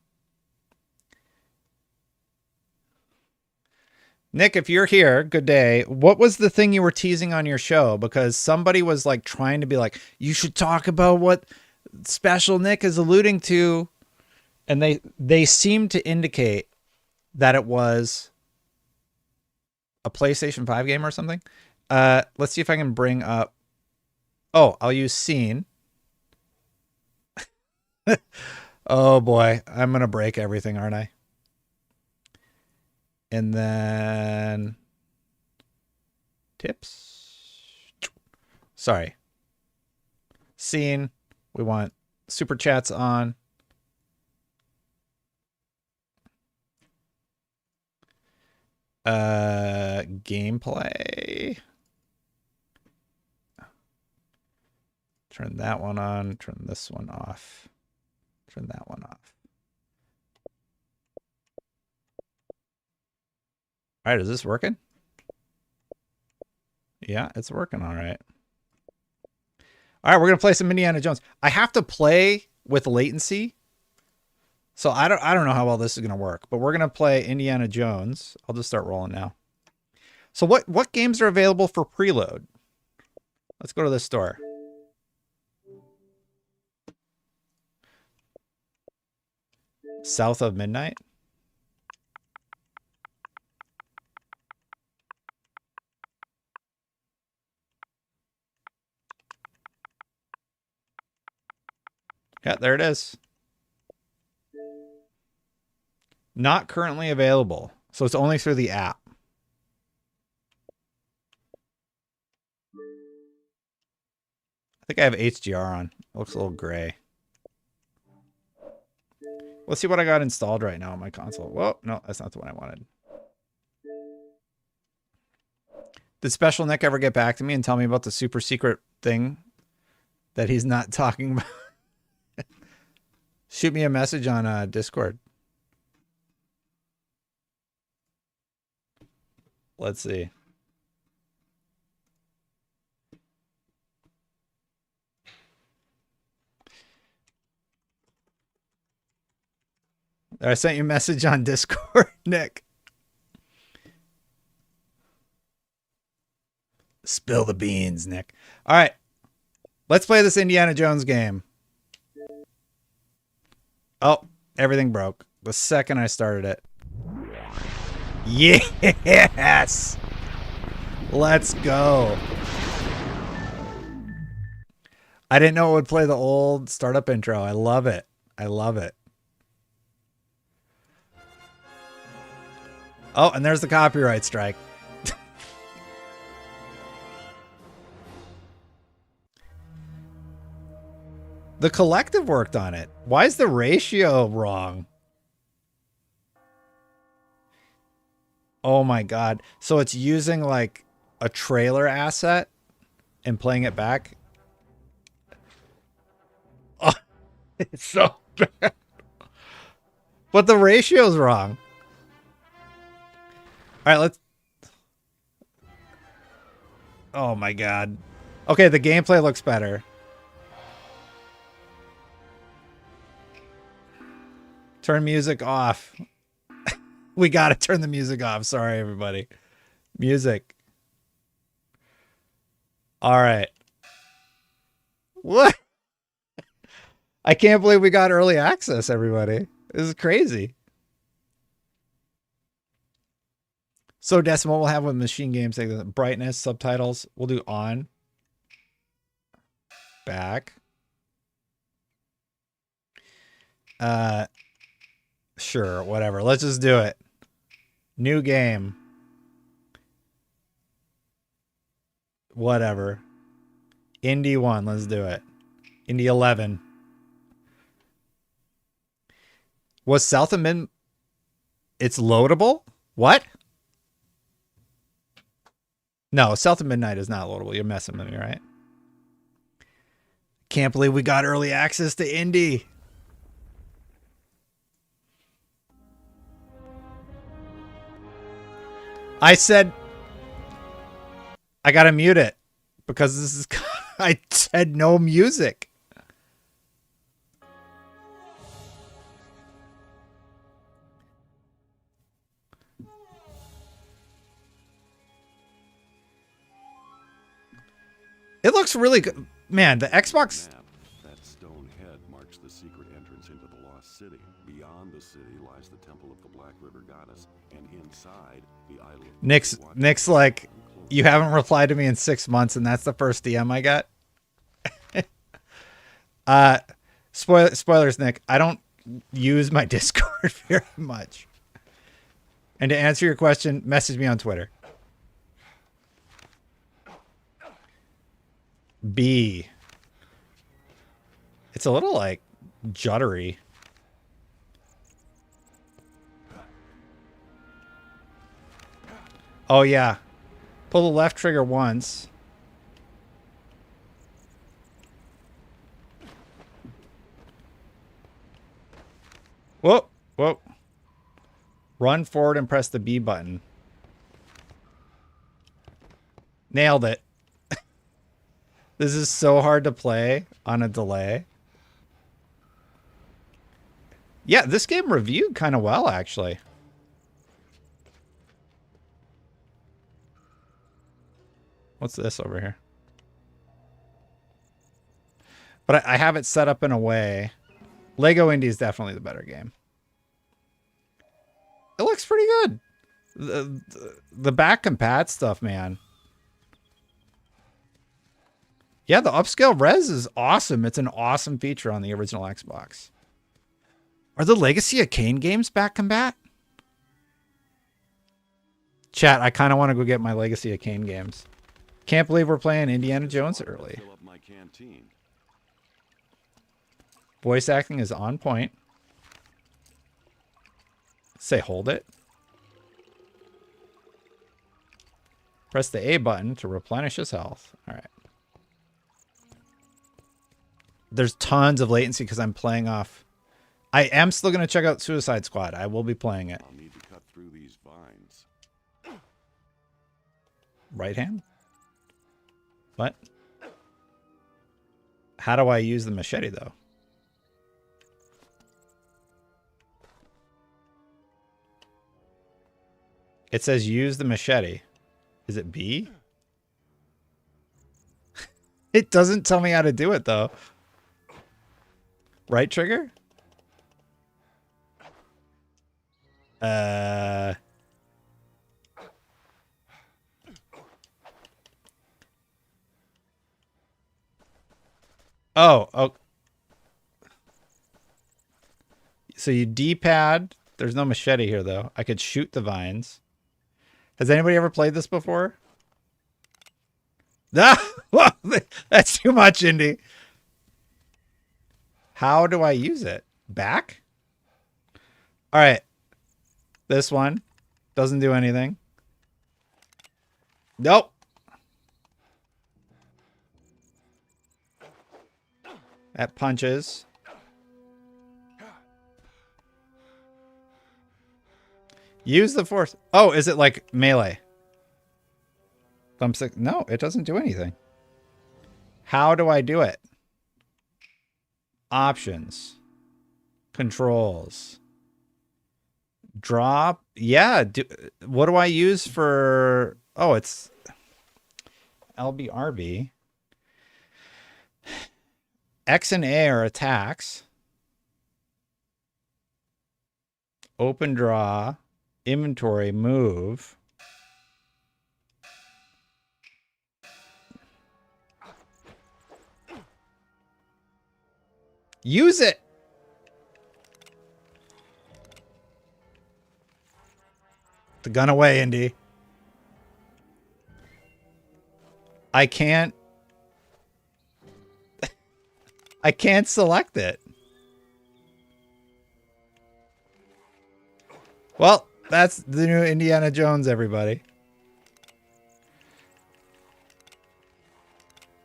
Nick, if you're here, good day. What was the thing you were teasing on your show? Because somebody was like trying to be like, you should talk about what Special Nick is alluding to And they seem to indicate that it was a PlayStation 5 game or something. Let's see if I can bring up. Oh, I'll use scene. Oh boy, I'm gonna break everything, aren't I? And then tips. Sorry. Scene. We want super chats on. Gameplay. Turn that one on. Turn this one off. Turn that one off. All right, is this working? Yeah, it's working all right. All right, we're gonna play some Indiana Jones. I have to play with latency, so I don't know how well this is gonna work. But we're gonna play Indiana Jones. I'll just start rolling now. So what games are available for preload? Let's go to this store. South of Midnight. Yeah, there it is. Not currently available. So it's only through the app. I think I have HDR on. It looks a little gray. Let's see what I got installed right now on my console. Whoa, no, that's not the one I wanted. Did Special Nick ever get back to me and tell me about the super secret thing that he's not talking about? Shoot me a message on Discord. Let's see. I sent you a message on Discord, Nick. Spill the beans, Nick. All right. Let's play this Indiana Jones game. Oh, everything broke the second I started it. Yes! Let's go. I didn't know it would play the old startup intro. I love it. I love it. Oh, and there's the copyright strike. The collective worked on it. Why is the ratio wrong? Oh my God. So it's using like a trailer asset and playing it back. Oh, it's so bad. But the ratio's wrong. All right, let's. Oh my God. Okay, the gameplay looks better. Turn music off. We got to turn the music off. Sorry, everybody. Music. All right. What? I can't believe we got early access, everybody. This is crazy. So, Destin, what we'll have with machine games, like the brightness, subtitles, we'll do on. Back. Sure, whatever. Let's just do it. New game. Whatever. Indy 1, let's do it. Indy 11. Was South of Mid... It's loadable? What? No, South of Midnight is not loadable. You're messing with me, right? Can't believe we got early access to Indy. I said I gotta mute it because this is I said no music. It looks really good. Man, the Xbox That stone head marks the secret entrance into the lost city. city lies the temple of the Black River Goddess, and inside the idol of Nick's like, you haven't replied to me in 6 months, and that's the first DM I got. Spoilers, Nick. I don't use my Discord very much. And to answer your question, message me on Twitter. B. It's a little like juddery. Oh yeah. Pull the left trigger once. Whoa, whoa. Run forward and press the B button. Nailed it. This is so hard to play on a delay. Yeah, this game reviewed kind of well, actually. What's this over here? But I have it set up in a way. Lego Indie is definitely the better game. It looks pretty good. The back compat stuff, man. Yeah, the upscale res is awesome. It's an awesome feature on the original Xbox. Are the Legacy of Kain games back combat? Chat, I kind of want to go get my Legacy of Kain games. Can't believe we're playing Indiana Jones early. Voice acting is on point. Say hold it. Press the A button to replenish his health. All right. There's tons of latency because I'm playing off. I am still going to check out Suicide Squad. I will be playing it. I'll need to cut through these vines. Right hand? What? How do I use the machete, though? It says use the machete. Is it B? It doesn't tell me how to do it, though. Right trigger? Oh. So you D-pad. There's no machete here, though. I could shoot the vines. Has anybody ever played this before? Ah, well, that's too much, Indy. How do I use it? Back? All right. This one doesn't do anything. Nope. That punches. Use the force. Oh, is it like melee? Thumbstick. No, it doesn't do anything. How do I do it? Options. Controls. Drop. Yeah. What do I use for... Oh, it's LBRB. X and A are attacks. Open draw. Inventory, move. Use it. The gun away, Indy. I can't. I can't select it. Well, that's the new Indiana Jones, everybody.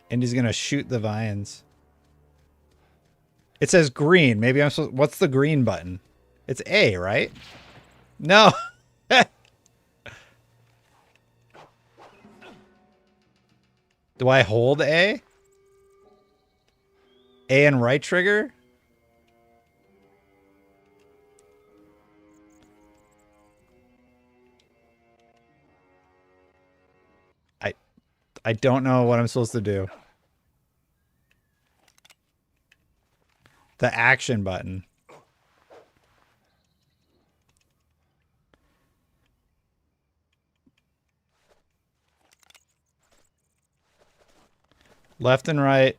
Indy's gonna shoot the vines. It says green. Maybe I'm supposed... What's the green button? It's A, right? No. Do I hold A? A and right trigger? I don't know what I'm supposed to do. The action button. Left and right.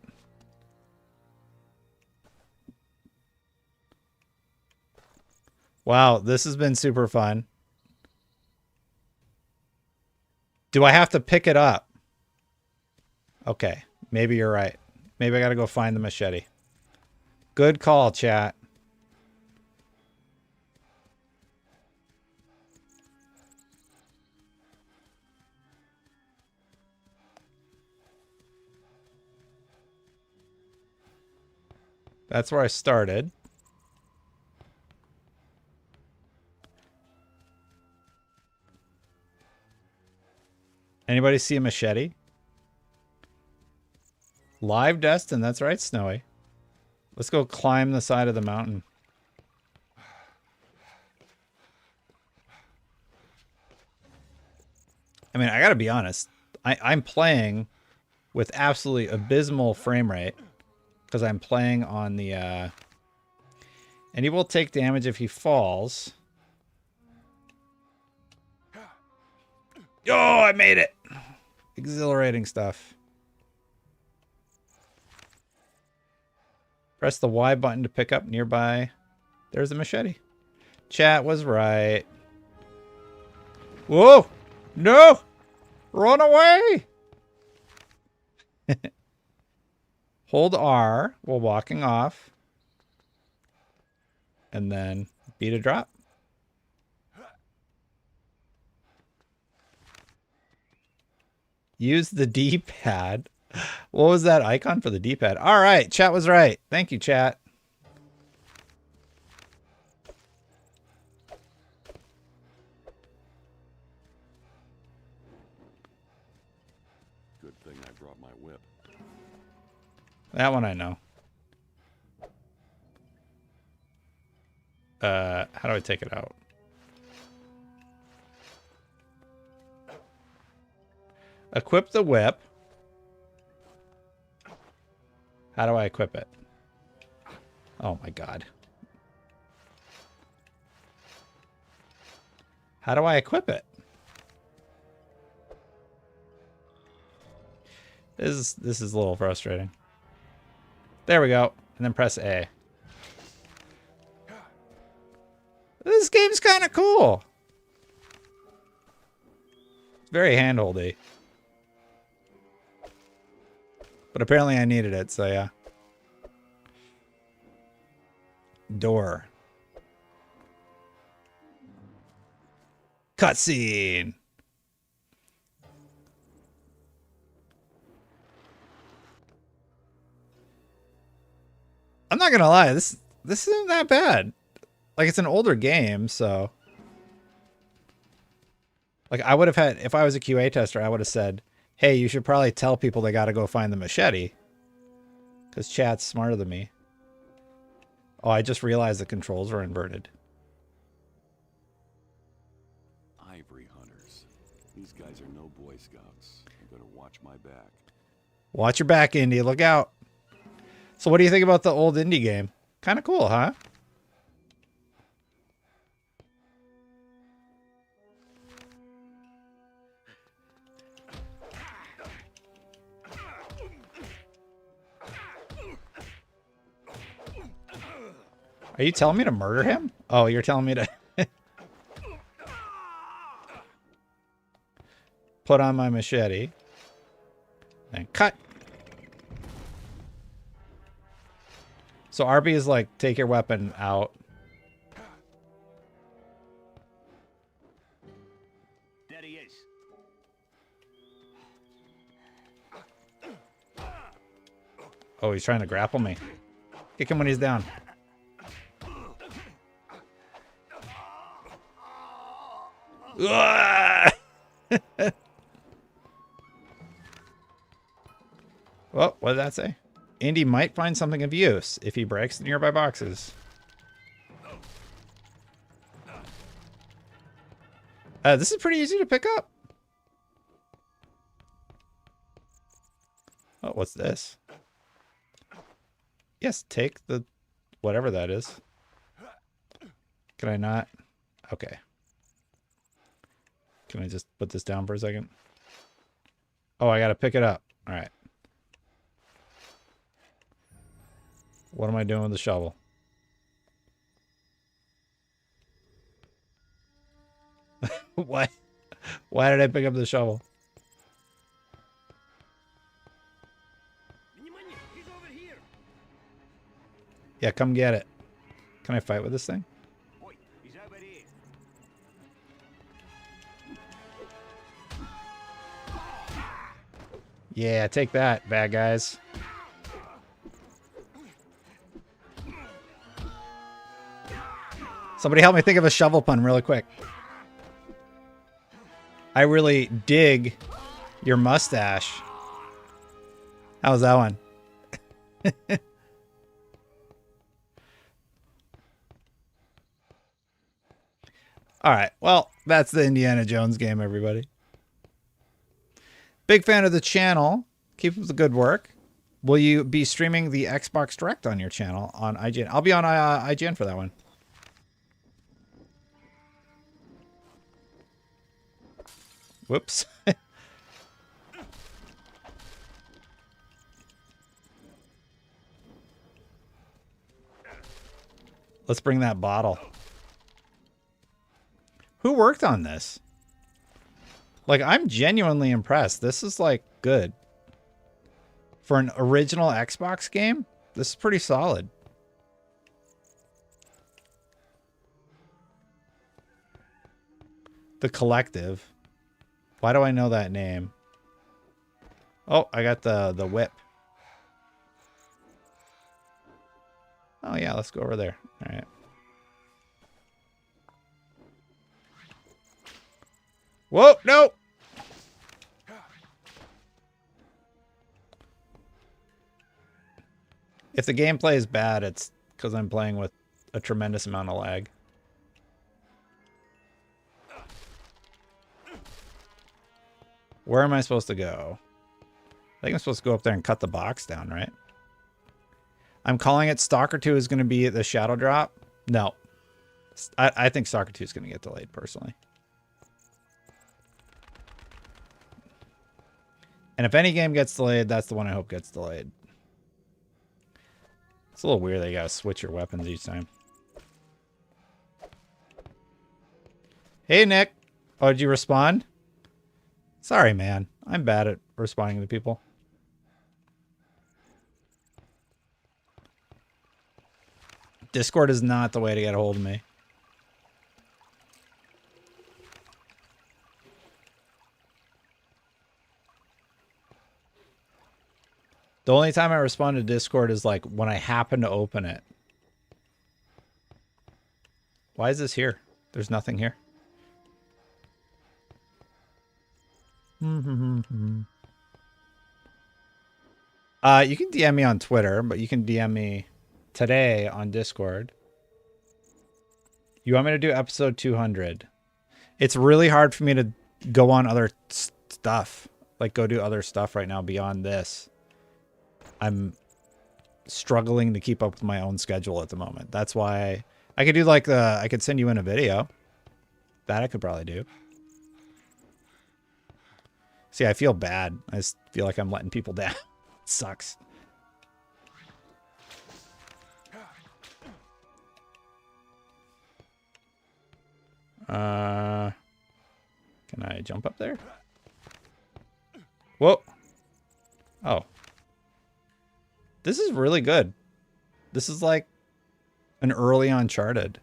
Wow, this has been super fun. Do I have to pick it up? Okay, maybe you're right. Maybe I gotta go find the machete. Good call, chat. That's where I started. Anybody see a machete? Live Destin, that's right, Snowy. Let's go climb the side of the mountain. I mean, I gotta be honest. I'm playing with absolutely abysmal frame rate because I'm playing on the... And he will take damage if he falls. Oh, I made it! Exhilarating stuff. Press the Y button to pick up nearby. There's the machete. Chat was right. Whoa! No! Run away! Hold R while walking off. And then B to drop. Use the D-pad. What was that icon for the D-pad? All right, chat was right. Thank you, chat. Good thing I brought my whip. That one I know. How do I take it out? Equip the whip. How do I equip it? Oh my god. How do I equip it? This is a little frustrating. There we go. And then press A. This game's kind of cool. It's very handholdy. But apparently I needed it, so yeah. Door. Cutscene. I'm not gonna lie, this isn't that bad. Like, it's an older game, so... Like, I would have had... If I was a QA tester, I would have said, hey, you should probably tell people they gotta go find the machete. Because chat's smarter than me. Oh, I just realized the controls were inverted. Ivory hunters. These guys are no Boy Scouts. I'm gonna watch my back. Watch your back, Indy. Look out. So what do you think about the old indie game? Kind of cool, huh? Are you telling me to murder him? Oh, you're telling me to... Put on my machete. And cut. So RB is like, take your weapon out. There he is. Oh, he's trying to grapple me. Kick him when he's down. Well, what did that say? Indy might find something of use if he breaks the nearby boxes. This is pretty easy to pick up. Oh, what's this? Yes, take the... whatever that is. Can I not? Okay. Can I just put this down for a second? Oh, I gotta pick it up. All right. What am I doing with the shovel? Why? Why did I pick up the shovel? Yeah, come get it. Can I fight with this thing? Yeah, take that, bad guys. Somebody help me think of a shovel pun really quick. I really dig your mustache. How's that one? All right. Well, that's the Indiana Jones game, everybody. Big fan of the channel. Keep up the good work. Will you be streaming the Xbox Direct on your channel on IGN? I'll be on IGN for that one. Whoops. Let's bring that bottle. Who worked on this? Like, I'm genuinely impressed. This is, like, good. For an original Xbox game, this is pretty solid. The Collective. Why do I know that name? Oh, I got the whip. Oh, yeah, let's go over there. All right. Whoa, no! If the gameplay is bad, it's because I'm playing with a tremendous amount of lag. Where am I supposed to go? I think I'm supposed to go up there and cut the box down, right? I'm calling it Stalker 2 is going to be the shadow drop. No. I think Stalker 2 is going to get delayed, personally. And if any game gets delayed, that's the one I hope gets delayed. It's a little weird that you gotta switch your weapons each time. Hey, Nick. Oh, did you respond? Sorry, man. I'm bad at responding to people. Discord is not the way to get a hold of me. The only time I respond to Discord is like when I happen to open it. Why is this here? There's nothing here. You can DM me on Twitter, but you can DM me today on Discord. You want me to do episode 200? It's really hard for me to go on other stuff. Like go do other stuff right now beyond this. I'm struggling to keep up with my own schedule at the moment. That's why I could do like I could send you in a video. That I could probably do. See, I feel bad. I just feel like I'm letting people down. It sucks. Can I jump up there? Whoa. Oh. This is really good. This is like an early Uncharted.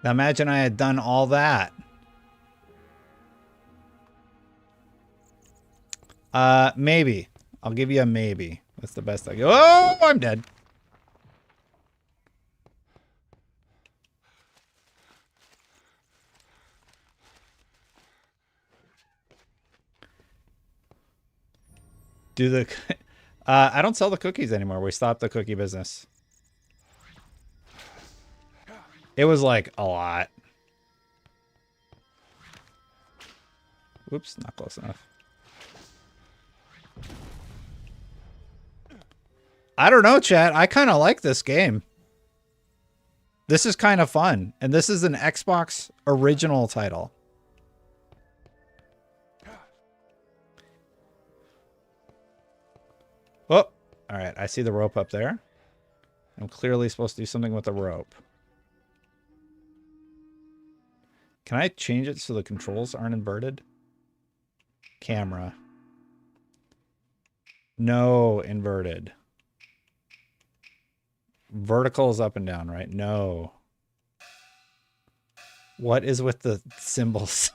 Now imagine I had done all that. Maybe. I'll give you a maybe. That's the best I go. Oh, I'm dead. Do the... I don't sell the cookies anymore. We stopped the cookie business. It was like a lot. Whoops, not close enough. I don't know, chat. I kind of like this game. This is kind of fun. And this is an Xbox original title. Oh, all right. I see the rope up there. I'm clearly supposed to do something with the rope. Can I change it so the controls aren't inverted? Camera. No, inverted. Vertical is up and down, right? No. What is with the symbols?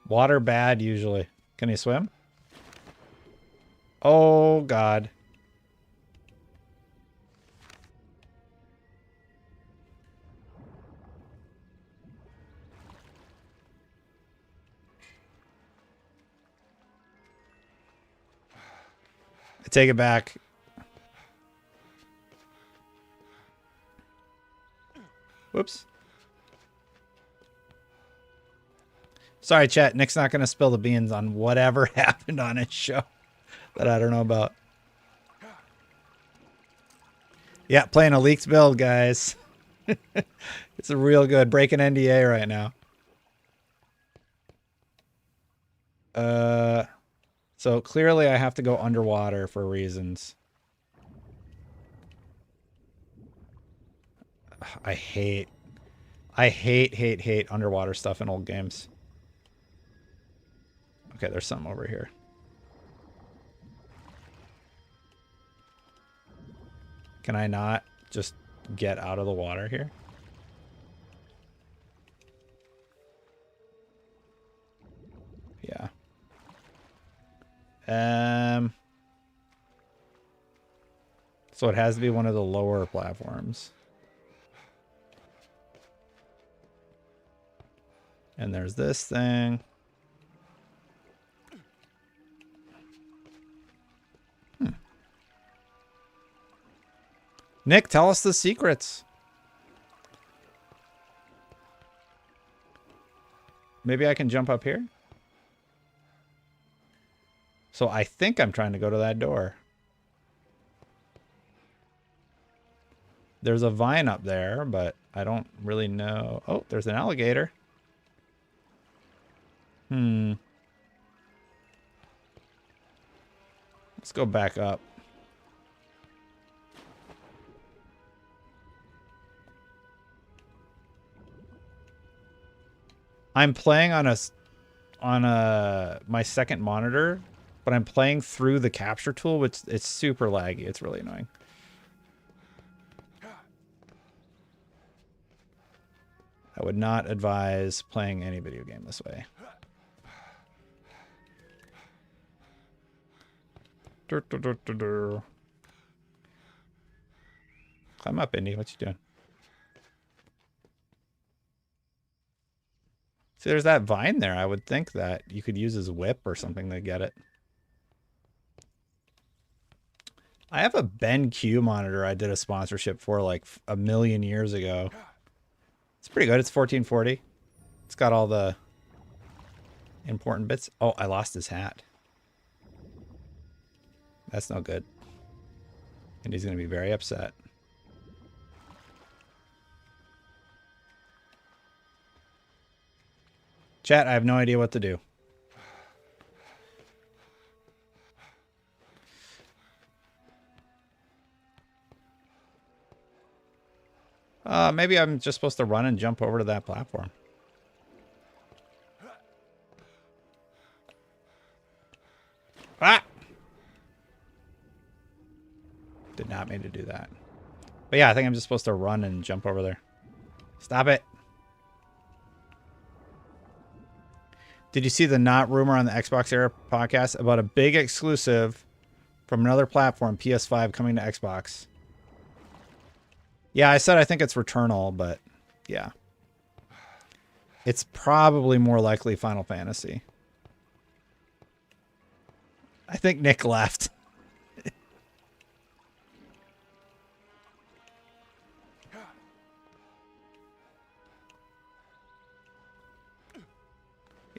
Water bad usually. Can he swim? Oh, God. I take it back. Whoops. Sorry, chat. Nick's not going to spill the beans on whatever happened on his show that I don't know about. Yeah, playing a leaked build, guys. It's a real good. Breaking NDA right now. So clearly I have to go underwater for reasons. I hate underwater stuff in old games. Okay, there's something over here. Can I not just get out of the water here? Yeah. So it has to be one of the lower platforms. And there's this thing. Nick, tell us the secrets. Maybe I can jump up here. So I think I'm trying to go to that door. There's a vine up there, but I don't really know. Oh, there's an alligator. Let's go back up. I'm playing on my second monitor, but I'm playing through the capture tool, which it's super laggy. It's really annoying. I would not advise playing any video game this way. Climb up, Indy. What you doing? See, there's that vine there. I would think that you could use his whip or something to get it. I have a BenQ monitor I did a sponsorship for like a million years ago. It's pretty good. It's 1440. It's got all the important bits. Oh, I lost his hat. That's no good. And he's going to be very upset. Chat, I have no idea what to do. Maybe I'm just supposed to run and jump over to that platform. Ah! Did not mean to do that. But yeah, I think I'm just supposed to run and jump over there. Stop it. Did you see the not rumor on the Xbox Era podcast about a big exclusive from another platform, PS5, coming to Xbox? Yeah, I said I think it's Returnal, but yeah. It's probably more likely Final Fantasy. I think Nick left.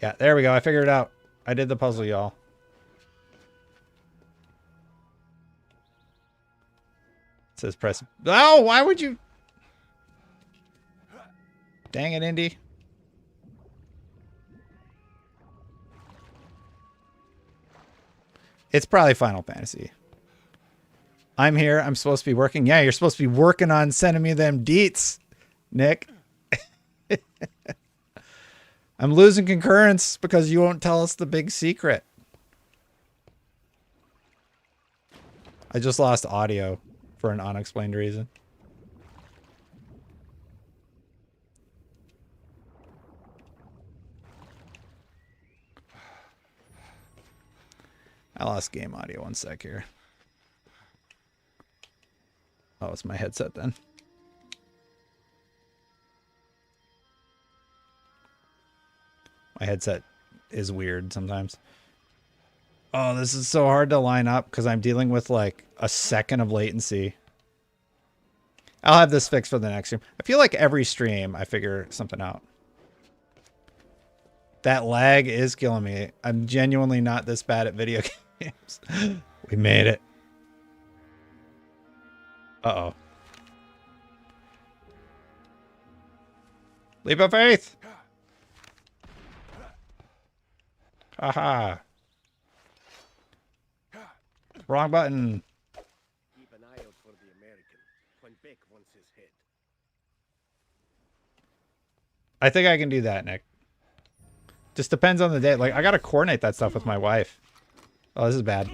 Yeah, there we go. I figured it out. I did the puzzle, y'all. It says press. Oh, why would you? Dang it, Indy. It's probably Final Fantasy. I'm here. I'm supposed to be working. Yeah, you're supposed to be working on sending me them deets, Nick. I'm losing concurrence because you won't tell us the big secret. I just lost audio for an unexplained reason. I lost game audio. One sec here. Oh, it's my headset then. My headset is weird sometimes. Oh, this is so hard to line up because I'm dealing with like a second of latency. I'll have this fixed for the next stream. I feel like every stream I figure something out. That lag is killing me. I'm genuinely not this bad at video games. We made it. Uh-oh. Leap of faith. Haha. Wrong button. Keep an eye out for the American. When Beck wants his head. I think I can do that, Nick. Just depends on the day. Like, I gotta coordinate that stuff with my wife. Oh, this is bad.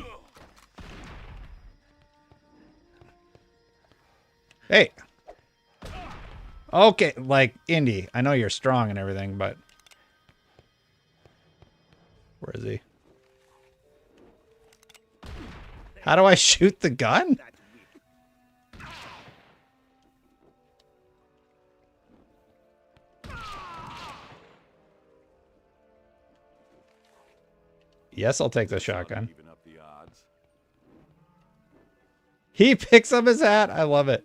Hey. Okay, like, Indy, I know you're strong and everything, but... Where is he? How do I shoot the gun? Yes, I'll take the shotgun. Even up the odds. He picks up his hat. I love it.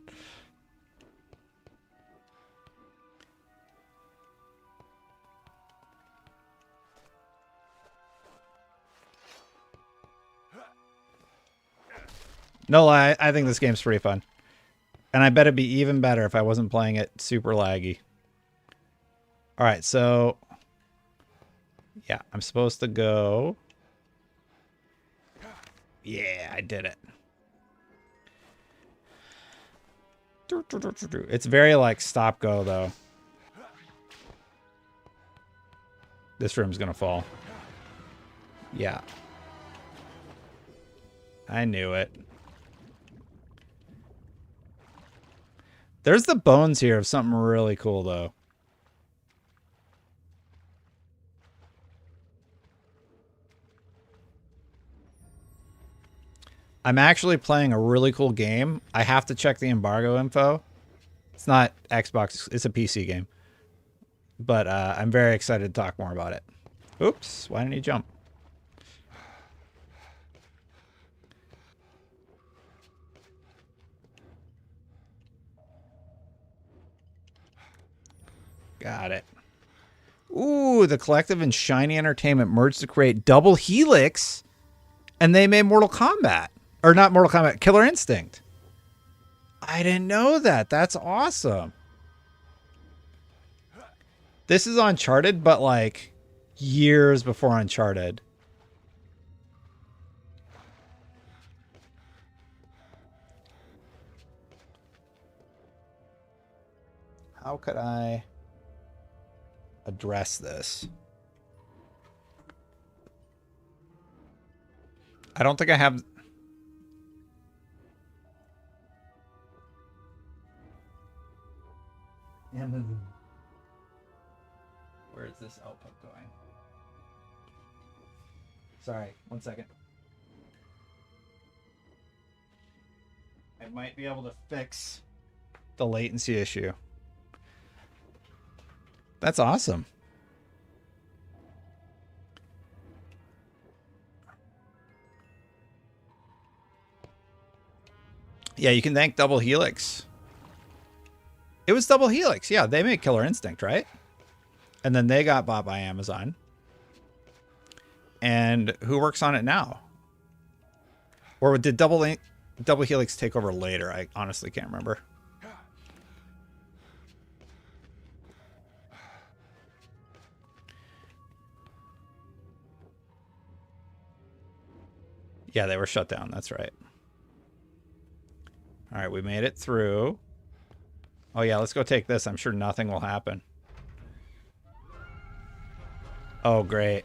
No lie, I think this game's pretty fun. And I bet it'd be even better if I wasn't playing it super laggy. Alright, so... Yeah, I'm supposed to go... Yeah, I did it. It's very like stop-go, though. This room's gonna fall. Yeah. I knew it. There's the bones here of something really cool, though. I'm actually playing a really cool game. I have to check the embargo info. It's not Xbox. It's a PC game. But I'm very excited to talk more about it. Oops. Why didn't he jump? Got it. Ooh, the Collective and Shiny Entertainment merged to create Double Helix. And they made Mortal Kombat. Or not Mortal Kombat, Killer Instinct. I didn't know that. That's awesome. This is Uncharted, but like years before Uncharted. How could I address this? I don't think I have... Where is this output going? Sorry, 1 second. I might be able to fix the latency issue. That's awesome. Yeah, you can thank Double Helix. It was Double Helix. Yeah, they made Killer Instinct, right? And then they got bought by Amazon. And who works on it now? Or did Double Helix take over later? I honestly can't remember. Yeah, they were shut down. That's right. All right, we made it through. Oh, yeah, let's go take this. I'm sure nothing will happen. Oh, great.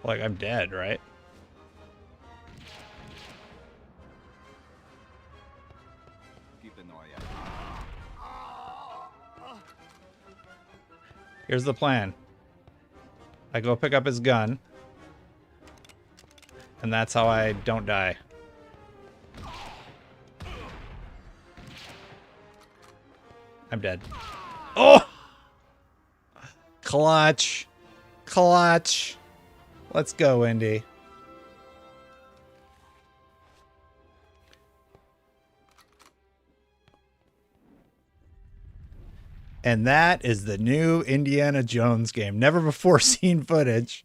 Like, I'm dead, right? Here's the plan. I go pick up his gun. And that's how I don't die. I'm dead. Oh! Clutch. Clutch. Let's go, Indy. And that is the new Indiana Jones game. Never before seen footage.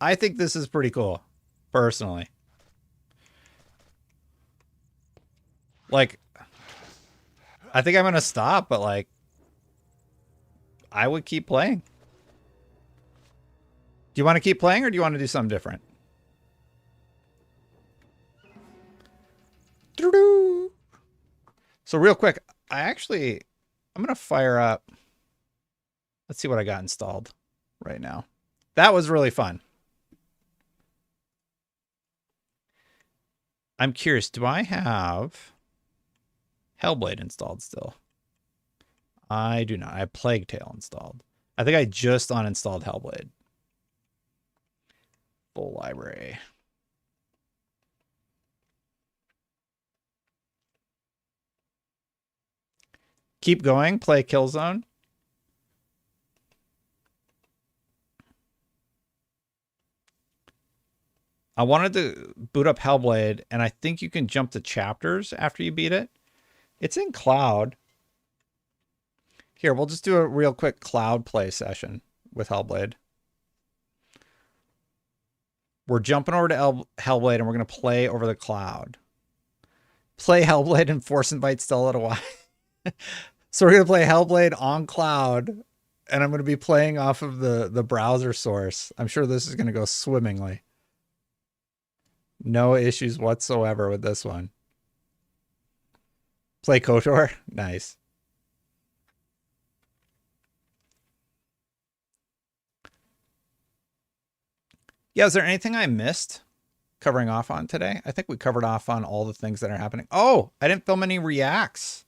I think this is pretty cool, personally. Like, I think I'm going to stop, but like, I would keep playing. Do you want to keep playing or do you want to do something different? So real quick, I'm going to fire up. Let's see what I got installed right now. That was really fun. I'm curious, do I have Hellblade installed still? I do not. I have Plague Tale installed. I think I just uninstalled Hellblade. Full library. Keep going. Play Killzone. I wanted to boot up Hellblade, and I think you can jump to chapters after you beat it. It's in cloud. Here, we'll just do a real quick cloud play session with Hellblade. We're jumping over to Hellblade, and we're going to play over the cloud. Play Hellblade and force invite Stella to watch. So we're going to play Hellblade on cloud, and I'm going to be playing off of the browser source. I'm sure this is going to go swimmingly. No issues whatsoever with this one. Play KOTOR? Nice. Yeah, is there anything I missed covering off on today? I think we covered off on all the things that are happening. Oh, I didn't film any reacts.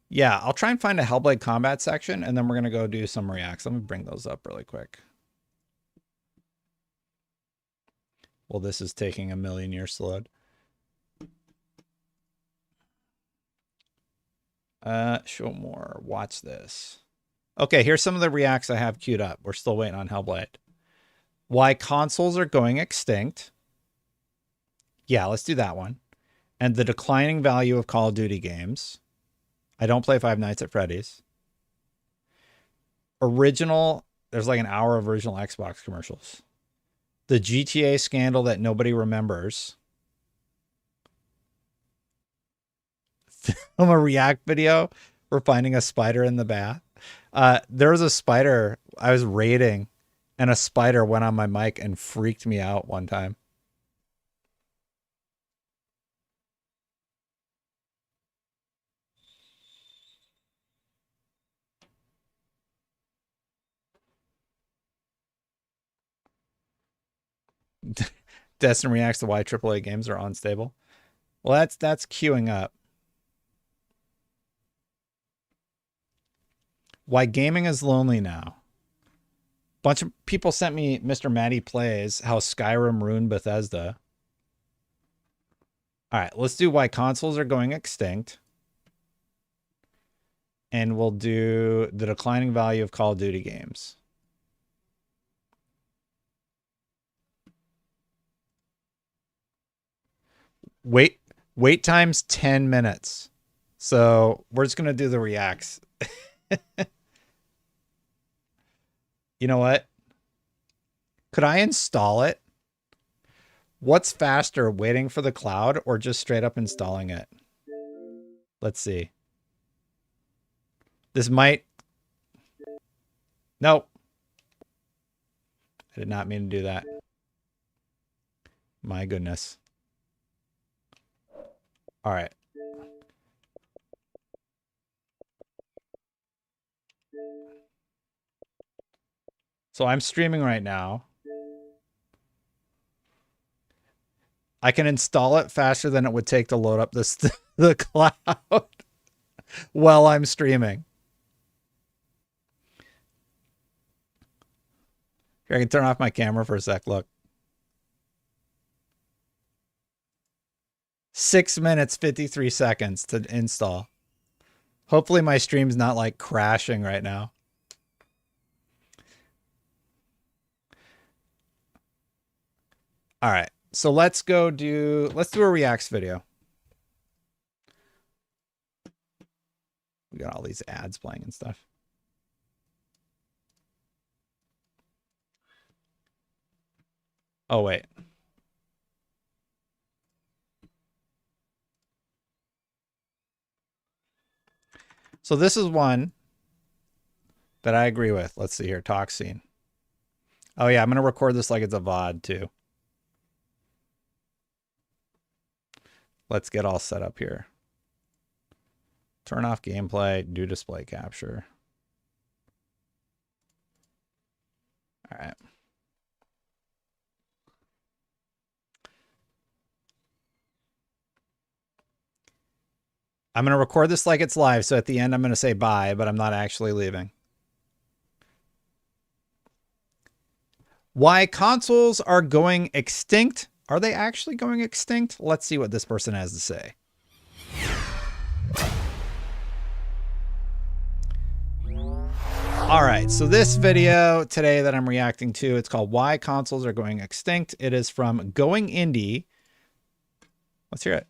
Yeah, I'll try and find a Hellblade combat section, and then we're going to go do some reacts. Let me bring those up really quick. Well, this is taking a million years to load. Show more. Watch this. Okay, here's some of the reacts I have queued up. We're still waiting on Hellblade. Why consoles are going extinct. Yeah, let's do that one. And the declining value of Call of Duty games. I don't play Five Nights at Freddy's. Original, there's like an hour of original Xbox commercials. The GTA scandal that nobody remembers. Film a react video for finding a spider in the bath. There was a spider I was raiding, and a spider went on my mic and freaked me out one time. Destin reacts to why AAA games are unstable. Well, that's queuing up. Why gaming is lonely now. Bunch of people sent me Mr. Matty Plays, how Skyrim ruined Bethesda. All right, let's do why consoles are going extinct. And we'll do the declining value of Call of Duty games. Wait time's 10 minutes. So we're just going to do the reacts. You know what? Could I install it? What's faster, waiting for the cloud or just straight up installing it? Let's see. This might... Nope. I did not mean to do that. My goodness. All right. So I'm streaming right now. I can install it faster than it would take to load up the cloud while I'm streaming. Here, I can turn off my camera for a sec. Look. 6 minutes, 53 seconds to install. Hopefully my stream's not like crashing right now. All right. So let's do a reacts video. We got all these ads playing and stuff. Oh, wait. So this is one that I agree with. Let's see here. Talk scene. Oh, yeah. I'm going to record this like it's a VOD, too. Let's get all set up here. Turn off gameplay. Do display capture. All right. I'm going to record this like it's live, so at the end I'm going to say bye, but I'm not actually leaving. Why consoles are going extinct? Are they actually going extinct? Let's see what this person has to say. All right, so this video today that I'm reacting to, it's called Why Consoles Are Going Extinct. It is from Going Indie. Let's hear it.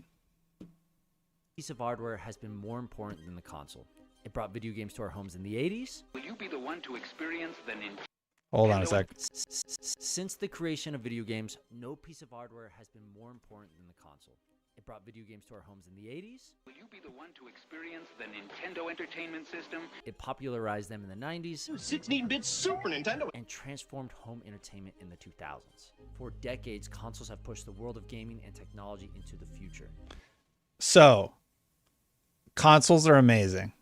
Piece of hardware has been more important than the console. It brought video games to our homes in the 80s. Will you be the one to experience the Nintendo? Hold on a sec. Since the creation of video games, no piece of hardware has been more important than the console. It brought video games to our homes in the 80s. Will you be the one to experience the Nintendo Entertainment System? It popularized them in the 90s. 16-bit Super Nintendo. And transformed home entertainment in the 2000s. For decades, consoles have pushed the world of gaming and technology into the future. So, consoles are amazing.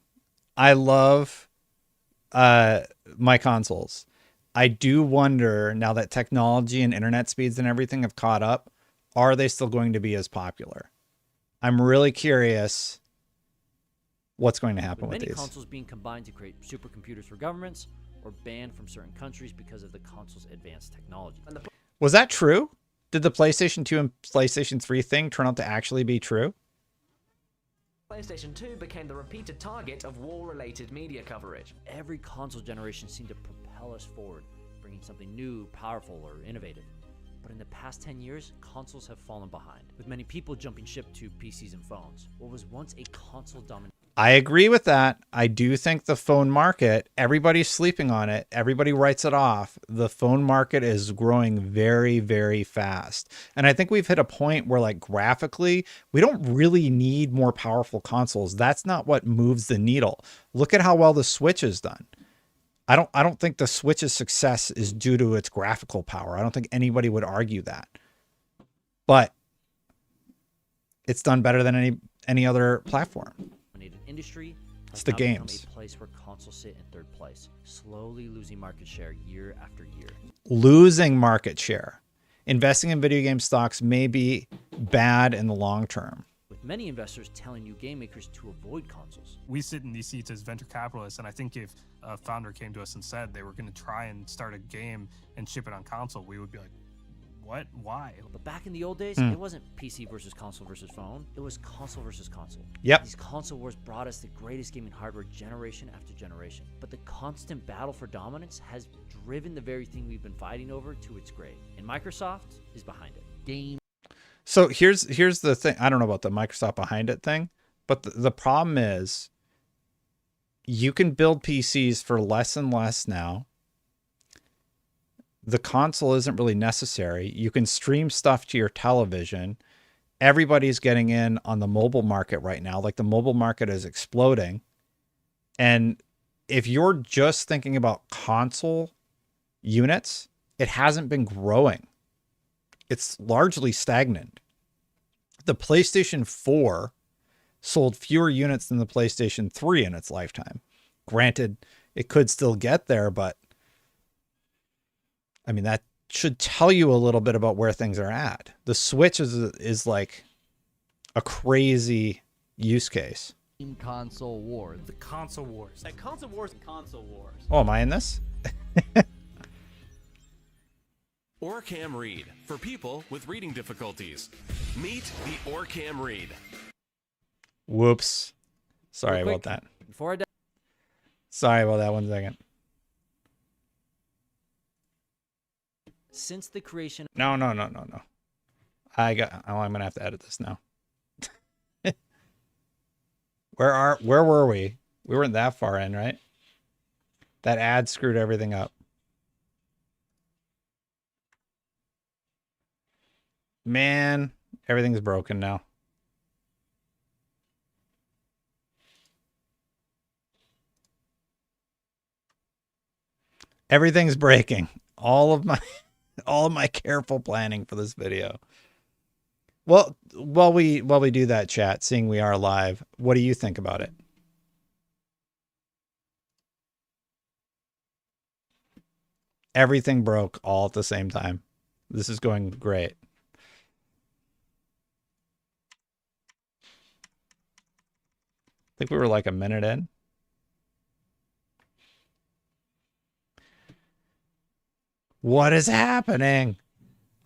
I love my consoles. I do wonder, now that technology and internet speeds and everything have caught up, are they still going to be as popular? I'm really curious what's going to happen with many these. Consoles being combined to create supercomputers for governments or banned from certain countries because of the console's advanced technology. Was that true? Did the PlayStation 2 and PlayStation 3 thing turn out to actually be true? PlayStation 2 became the repeated target of war-related media coverage. Every console generation seemed to propel us forward, bringing something new, powerful, or innovative. But in the past 10 years, consoles have fallen behind, with many people jumping ship to PCs and phones. What was once a console-dominant... I agree with that. I do think the phone market, everybody's sleeping on it. Everybody writes it off. The phone market is growing very, very fast. And I think we've hit a point where, like, graphically, we don't really need more powerful consoles. That's not what moves the needle. Look at how well the Switch is done. I don't think the Switch's success is due to its graphical power. I don't think anybody would argue that. But it's done better than any other platform. Industry it's the games. A place where consoles sit in third place, slowly losing market share year after year. Losing market share. Investing in video game stocks may be bad in the long term. With with many investors telling new game makers to avoid consoles. We sit in these seats as venture capitalists, and I think if a founder came to us and said they were going to try and start a game and ship it on console, we would be like, what? Why? But back in the old days, it wasn't PC versus console versus phone. It was console versus console. Yep. These console wars brought us the greatest gaming hardware generation after generation. But the constant battle for dominance has driven the very thing we've been fighting over to its grave. And Microsoft is behind it. Game. So here's the thing. I don't know about the Microsoft behind it thing, but the problem is you can build PCs for less and less now. The console isn't really necessary. You can stream stuff to your television. Everybody's getting in on the mobile market right now. Like the mobile market is exploding. And if you're just thinking about console units, it hasn't been growing. It's largely stagnant. The PlayStation 4 sold fewer units than the PlayStation 3 in its lifetime. Granted, it could still get there, but I mean, that should tell you a little bit about where things are at. The Switch is like a crazy use case. Console wars. The console wars. Like console wars and console wars. Oh, am I in this? Orcam Read, for people with reading difficulties. Meet the Orcam Read. Whoops. Sorry about that. Before I die. Sorry about that. 1 second. Since the creation. No. I'm gonna have to edit this now. Where were we? We weren't that far in, right? That ad screwed everything up. Man, everything's broken now. Everything's breaking. All of my careful planning for this video. Well, while we do that, chat, seeing we are live, what do you think about it? Everything broke all at the same time. This is going great. I think we were like a minute in. What is happening?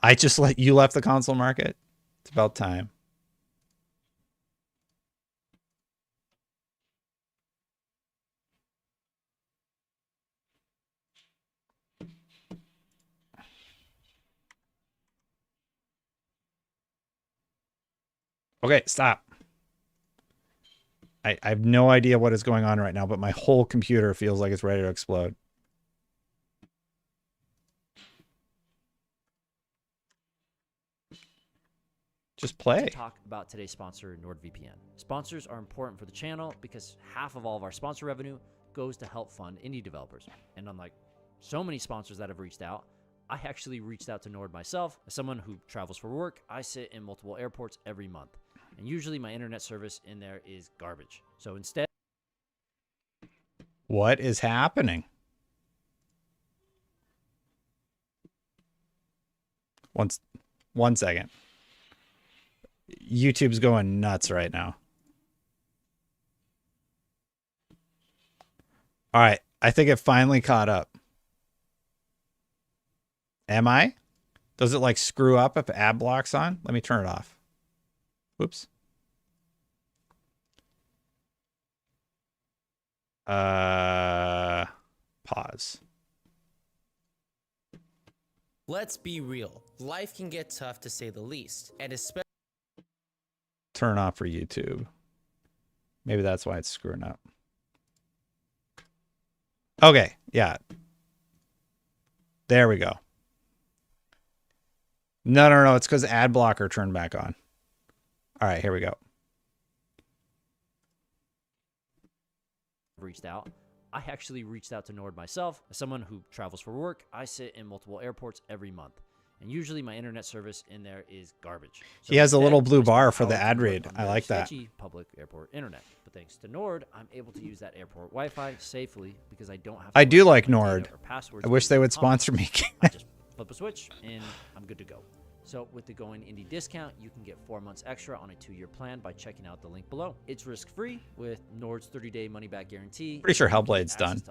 I just let you left the console market. It's about time. Okay, stop. I have no idea what is going on right now, but my whole computer feels like it's ready to explode. Just play. To talk about today's sponsor, NordVPN. Sponsors are important for the channel because half of all of our sponsor revenue goes to help fund indie developers. And unlike so many sponsors that have reached out, I actually reached out to Nord myself. As someone who travels for work, I sit in multiple airports every month. And usually my internet service in there is garbage. So instead... What is happening? One second. YouTube's going nuts right now. All right. I think it finally caught up. Am I? Does it like screw up if ad block's on? Let me turn it off. Whoops. Pause. Let's be real. Life can get tough to say the least, and especially Turn off for YouTube. Maybe that's why it's screwing up. Okay, yeah. There we go. No. It's because ad blocker turned back on. All right, here we go. reached out. I actually reached out to Nord myself. As someone who travels for work, I sit in multiple airports every month. And usually my internet service in there is garbage. So he has a little blue I bar spend for the hours ad to work read. on I very like that. sketchy public airport internet. But thanks to Nord, I'm able to use that airport Wi-Fi safely because I don't have to I do worry like about my Nord. data or passwords I wish being they would compromised. sponsor me. I just flip a switch and I'm good to go. So with the Going Indie discount, you can get 4 months extra on a 2-year plan by checking out the link below. It's risk-free with Nord's 30-day money-back guarantee. Pretty sure Hellblade's done.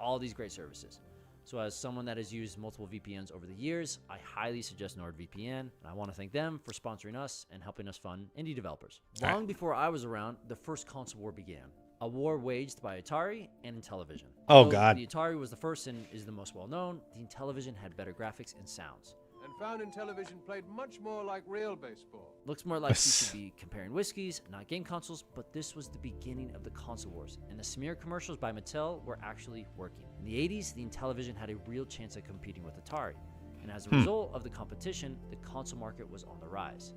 All these great services. So as someone that has used multiple VPNs over the years, I highly suggest NordVPN, and I want to thank them for sponsoring us and helping us fund indie developers. Long before I was around, the first console war began. A war waged by Atari and Intellivision. Oh, Though God. The Atari was the first and is the most well-known. The Intellivision had better graphics and sounds. And found Intellivision played much more like real baseball. Looks more like you should be comparing whiskeys, not game consoles, but this was the beginning of the console wars, and the smear commercials by Mattel were actually working. In the 80s, the Intellivision had a real chance at competing with Atari, and as a result of the competition, the console market was on the rise.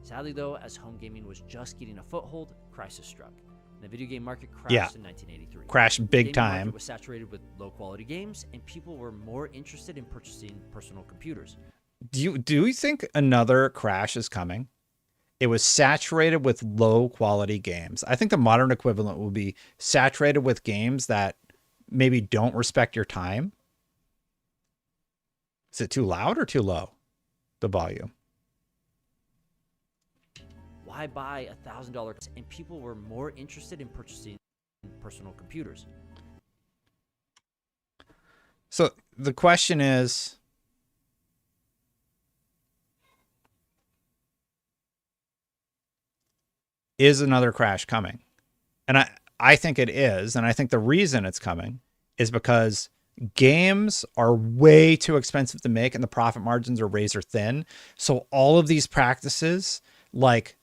Sadly though, as home gaming was just getting a foothold, crisis struck. And the video game market crashed in 1983. Crashed big The gaming time. market was saturated with low-quality games, and people were more interested in purchasing personal computers. Do you think another crash is coming? It was saturated with low quality games. I think the modern equivalent will be saturated with games that maybe don't respect your time. Is it too loud or too low? The volume. Why buy $1,000? And people were more interested in purchasing personal computers. So the question is another crash coming? And I think it is. And I think the reason it's coming is because games are way too expensive to make and the profit margins are razor thin. So all of these practices, like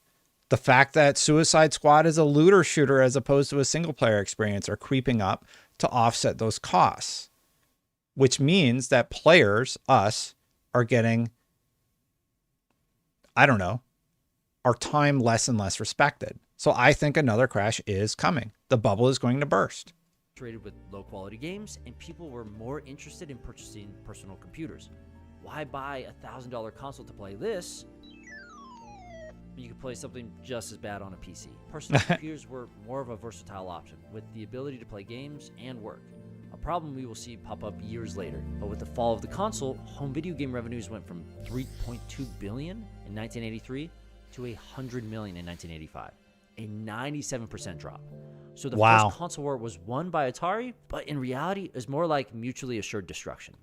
the fact that Suicide Squad is a looter shooter as opposed to a single player experience, are creeping up to offset those costs, which means that players, us, are getting, I don't know, our time less and less respected. So I think another crash is coming. The bubble is going to burst. Traded with low-quality games, and people were more interested in purchasing personal computers. Why buy a $1,000 console to play this? You could play something just as bad on a PC. Personal computers were more of a versatile option, with the ability to play games and work. A problem we will see pop up years later. But with the fall of the console, home video game revenues went from $3.2 billion in 1983 to $100 million in 1985, a 97% drop. So the first console war was won by Atari, but in reality, it was more like mutually assured destruction.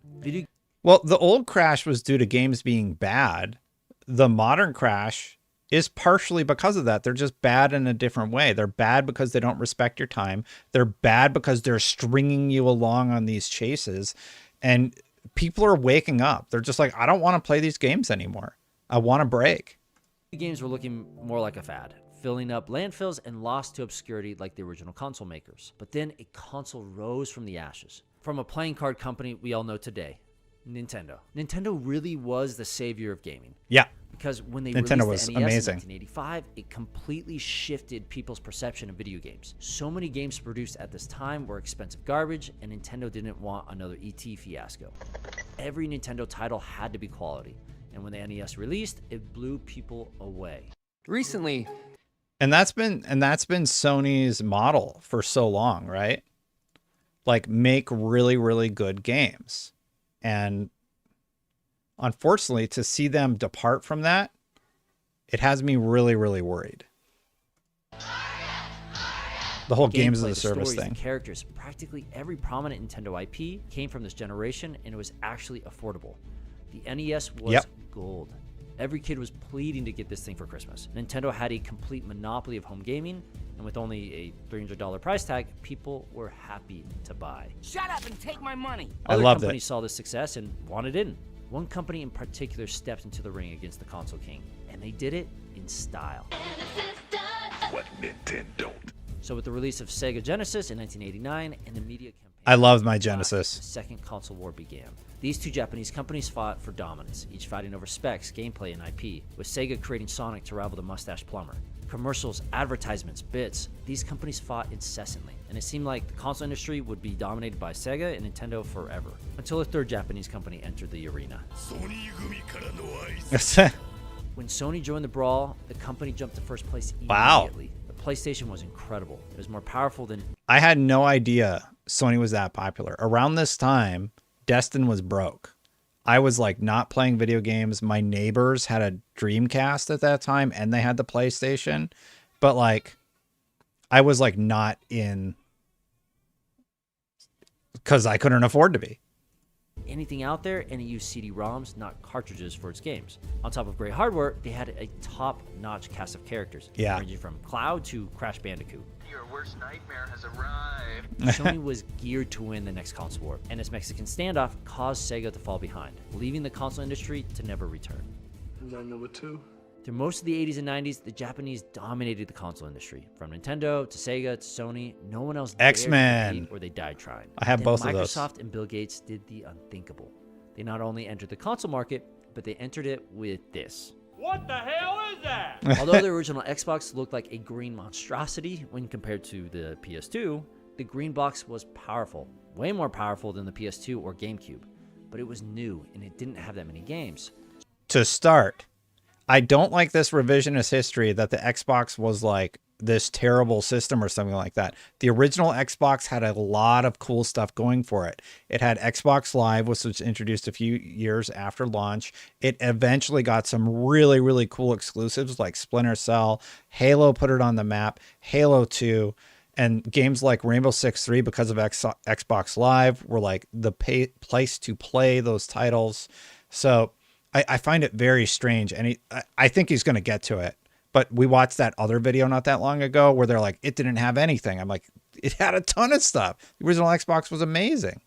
Well, the old crash was due to games being bad. The modern crash is partially because of that. They're just bad in a different way. They're bad because they don't respect your time. They're bad because they're stringing you along on these chases. And people are waking up. They're just like, I don't want to play these games anymore. I want a break. Games were looking more like a fad, filling up landfills and lost to obscurity like the original console makers. But then a console rose from the ashes. From a playing card company we all know today, Nintendo. Nintendo really was the savior of gaming. Yeah. Because when they Nintendo released was the NES amazing. in 1985, it completely shifted people's perception of video games. So many games produced at this time were expensive garbage, and Nintendo didn't want another ET fiasco. Every Nintendo title had to be quality. And when the NES released, it blew people away. Recently, and that's been Sony's model for so long, right? Like, make really, really good games. And unfortunately, to see them depart from that, it has me really, really worried. The whole games as a service thing. The characters, practically every prominent Nintendo IP came from this generation, and it was actually affordable. The NES was gold. Every kid was pleading to get this thing for Christmas. Nintendo had a complete monopoly of home gaming, and with only a $300 price tag, people were happy to buy. Shut up and take my money. Other companies saw this success and wanted in. One company in particular stepped into the ring against the console king, and they did it in style. What Nintendo? So with the release of Sega Genesis in 1989 and the media campaign, I loved my Genesis. The second console war began. These two Japanese companies fought for dominance, each fighting over specs, gameplay, and IP, with Sega creating Sonic to rival the Mustache Plumber. Commercials, advertisements, bits, these companies fought incessantly, and it seemed like the console industry would be dominated by Sega and Nintendo forever, until a third Japanese company entered the arena. When Sony joined the brawl, the company jumped to first place immediately. The PlayStation was incredible. It was more powerful than... I had no idea Sony was that popular. Around this time, Destin was broke. I was like not playing video games. My neighbors had a Dreamcast at that time and they had the PlayStation, but like I was like not in because I couldn't afford to be. Anything out there, and it used CD-ROMs, not cartridges, for its games. On top of great hardware, they had a top-notch cast of characters, ranging from Cloud to Crash Bandicoot. Your worst nightmare has arrived. Sony was geared to win the next console war, and its Mexican standoff caused Sega to fall behind, leaving the console industry to never return. Is that number 2? Through most of the 80s and 90s, the Japanese dominated the console industry. From Nintendo to Sega to Sony, no one else dared X-Men, compete, or they died trying. I have then both of those. Microsoft and Bill Gates did the unthinkable. They not only entered the console market, but they entered it with this. What the hell is that? Although the original Xbox looked like a green monstrosity when compared to the PS2, the green box was powerful, way more powerful than the PS2 or GameCube. But it was new, and it didn't have that many games. To start, I don't like this revisionist history that the Xbox was like this terrible system or something like that. The original Xbox had a lot of cool stuff going for it. It had Xbox Live, which was introduced a few years after launch. It eventually got some really, really cool exclusives like Splinter Cell. Halo put it on the map. Halo 2. And games like Rainbow Six 3, because of Xbox Live, were like the place to play those titles. So I find it very strange, and I think he's going to get to it. But we watched that other video not that long ago where they're like, it didn't have anything. I'm like, it had a ton of stuff. The original Xbox was amazing.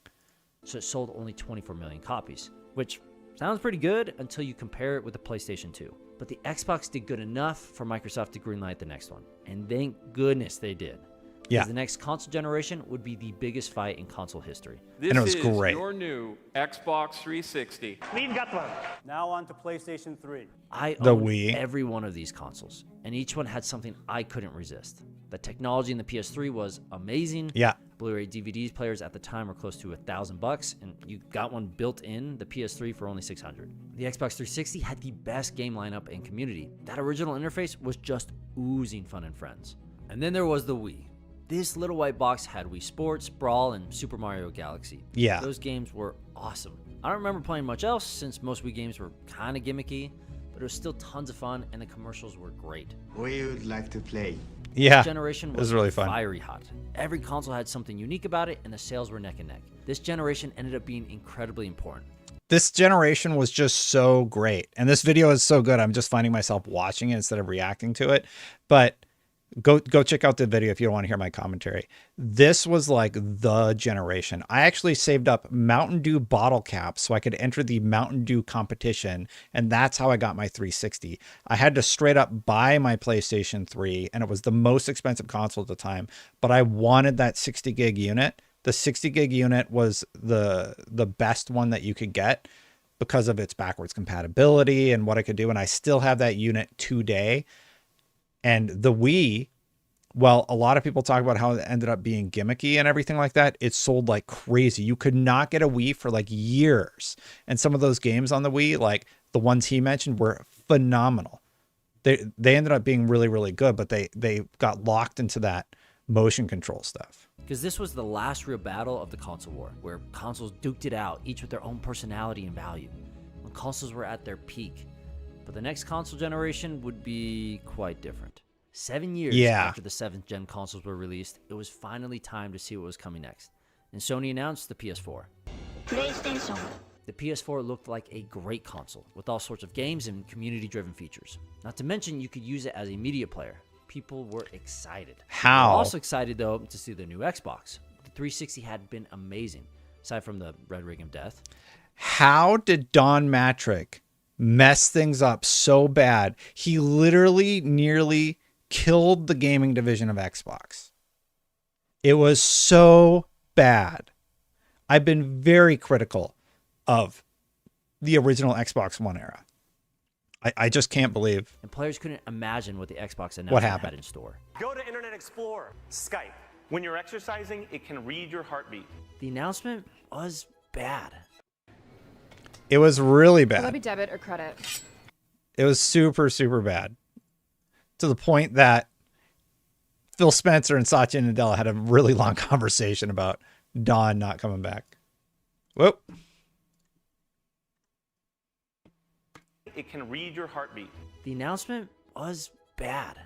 So it sold only 24 million copies, which sounds pretty good until you compare it with the PlayStation 2. But the Xbox did good enough for Microsoft to greenlight the next one. And thank goodness they did. Yeah. The next console generation would be the biggest fight in console history. And it was great. Your new Xbox 360. We've got one. Now on to PlayStation 3. I The owned Wii. every one of these consoles, and each one had something I couldn't resist. The technology in the PS3 was amazing. Yeah. Blu-ray DVD players at the time were close to $1,000, and you got one built in the PS3 for only $600. The Xbox 360 had the best game lineup and community. That original interface was just oozing fun and friends. And then there was the Wii. This little white box had Wii Sports, Brawl, and Super Mario Galaxy. Yeah. Those games were awesome. I don't remember playing much else since most Wii games were kind of gimmicky, but it was still tons of fun and the commercials were great. We would like to play. Yeah, This generation it was really fun. fiery hot. Every console had something unique about it and the sales were neck and neck. This generation ended up being incredibly important. This generation was just so great. And this video is so good. I'm just finding myself watching it instead of reacting to it. But go check out the video if you don't want to hear my commentary. This was like the generation. I actually saved up Mountain Dew bottle caps so I could enter the Mountain Dew competition, and that's how I got my 360. I had to straight up buy my PlayStation 3, and it was the most expensive console at the time, but I wanted that 60 gig unit. The 60 gig unit was the best one that you could get because of its backwards compatibility and what I could do, and I still have that unit today. And the Wii, well, a lot of people talk about how it ended up being gimmicky and everything like that. It sold like crazy. You could not get a Wii for like years. And some of those games on the Wii, like the ones he mentioned, were phenomenal. They ended up being really, really good, but they got locked into that motion control stuff. Because this was the last real battle of the console war, where consoles duked it out, each with their own personality and value, when consoles were at their peak. But the next console generation would be quite different. 7 years after the 7th gen consoles were released, it was finally time to see what was coming next. And Sony announced the PS4. PlayStation. The PS4 looked like a great console, with all sorts of games and community-driven features. Not to mention, you could use it as a media player. People were excited. How? They were also excited, though, to see the new Xbox. The 360 had been amazing, aside from the red ring of death. How did Don Matrick mess things up so bad? He literally nearly killed the gaming division of Xbox. It was so bad. I've been very critical of the original Xbox One era. I just can't believe. And players couldn't imagine what the Xbox announcement What happened? had in store. Go to Internet Explorer. Skype. When you're exercising, it can read your heartbeat. The announcement was bad. It was really Will that bad. be debit or credit? It was super, super bad. To the point that Phil Spencer and Satya Nadella had a really long conversation about Don not coming back. Whoop. it can read your heartbeat. The announcement was bad.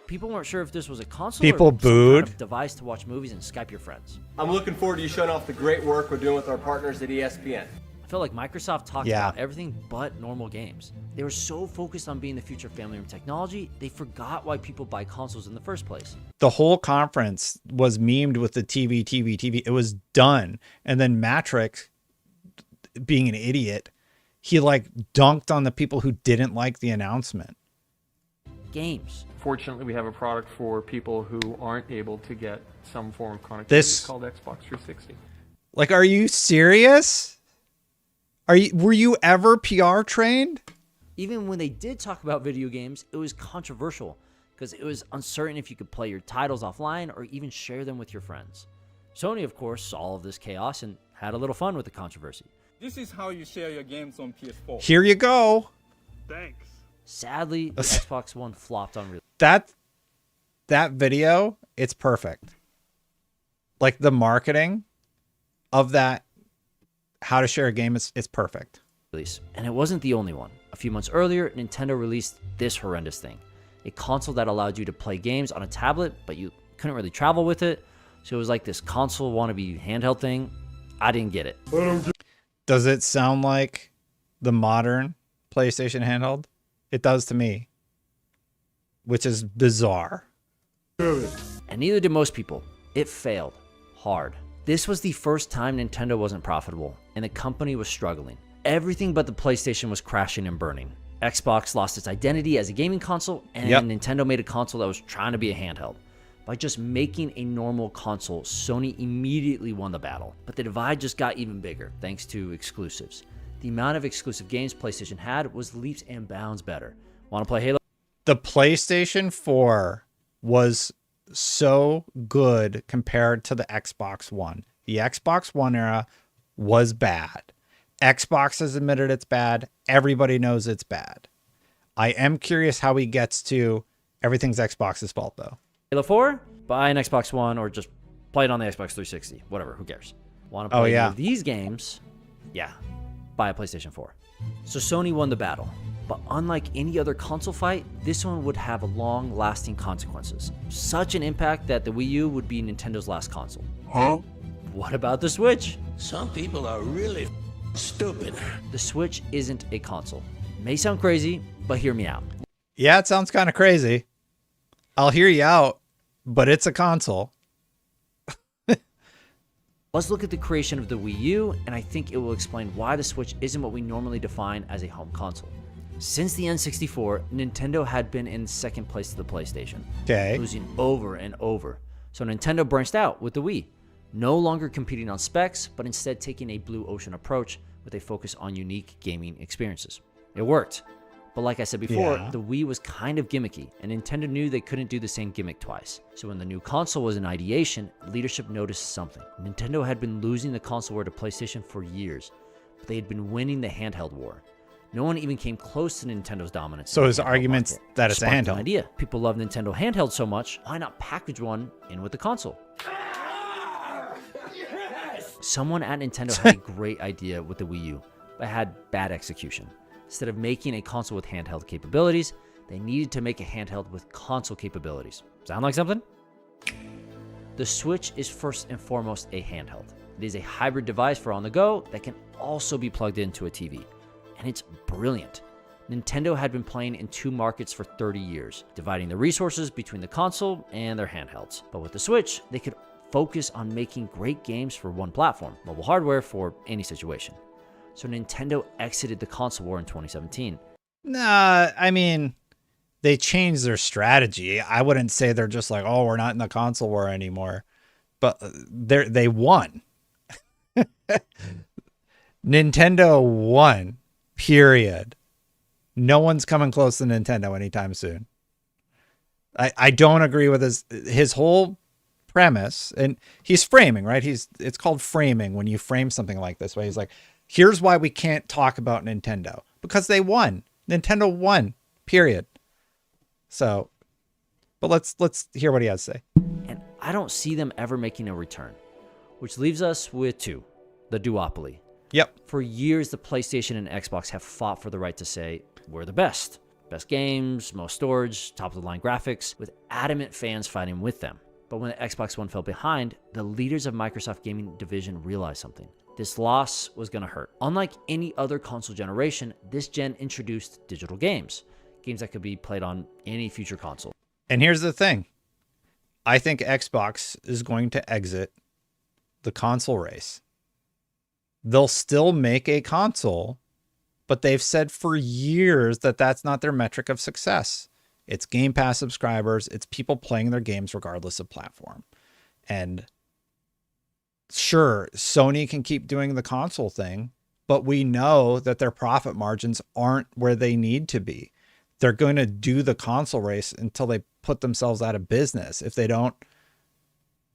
People weren't sure if this was a console People or some booed. kind of device to watch movies and Skype your friends. I'm looking forward to you showing off the great work we're doing with our partners at ESPN. I felt like Microsoft talked about everything but normal games. They were so focused on being the future of family room technology, they forgot why people buy consoles in the first place. The whole conference was memed with the TV. It was done. And then Matrix, being an idiot, he like dunked on the people who didn't like the announcement. Games. Fortunately, we have a product for people who aren't able to get some form of connectivity. This- It's called Xbox 360. Like, are you serious? Were you ever PR trained? Even when they did talk about video games, it was controversial because it was uncertain if you could play your titles offline or even share them with your friends. Sony, of course, saw all of this chaos and had a little fun with the controversy. This is how you share your games on PS4. Here you go. Thanks. Sadly, the Xbox One flopped on release. That video, it's perfect. Like the marketing of that, how to share a game, it's perfect. And it wasn't the only one. A few months earlier, Nintendo released this horrendous thing. A console that allowed you to play games on a tablet, but you couldn't really travel with it. So it was like this console wannabe handheld thing. I didn't get it. Does it sound like the modern PlayStation handheld? It does to me, which is bizarre. And neither did most people. It failed hard. This was the first time Nintendo wasn't profitable, and the company was struggling. Everything but the PlayStation was crashing and burning. Xbox lost its identity as a gaming console, and Nintendo made a console that was trying to be a handheld. By just making a normal console, Sony immediately won the battle. But the divide just got even bigger, thanks to exclusives. The amount of exclusive games PlayStation had was leaps and bounds better. Want to play Halo? The PlayStation 4 was so good compared to the Xbox One. The Xbox One era was bad. Xbox has admitted it's bad. Everybody knows it's bad. I am curious how he gets to everything's Xbox's fault, though. Halo 4? Buy an Xbox One or just play it on the Xbox 360. Whatever, who cares? Want to play any of these games? Yeah, buy a PlayStation 4. So Sony won the battle. But unlike any other console fight, this one would have long-lasting consequences. Such an impact that the Wii U would be Nintendo's last console. Huh? What about the Switch? Some people are really stupid. The Switch isn't a console. It may sound crazy, but hear me out. Yeah, it sounds kind of crazy. I'll hear you out, but it's a console. Let's look at the creation of the Wii U, and I think it will explain why the Switch isn't what we normally define as a home console. Since the N64, Nintendo had been in second place to the PlayStation, losing over and over. So Nintendo branched out with the Wii, no longer competing on specs, but instead taking a blue ocean approach with a focus on unique gaming experiences. It worked. But like I said before, the Wii was kind of gimmicky, and Nintendo knew they couldn't do the same gimmick twice. So when the new console was in ideation, leadership noticed something. Nintendo had been losing the console war to PlayStation for years, but they had been winning the handheld war. No one even came close to Nintendo's dominance. So his argument's that it's a handheld. Idea. People love Nintendo handheld so much, why not package one in with the console? Someone at Nintendo had a great idea with the Wii U, but had bad execution. Instead of making a console with handheld capabilities, they needed to make a handheld with console capabilities. Sound like something? The Switch is first and foremost a handheld. It is a hybrid device for on the go that can also be plugged into a TV. And it's brilliant. Nintendo had been playing in two markets for 30 years, dividing the resources between the console and their handhelds. But with the Switch, they could focus on making great games for one platform, mobile hardware for any situation. So Nintendo exited the console war in 2017. Nah, I mean, they changed their strategy. I wouldn't say they're just like, oh, we're not in the console war anymore. But they won. Nintendo won, period. No one's coming close to Nintendo anytime soon. I don't agree with his whole premise. And he's framing, right? It's called framing when you frame something like this way. He's like, here's why we can't talk about Nintendo. Because they won. Nintendo won. Period. So, but let's hear what he has to say. And I don't see them ever making a return. Which leaves us with two. The duopoly. Yep. For years, the PlayStation and Xbox have fought for the right to say, we're the best. Best games, most storage, top-of-the-line graphics, with adamant fans fighting with them. But when the Xbox One fell behind, the leaders of Microsoft gaming division realized something. This loss was going to hurt. Unlike any other console generation, this gen introduced digital games. Games that could be played on any future console. And here's the thing. I think Xbox is going to exit the console race. They'll still make a console, but they've said for years that that's not their metric of success. It's Game Pass subscribers. It's people playing their games regardless of platform. And sure, Sony can keep doing the console thing, but we know that their profit margins aren't where they need to be. They're going to do the console race until they put themselves out of business. If they don't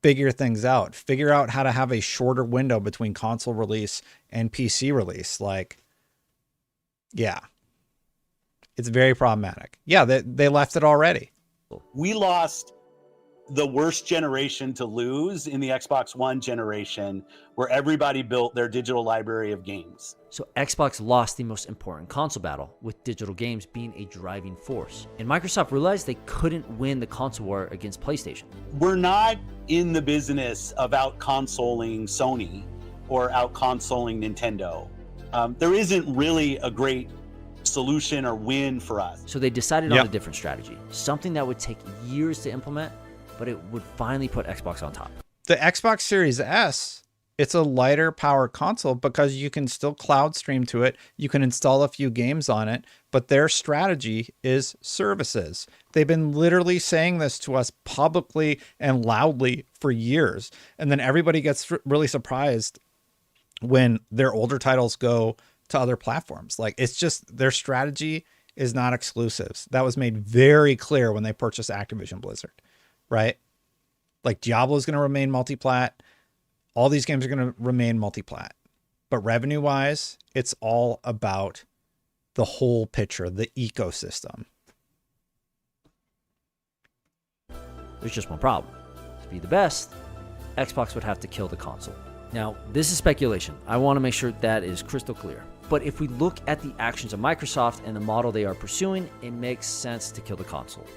figure things out, figure out how to have a shorter window between console release and PC release. Like, yeah, it's very problematic. Yeah, they left it already. We lost the worst generation to lose in the Xbox One generation, where everybody built their digital library of games. So Xbox lost the most important console battle, with digital games being a driving force. And Microsoft realized they couldn't win the console war against PlayStation. We're not in the business of out-consoling Sony or out-consoling Nintendo. There isn't really a great solution or win for us. So they decided on a different strategy, something that would take years to implement, but it would finally put Xbox on top. The Xbox Series S, it's a lighter power console because you can still cloud stream to it. You can install a few games on it, but their strategy is services. They've been literally saying this to us publicly and loudly for years. And then everybody gets really surprised when their older titles go to other platforms. Like, it's just their strategy is not exclusives. That was made very clear when they purchased Activision Blizzard. Right? Like, Diablo is going to remain multi-plat. All these games are going to remain multi-plat. But revenue-wise, it's all about the whole picture, the ecosystem. There's just one problem. To be the best, Xbox would have to kill the console. Now, this is speculation. I want to make sure that is crystal clear. But if we look at the actions of Microsoft and the model they are pursuing, it makes sense to kill the console.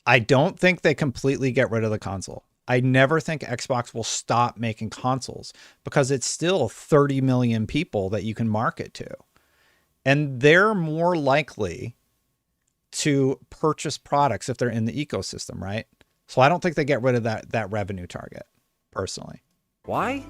I don't think they completely get rid of the console. I never think Xbox will stop making consoles because it's still 30 million people that you can market to. And they're more likely to purchase products if they're in the ecosystem, right? So I don't think they get rid of that revenue target, personally. Why?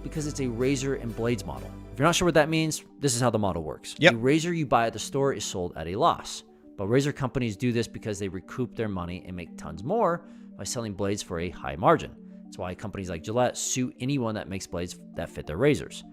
Because it's a razor and blades model. If you're not sure what that means, this is how the model works. Yep. A razor you buy at the store is sold at a loss. But razor companies do this because they recoup their money and make tons more by selling blades for a high margin. That's why companies like Gillette sue anyone that makes blades that fit their razors.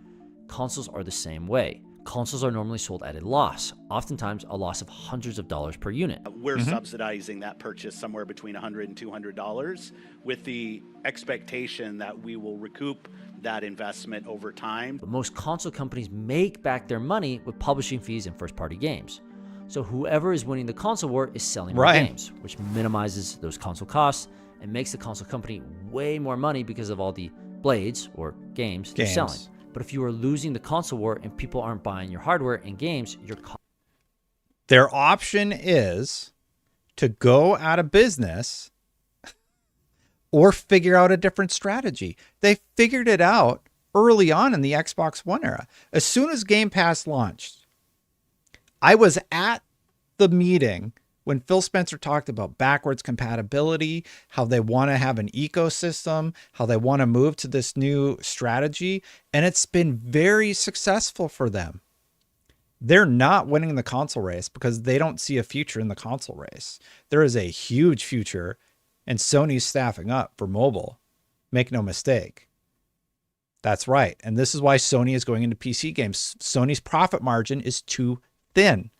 Consoles are the same way. Consoles are normally sold at a loss, oftentimes a loss of hundreds of dollars per unit. We're subsidizing that purchase somewhere between $100 and $200 with the expectation that we will recoup that investment over time. But most console companies make back their money with publishing fees and first-party games. So whoever is winning the console war is selling more games, which minimizes those console costs and makes the console company way more money because of all the blades or games they're selling. But if you are losing the console war and people aren't buying your hardware and games, their option is to go out of business or figure out a different strategy. They figured it out early on in the Xbox One era. As soon as Game Pass launched, I was at the meeting when Phil Spencer talked about backwards compatibility, how they want to have an ecosystem, how they want to move to this new strategy, and it's been very successful for them. They're not winning the console race because they don't see a future in the console race. There is a huge future, and Sony's staffing up for mobile. Make no mistake. That's right. And this is why Sony is going into PC games. Sony's profit margin is too thin.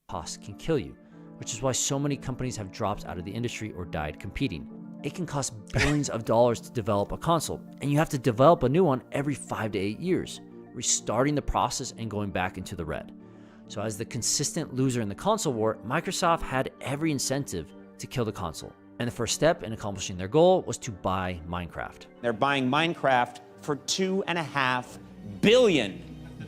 Costs can kill you, which is why so many companies have dropped out of the industry or died competing. It can cost billions of dollars to develop a console, and you have to develop a new one every 5 to 8 years, restarting the process and going back into the red. So as the consistent loser in the console war, Microsoft had every incentive to kill the console. And the first step in accomplishing their goal was to buy Minecraft. They're buying Minecraft for $2.5 billion.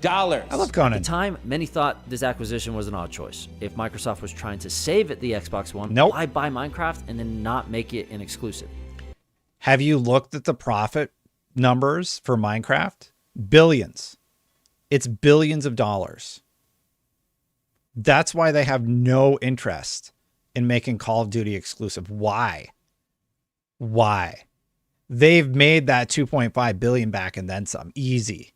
I love Conan. At the time, many thought this acquisition was an odd choice. If Microsoft was trying to save the Xbox One, why buy Minecraft and then not make it an exclusive? Have you looked at the profit numbers for Minecraft? Billions. It's billions of dollars. That's why they have no interest in making Call of Duty exclusive. Why? They've made that 2.5 billion back and then some. Easy.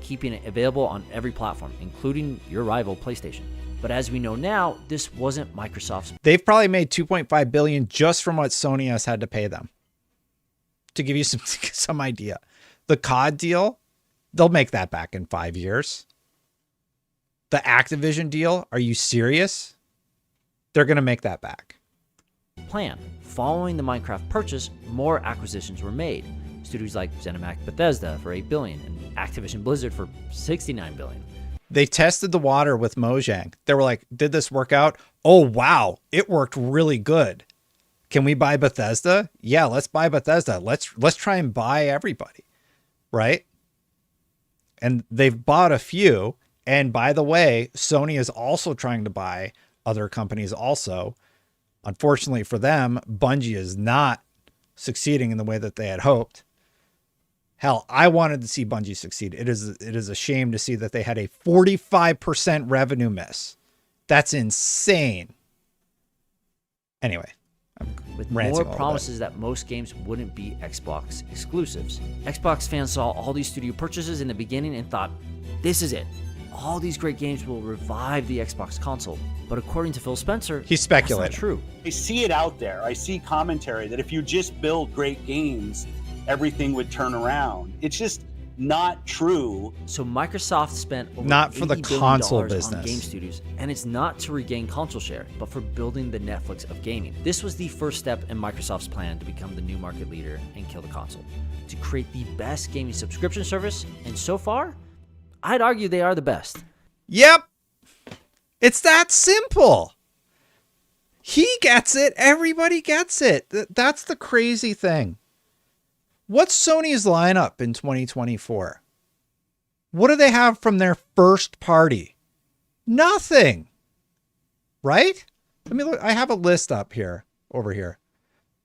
Keeping it available on every platform, including your rival PlayStation. But as we know now, this wasn't Microsoft's. They've probably made 2.5 billion just from what Sony has had to pay them. To give you some idea. The COD deal, they'll make that back in 5 years. The Activision deal, are you serious? They're going to make that back. Plan. Following the Minecraft purchase, more acquisitions were made. Studios like ZeniMax Bethesda for $8 billion and Activision Blizzard for $69 billion. They tested the water with Mojang. They were like, did this work out? Oh, wow. It worked really good. Can we buy Bethesda? Yeah, let's buy Bethesda. Let's try and buy everybody. Right? And they've bought a few. And by the way, Sony is also trying to buy other companies also. Unfortunately for them, Bungie is not succeeding in the way that they had hoped. Hell, I wanted to see Bungie succeed. It is a shame to see that they had a 45% revenue miss. That's insane. Anyway, with more promises that most games wouldn't be Xbox exclusives. Xbox fans saw all these studio purchases in the beginning and thought, this is it. All these great games will revive the Xbox console. But according to Phil Spencer, he's speculating. That's not true. I see it out there. I see commentary that if you just build great games, everything would turn around. It's just not true. So Microsoft spent over not for the console business on game studios, and it's not to regain console share, but for building the Netflix of gaming. This was the first step in Microsoft's plan to become the new market leader and kill the console, to create the best gaming subscription service, and so far, I'd argue they are the best. Yep. It's that simple. He gets it. Everybody gets it. That's the crazy thing. What's Sony's lineup in 2024? What do they have from their first party? Nothing. Right? Let me look. I have a list up here, over here.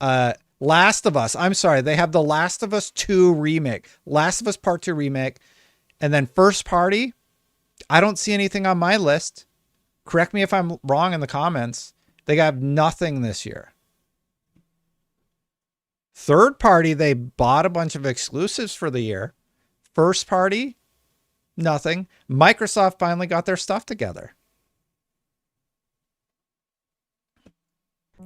Last of Us. I'm sorry. They have the Last of Us 2 remake. Last of Us Part 2 remake. And then first party. I don't see anything on my list. Correct me if I'm wrong in the comments. They have nothing this year. Third party, they bought a bunch of exclusives for the year. First party, nothing. Microsoft finally got their stuff together.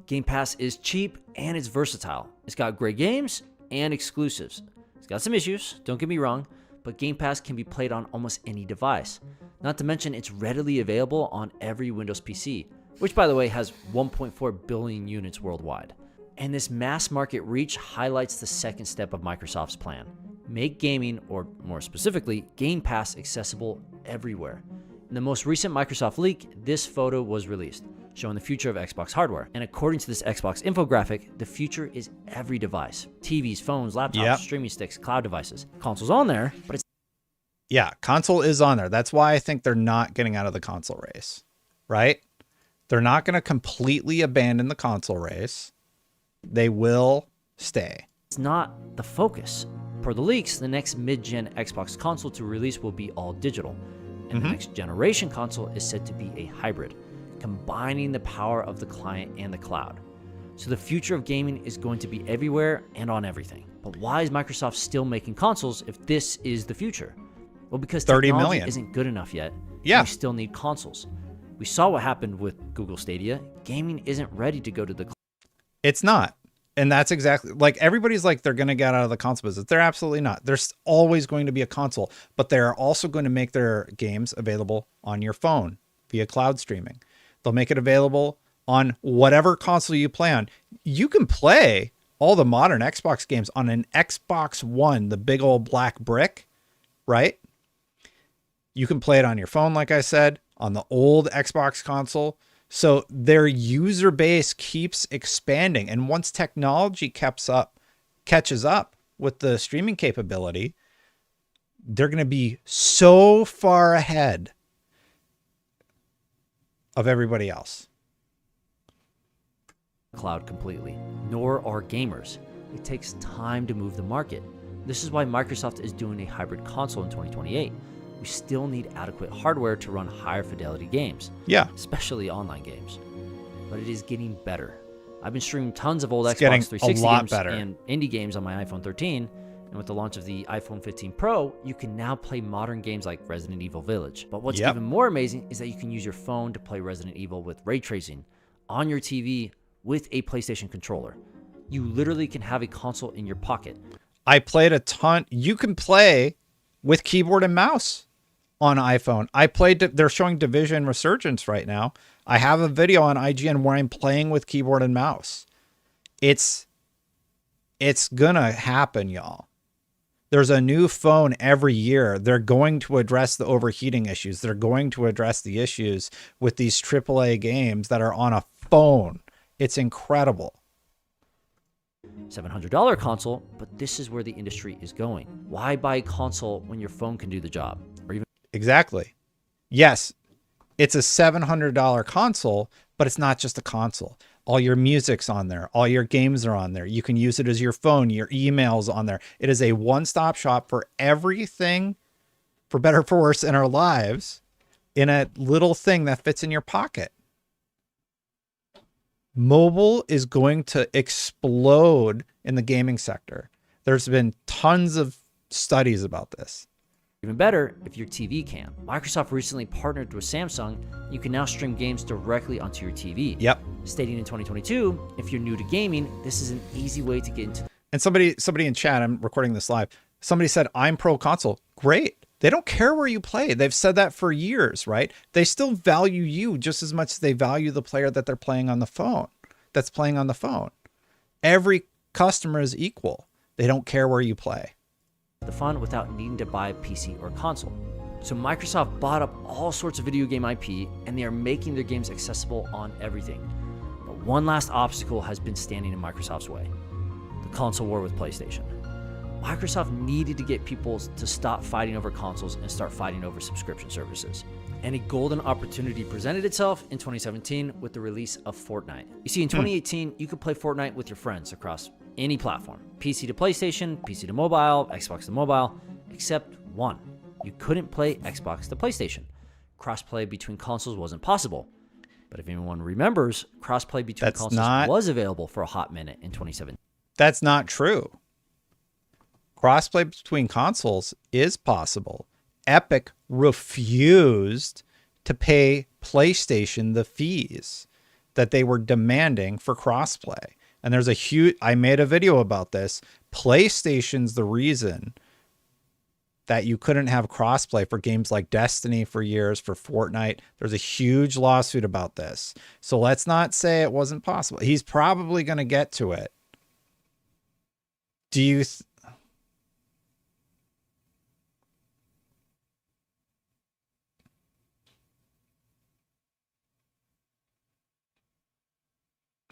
Game Pass is cheap and it's versatile. It's got great games and exclusives. It's got some issues, don't get me wrong, but Game Pass can be played on almost any device. Not to mention it's readily available on every Windows PC, which by the way has 1.4 billion units worldwide. And this mass market reach highlights the second step of Microsoft's plan. Make gaming, or more specifically, Game Pass accessible everywhere. In the most recent Microsoft leak, this photo was released, showing the future of Xbox hardware. And according to this Xbox infographic, the future is every device. TVs, phones, laptops, streaming sticks, cloud devices. Console's on there, but it's... Yeah, console is on there. That's why I think they're not getting out of the console race, right? They're not going to completely abandon the console race. They will stay. It's not the focus. Per the leaks, the next mid-gen Xbox console to release will be all digital. And the next generation console is said to be a hybrid, combining the power of the client and the cloud. So the future of gaming is going to be everywhere and on everything. But why is Microsoft still making consoles if this is the future? Well, because 30 technology million isn't good enough yet. Yeah. We still need consoles. We saw what happened with Google Stadia. Gaming isn't ready to go to the cloud. It's not. And that's exactly, like, everybody's like they're going to get out of the console business. They're absolutely not. There's always going to be a console, but they're also going to make their games available on your phone via cloud streaming. They'll make it available on whatever console you play on. You can play all the modern Xbox games on an Xbox One, the big old black brick, right? You can play it on your phone, like I said, on the old Xbox console. So their user base keeps expanding. And once technology catches up with the streaming capability, they're going to be so far ahead of everybody else. Cloud completely, nor are gamers. It takes time to move the market. This is why Microsoft is doing a hybrid console in 2028. We still need adequate hardware to run higher fidelity games. Yeah. Especially online games. But it is getting better. I've been streaming tons of old It's Xbox getting 360 a lot games better. and indie games on my iPhone 13. And with the launch of the iPhone 15 Pro, you can now play modern games like Resident Evil Village. But what's even more amazing is that you can use your phone to play Resident Evil with ray tracing on your TV with a PlayStation controller. You literally can have a console in your pocket. I played a ton. You can play with keyboard and mouse on iPhone. I played, they're showing Division Resurgence right now. I have a video on IGN where I'm playing with keyboard and mouse. It's gonna happen, y'all. There's a new phone every year. They're going to address the overheating issues. They're going to address the issues with these AAA games that are on a phone. It's incredible. $700 console, but this is where the industry is going. Why buy a console when your phone can do the job? Or even Exactly. Yes, it's a $700 console, but it's not just a console. All your music's on there. All your games are on there. You can use it as your phone, your emails on there. It is a one-stop shop for everything, for better or for worse, in our lives, in a little thing that fits in your pocket. Mobile is going to explode in the gaming sector. There's been tons of studies about this. even better if your TV can. Microsoft recently partnered with Samsung. You can now stream games directly onto your TV. Yep. Stating in 2022, if you're new to gaming, this is an easy way to get into. And somebody in chat, I'm recording this live. Somebody said, I'm pro console. Great. They don't care where you play. They've said that for years, right? They still value you just as much as they value the player that they're playing on the phone, that's playing on the phone. Every customer is equal. They don't care where you play. The fun without needing to buy a PC or console. So Microsoft bought up all sorts of video game IP, and they are making their games accessible on everything. But one last obstacle has been standing in Microsoft's way: the console war with PlayStation. Microsoft needed to get people to stop fighting over consoles and start fighting over subscription services. And a golden opportunity presented itself in 2017 with the release of Fortnite. You see, in 2018, you could play Fortnite with your friends across any platform. PC to PlayStation, PC to mobile, Xbox to mobile, except one. You couldn't play Xbox to PlayStation. Crossplay between consoles wasn't possible. But if anyone remembers, crossplay between consoles was available for a hot minute in 2017. That's not true. Crossplay between consoles is possible. Epic refused to pay PlayStation the fees that they were demanding for crossplay. And there's a huge, I made a video about this. PlayStation's the reason that you couldn't have crossplay for games like Destiny for years, for Fortnite. There's a huge lawsuit about this. So let's not say it wasn't possible. He's probably going to get to it. Do you...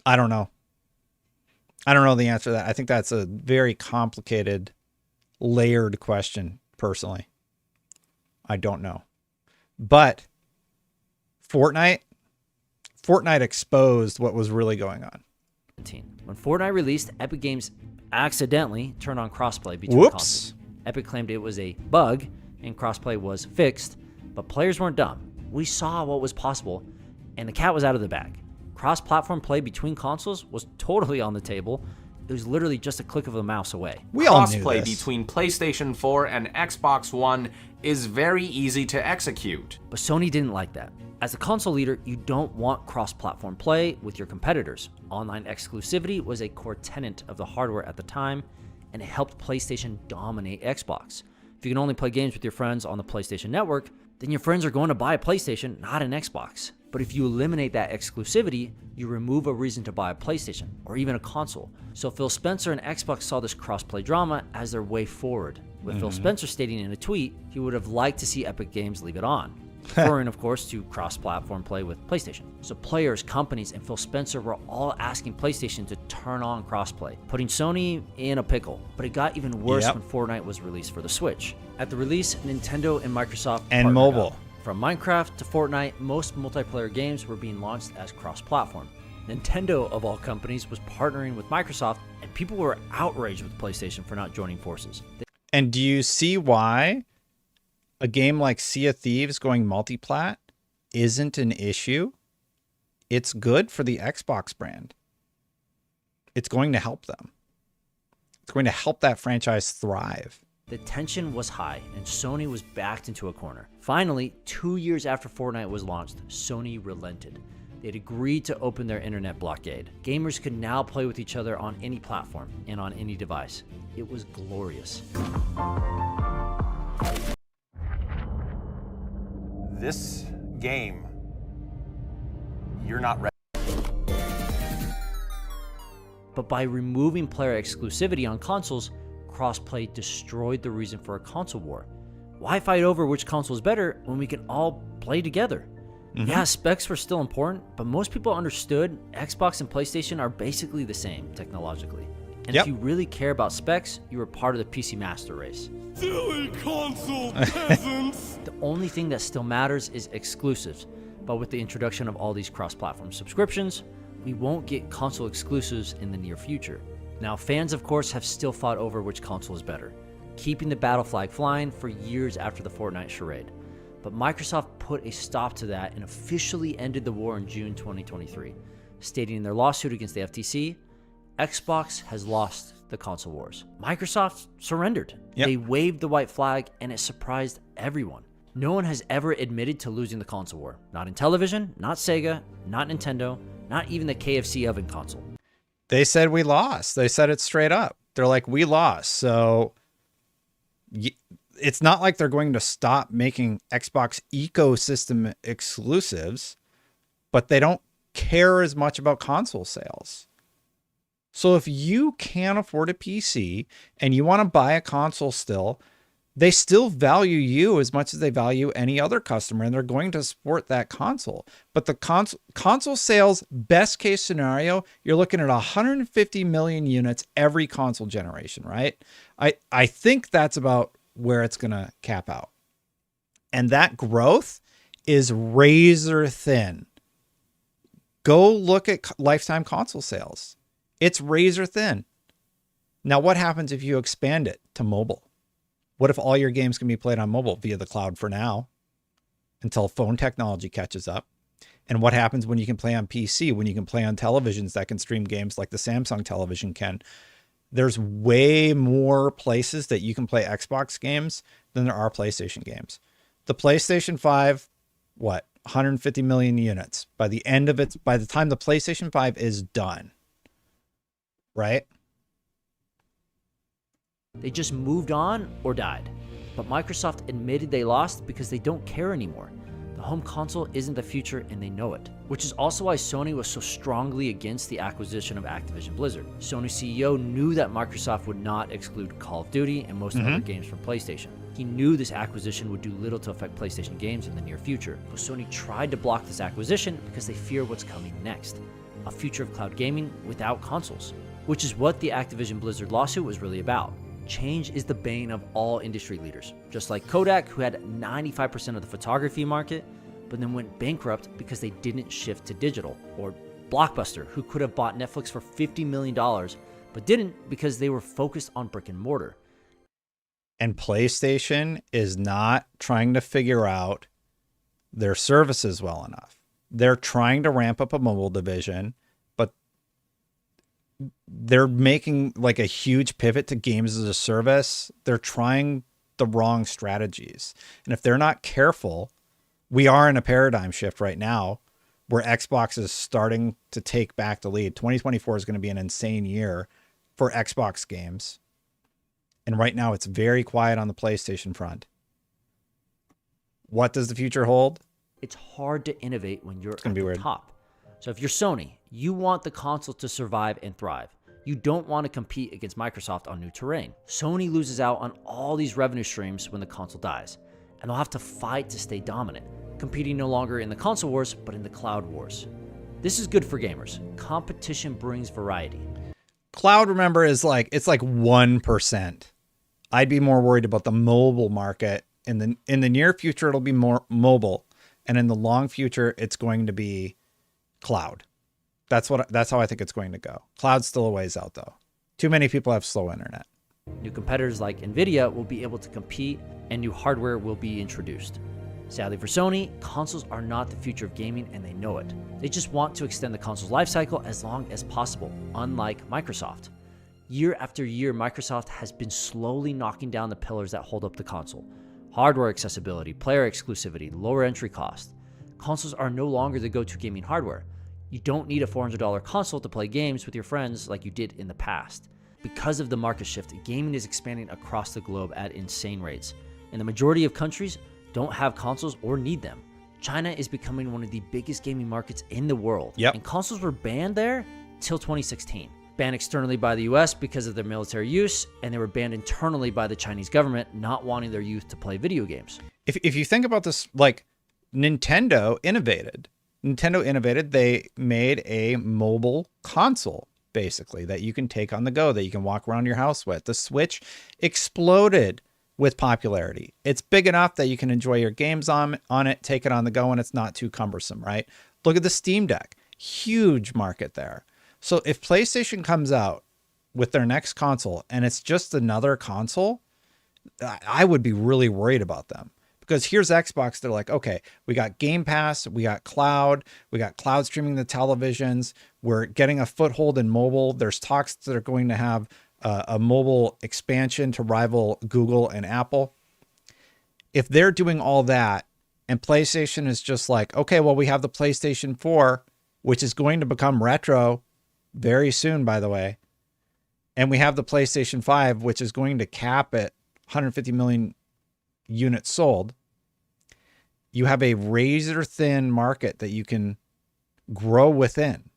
I don't know. I don't know the answer to that. I think that's a very complicated, layered question, personally. I don't know. But Fortnite exposed what was really going on. When Fortnite released, Epic Games accidentally turned on crossplay between consoles. Epic claimed it was a bug and crossplay was fixed, but players weren't dumb. We saw what was possible, and the cat was out of the bag. Cross-platform play between consoles was totally on the table. It was literally just a click of a mouse away. Crossplay between PlayStation 4 and Xbox One is very easy to execute. But Sony didn't like that. As a console leader, you don't want cross-platform play with your competitors. Online exclusivity was a core tenet of the hardware at the time, and it helped PlayStation dominate Xbox. If you can only play games with your friends on the PlayStation Network, then your friends are going to buy a PlayStation, not an Xbox. But if you eliminate that exclusivity, you remove a reason to buy a PlayStation or even a console. So Phil Spencer and Xbox saw this crossplay drama as their way forward, with Phil Spencer stating in a tweet he would have liked to see Epic Games leave it on, referring of course to cross-platform play with PlayStation. So players, companies, and Phil Spencer were all asking PlayStation to turn on crossplay, putting Sony in a pickle. But it got even worse when Fortnite was released for the Switch. At the release, Nintendo and Microsoft And partnered mobile. up. From Minecraft to Fortnite, most multiplayer games were being launched as cross-platform. Nintendo, of all companies, was partnering with Microsoft, and people were outraged with PlayStation for not joining forces. And do you see why a game like Sea of Thieves going multiplat isn't an issue? It's good for the Xbox brand. It's going to help them. It's going to help that franchise thrive. The tension was high, and Sony was backed into a corner. Finally, 2 years after Fortnite was launched, Sony relented. They'd agreed to open their internet blockade. Gamers could now play with each other on any platform and on any device. It was glorious. This game, you're not ready. But by removing player exclusivity on consoles, crossplay destroyed the reason for a console war. Why fight over which console is better when we can all play together? Yeah, specs were still important, but most people understood Xbox and PlayStation are basically the same technologically. And if you really care about specs, you were part of the PC master race. Silly console peasants! The only thing that still matters is exclusives, but with the introduction of all these cross-platform subscriptions, we won't get console exclusives in the near future. Now, fans, of course, have still fought over which console is better, keeping the battle flag flying for years after the Fortnite charade. But Microsoft put a stop to that and officially ended the war in June 2023, stating in their lawsuit against the FTC, Xbox has lost the console wars. Microsoft surrendered. They waved the white flag, and it surprised everyone. No one has ever admitted to losing the console war. Not in television, not Sega, not Nintendo, not even the KFC oven console. They said we lost. They said it straight up. They're like, we lost. So it's not like they're going to stop making Xbox ecosystem exclusives, but they don't care as much about console sales. So if you can't afford a PC and you want to buy a console still, they still value you as much as they value any other customer, and they're going to support that console. But the console sales, best case scenario, you're looking at 150 million units every console generation, right? I think that's about where it's going to cap out. And that growth is razor thin. Go look at lifetime console sales. It's razor thin. Now, what happens if you expand it to mobile? What if all your games can be played on mobile via the cloud for now until phone technology catches up? And what happens when you can play on PC, when you can play on televisions that can stream games like the Samsung television can? There's way more places that you can play Xbox games than there are PlayStation games. The PlayStation 5, 150 million units. By the time the PlayStation 5 is done, right? They just moved on or died. But Microsoft admitted they lost because they don't care anymore. The home console isn't the future, and they know it. Which is also why Sony was so strongly against the acquisition of Activision Blizzard. Sony CEO knew that Microsoft would not exclude Call of Duty and most other games from PlayStation. He knew this acquisition would do little to affect PlayStation games in the near future. But Sony tried to block this acquisition because they fear what's coming next. A future of cloud gaming without consoles. Which is what the Activision Blizzard lawsuit was really about. Change is the bane of all industry leaders. Just like Kodak, who had 95% of the photography market, but then went bankrupt because they didn't shift to digital. Or Blockbuster, who could have bought Netflix for $50 million, but didn't because they were focused on brick and mortar. And PlayStation is not trying to figure out their services well enough. They're trying to ramp up a mobile division, but they're making like a huge pivot to games as a service. They're trying the wrong strategies. And if they're not careful, we are in a paradigm shift right now where Xbox is starting to take back the lead. 2024 is going to be an insane year for Xbox games. And right now it's very quiet on the PlayStation front. What does the future hold? It's hard to innovate when you're at the top. So if you're Sony, you want the console to survive and thrive. You don't want to compete against Microsoft on new terrain. Sony loses out on all these revenue streams when the console dies, and they'll have to fight to stay dominant, competing no longer in the console wars, but in the cloud wars. This is good for gamers. Competition brings variety. Cloud, remember, is like, it's like 1% I'd be more worried about the mobile market. In the near future, it'll be more mobile, and in the long future, it's going to be cloud. That's how I think it's going to go. Cloud's still a ways out, though. Too many people have slow internet. New competitors like Nvidia will be able to compete, and new hardware will be introduced. Sadly for Sony, consoles are not the future of gaming, and they know it. They just want to extend the console's lifecycle as long as possible, unlike Microsoft. Year after year, Microsoft has been slowly knocking down the pillars that hold up the console. Hardware accessibility, player exclusivity, lower entry cost. Consoles are no longer the go-to gaming hardware. You don't need a $400 console to play games with your friends like you did in the past. Because of the market shift, gaming is expanding across the globe at insane rates, and the majority of countries don't have consoles or need them. China is becoming one of the biggest gaming markets in the world, and consoles were banned there till 2016. Banned externally by the US because of their military use, and they were banned internally by the Chinese government not wanting their youth to play video games. If you think about this, like Nintendo innovated. They made a mobile console, basically, that you can take on the go, that you can walk around your house with. The Switch exploded with popularity. It's big enough that you can enjoy your games on it, take it on the go, and it's not too cumbersome, right? Look at the Steam Deck. Huge market there. So if PlayStation comes out with their next console and it's just another console, I would be really worried about them. Because here's Xbox. They're like, okay, we got Game Pass, we got cloud streaming the televisions. We're getting a foothold in mobile. There's talks that are going to have a mobile expansion to rival Google and Apple. If they're doing all that and PlayStation is just like, okay, well, we have the PlayStation 4, which is going to become retro very soon, by the way. And we have the PlayStation 5, which is going to cap at 150 million units sold. You have a razor thin market that you can grow within.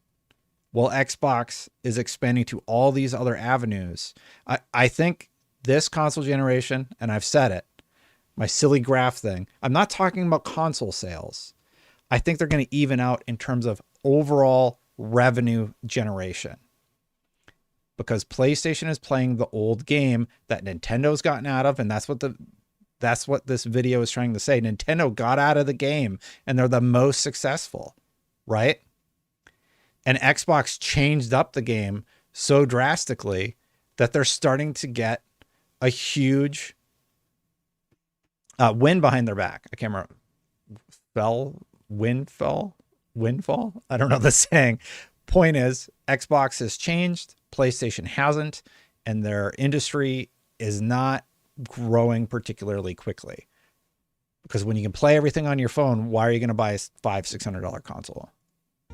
While Xbox is expanding to all these other avenues. I think this console generation, and I've said it, my silly graph thing, I'm not talking about console sales. I think they're going to even out in terms of overall revenue generation. Because PlayStation is playing the old game that Nintendo's gotten out of, and that's what this video is trying to say. Nintendo got out of the game, and they're the most successful, right? And Xbox changed up the game so drastically that they're starting to get a huge wind behind their back. I can't remember. Windfall? I don't know the saying. Point is, Xbox has changed, PlayStation hasn't, and their industry is not growing particularly quickly. Because when you can play everything on your phone, why are you going to buy a $500-$600 console?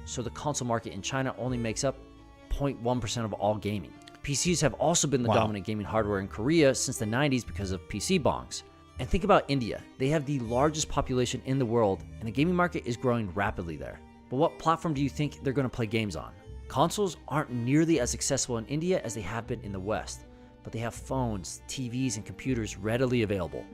So the console market in China only makes up 0.1% of all gaming. PCs have also been the dominant gaming hardware in Korea since the 90s because of PC bongs. And think about India. They have the largest population in the world, and the gaming market is growing rapidly there. But what platform do you think they're going to play games on? Consoles aren't nearly as accessible in India as they have been in the West, but they have phones, TVs, and computers readily available.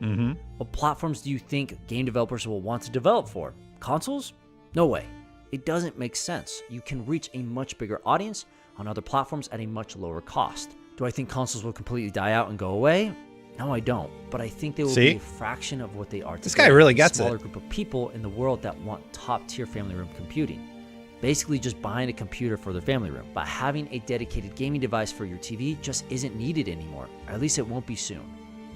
What platforms do you think game developers will want to develop for? Consoles? No way. It doesn't make sense. You can reach a much bigger audience on other platforms at a much lower cost. Do I think consoles will completely die out and go away? No, I don't. But I think they will be a fraction of what they are today. This guy really gets it. A smaller group of people in the world that want top-tier family room computing. Basically just buying a computer for their family room. But having a dedicated gaming device for your TV just isn't needed anymore. Or at least it won't be soon.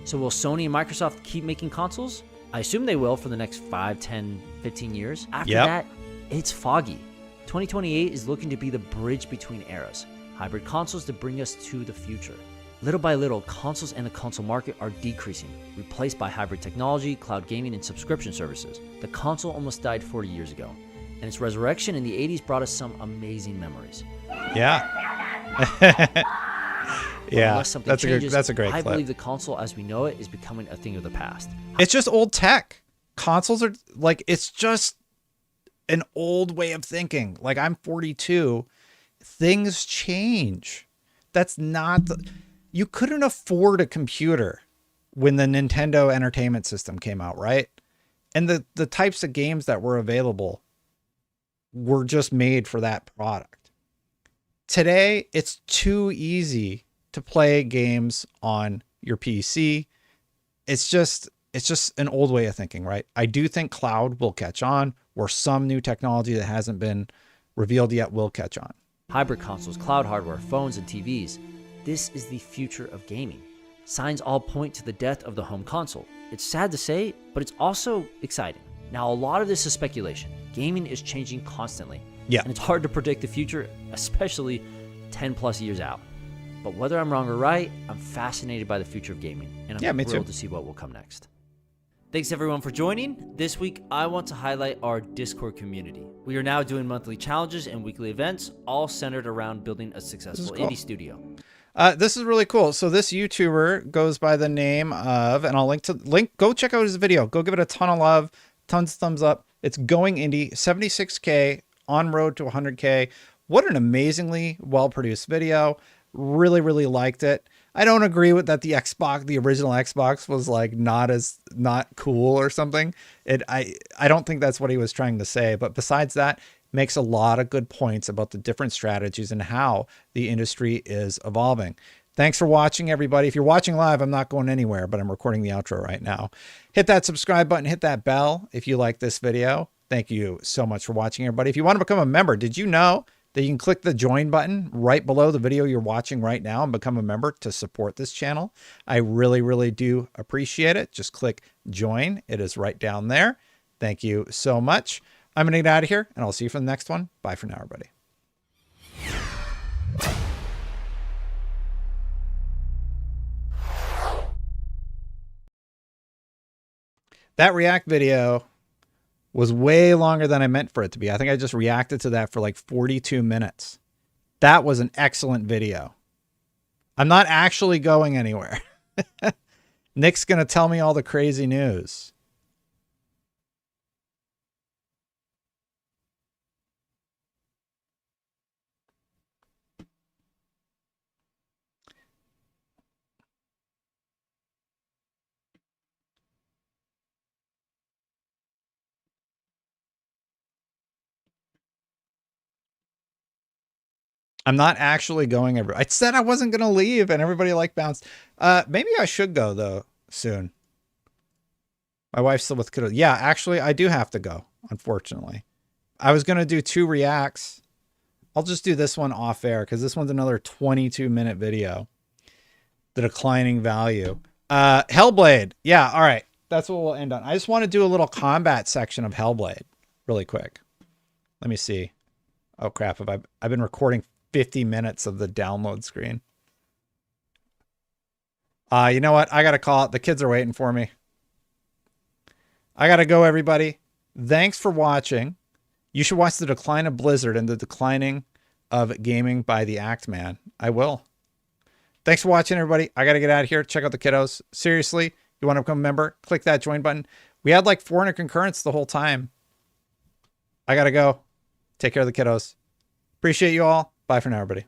So will Sony and Microsoft keep making consoles? I assume they will for the next 5, 10, 15 years. After that, it's foggy. 2028 is looking to be the bridge between eras. Hybrid consoles to bring us to the future. Little by little, consoles and the console market are decreasing, replaced by hybrid technology, cloud gaming, and subscription services. The console almost died 40 years ago, and its resurrection in the 80s brought us some amazing memories. Yeah. Yeah, that's a great I clip. believe the console as we know it is becoming a thing of the past. It's just old tech. Consoles are like, it's just an old way of thinking. Like, I'm 42. Things change. That's not you couldn't afford a computer when the Nintendo Entertainment System came out, right? And the types of games that were available were just made for that product. Today, it's too easy to play games on your PC. It's just an old way of thinking, right? I do think cloud will catch on, or some new technology that hasn't been revealed yet will catch on. Hybrid consoles, cloud hardware, phones, and TVs. This is the future of gaming. Signs all point to the death of the home console. It's sad to say, but it's also exciting. Now, a lot of this is speculation. Gaming is changing constantly. Yeah. And it's hard to predict the future, especially 10 plus years out. But whether I'm wrong or right, I'm fascinated by the future of gaming. And I'm thrilled to see what will come next. Thanks everyone for joining. This week, I want to highlight our Discord community. We are now doing monthly challenges and weekly events, all centered around building a successful indie studio. This is really cool. So this YouTuber goes by the name of, and I'll go check out his video. Go give it a ton of love, tons of thumbs up. It's Going Indie, 76K, on road to 100K. What an amazingly well-produced video. Really, really liked it. I don't agree with that the original Xbox was like not cool or something. I don't think that's what he was trying to say. But besides that, makes a lot of good points about the different strategies and how the industry is evolving. Thanks for watching, everybody. If you're watching live, I'm not going anywhere, but I'm recording the outro right now. Hit that subscribe button, hit that bell if you like this video. Thank you so much for watching, everybody. If you want to become a member, did you know that you can click the join button right below the video you're watching right now and become a member to support this channel? I really, really do appreciate it. Just click join. It is right down there. Thank you so much. I'm going to get out of here, and I'll see you for the next one. Bye for now, everybody. That React video was way longer than I meant for it to be. I think I just reacted to that for like 42 minutes. That was an excellent video. I'm not actually going anywhere. Nick's going to tell me all the crazy news. I'm not actually going everywhere. I said I wasn't going to leave and everybody like bounced. Maybe I should go though soon. My wife's still with kiddos. Yeah, actually I do have to go, unfortunately. I was going to do 2 reacts. I'll just do this one off air because this one's another 22-minute video. The declining value. Hellblade. Yeah, all right. That's what we'll end on. I just want to do a little combat section of Hellblade really quick. Let me see. Oh crap, I've been recording 50 minutes of the download screen. You know what? I got to call it. The kids are waiting for me. I got to go, everybody. Thanks for watching. You should watch The Decline of Blizzard and The Declining of Gaming by the Act Man. I will. Thanks for watching, everybody. I got to get out of here. Check out the kiddos. Seriously, you want to become a member? Click that join button. We had like 400 concurrents the whole time. I got to go. Take care of the kiddos. Appreciate you all. Bye for now, everybody.